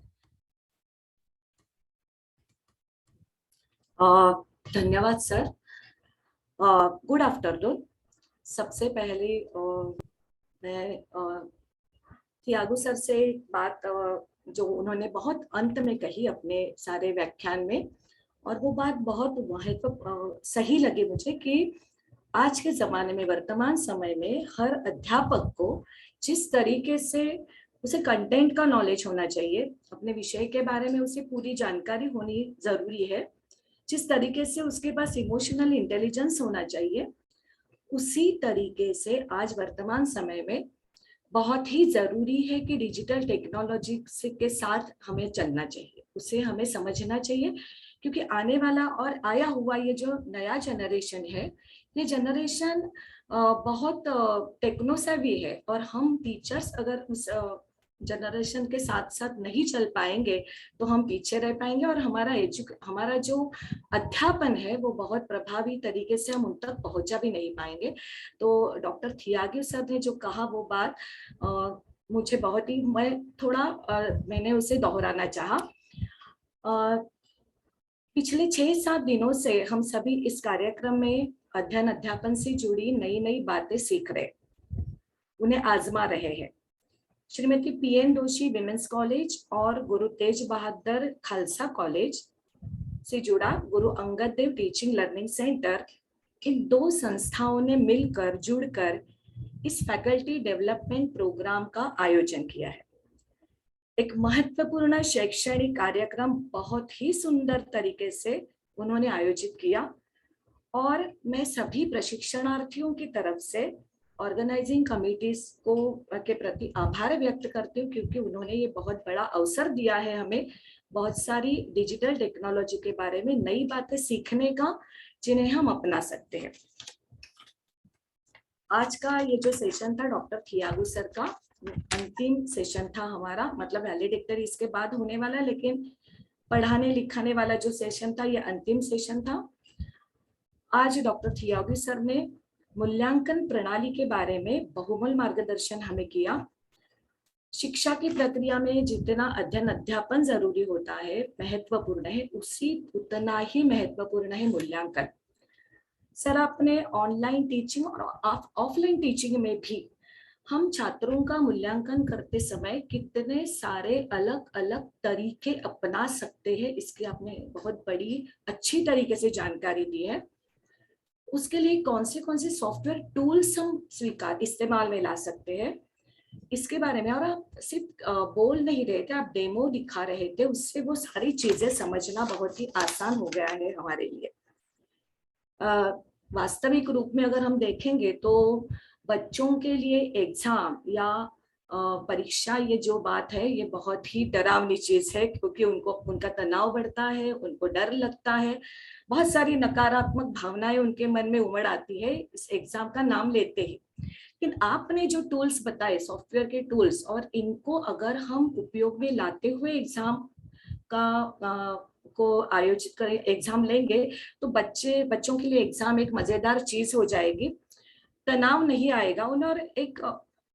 G: धन्यवाद sir. Good afternoon. सबसे पहले मैं Thiago sir से बात जो उन्होंने बहुत अंत में कही अपने सारे व्याख्यान में, और वो बात बहुत सही लगी मुझे कि आज के जमाने में, वर्तमान समय में, हर अध्यापक को जिस तरीके से उसे कंटेंट का नॉलेज होना चाहिए, अपने विषय के बारे में उसे पूरी जानकारी होनी जरूरी है, जिस तरीके से उसके पास इमोशनल इंटेलिजेंस होना चाहिए, उसी तरीके से आज वर्तमान समय में बहुत ही जरूरी है कि डिजिटल टेक्नोलॉजी के साथ हमें चलना चाहिए, उसे हमें समझना चाहिए क्योंकि आने वाला और आया हुआ ये जो नया जनरेशन है, ये जनरेशन बहुत टेक्नो सेवी है, और हम टीचर्स अगर उस जनरेशन के साथ साथ नहीं चल पाएंगे तो हम पीछे रह पाएंगे, और हमारा जो अध्यापन है वो बहुत प्रभावी तरीके से हम उन तक पहुंचा भी नहीं पाएंगे। तो डॉक्टर थियागु सर ने जो कहा वो बात मुझे बहुत ही, मैंने उसे दोहराना चाहा। पिछले 6-7 दिनों से हम सभी इस कार्यक्रम में अध्ययन अध्यापन से जुड़ी नई नई बातें सीख रहे, उन्हें आजमा रहे हैं। Shrimati PN Joshi women's college और गुरु तेज बहादुर खालसा कॉलेज से जुड़ा Guru Angad Dev teaching learning centre, इन 2 संस्थाओं ने मिलकर जुड़कर इस फैकल्टी डेवलपमेंट प्रोग्राम का आयोजन किया है। एक महत्वपूर्ण शैक्षणिक कार्यक्रम बहुत ही सुंदर तरीके से उन्होंने आयोजित किया, और मैं सभी प्रशिक्षणार्थियों की तरफ से ऑर्गेनाइजिंग कमिटीज के प्रति आभार व्यक्त करती हूँ, क्योंकि उन्होंने ये बहुत बड़ा अवसर दिया है हमें बहुत सारी डिजिटल टेक्नोलॉजी के बारे में नई बातें सीखने का, जिन्हें हम अपना सकते हैं। आज का ये जो सेशन था डॉक्टर थियागु सर का अंतिम सेशन था हमारा, मतलब वैलिडिक्टरी इसके बाद होने वाला, लेकिन पढ़ाने लिखाने वाला जो सेशन था ये अंतिम सेशन था। आज डॉक्टर थियागु सर ने मूल्यांकन प्रणाली के बारे में बहुमूल्य मार्गदर्शन हमें किया। शिक्षा की प्रक्रिया में जितना अध्ययन अध्यापन जरूरी होता है, महत्वपूर्ण है, उतना ही महत्वपूर्ण है मूल्यांकन। सर, आपने ऑनलाइन टीचिंग और ऑफलाइन टीचिंग में भी हम छात्रों का मूल्यांकन करते समय कितने सारे अलग अलग तरीके अपना सकते हैं, इसकी आपने बहुत बड़ी अच्छी तरीके से जानकारी दी है। उसके लिए कौन से सॉफ्टवेयर टूल्स हम इस्तेमाल में ला सकते हैं, इसके बारे में। और आप सिर्फ बोल नहीं रहे थे, आप डेमो दिखा रहे थे, उससे वो सारी चीजें समझना बहुत ही आसान हो गया है हमारे लिए। वास्तविक रूप में अगर हम देखेंगे तो बच्चों के लिए एग्जाम या परीक्षा, ये जो बात है ये बहुत ही डरावनी चीज है, क्योंकि उनका तनाव बढ़ता है, उनको डर लगता है, बहुत सारी नकारात्मक भावनाएं उनके मन में उमड़ आती है इस एग्जाम का नाम लेते ही। लेकिन आपने जो टूल्स बताए, सॉफ्टवेयर के टूल्स, और इनको अगर हम उपयोग में लाते हुए एग्जाम को आयोजित करें, एग्जाम लेंगे, तो बच्चों के लिए एग्जाम एक मजेदार चीज हो जाएगी, तनाव नहीं आएगा उन्हें, और एक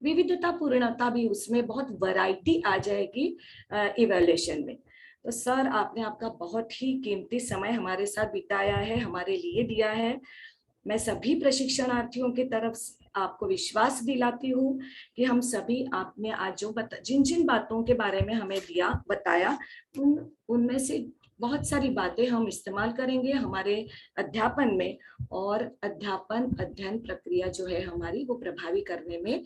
G: विविधता पूर्णता भी, उसमें बहुत वैरायटी आ जाएगी इवैल्यूएशन में। तो सर, आपने आपका बहुत ही कीमती समय हमारे साथ बिताया है, हमारे लिए दिया है। मैं सभी प्रशिक्षणार्थियों की तरफ से आपको विश्वास दिलाती हूँ कि हम सभी, आपने आज जो जिन बातों के बारे में हमें बताया, उनमें से बहुत सारी बातें हम इस्तेमाल करेंगे हमारे अध्यापन में, और अध्ययन प्रक्रिया जो है हमारी, वो प्रभावी करने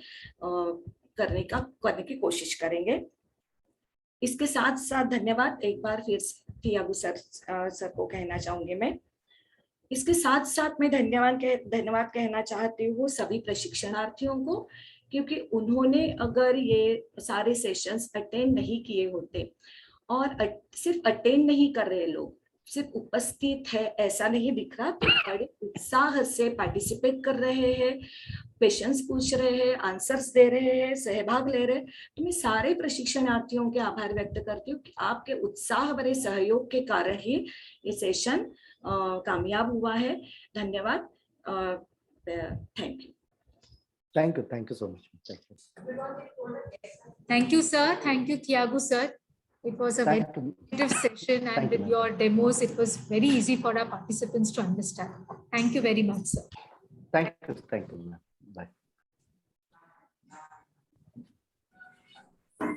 G: की कोशिश करेंगे। इसके साथ साथ धन्यवाद एक बार फिर थियागु सर को कहना चाहूंगी मैं। इसके साथ साथ मैं धन्यवाद कहना चाहती हूँ सभी प्रशिक्षणार्थियों को, क्योंकि उन्होंने अगर ये सारे सेशंस अटेंड नहीं किए होते, और सिर्फ अटेंड नहीं कर रहे लोग, सिर्फ उपस्थित है ऐसा नहीं दिख रहा, तो बड़े उत्साह से पार्टिसिपेट कर रहे हैं, क्वेश्चंस पूछ रहे हैं, आंसर्स दे रहे हैं, सहभाग ले रहे हैं, तो मैं सारे प्रशिक्षणार्थियों के आभार व्यक्त करती हूँ कि आपके उत्साह भरे सहयोग के कारण ही ये सेशन कामयाब हुआ है। धन्यवाद। Thank you.
B: Thank you so much.
A: Thank you, sir. Thank you, Thiagu sir. It was a very effective session, and with your demos, it was very easy for our participants to understand. Thank you very much, sir.
B: Thank you.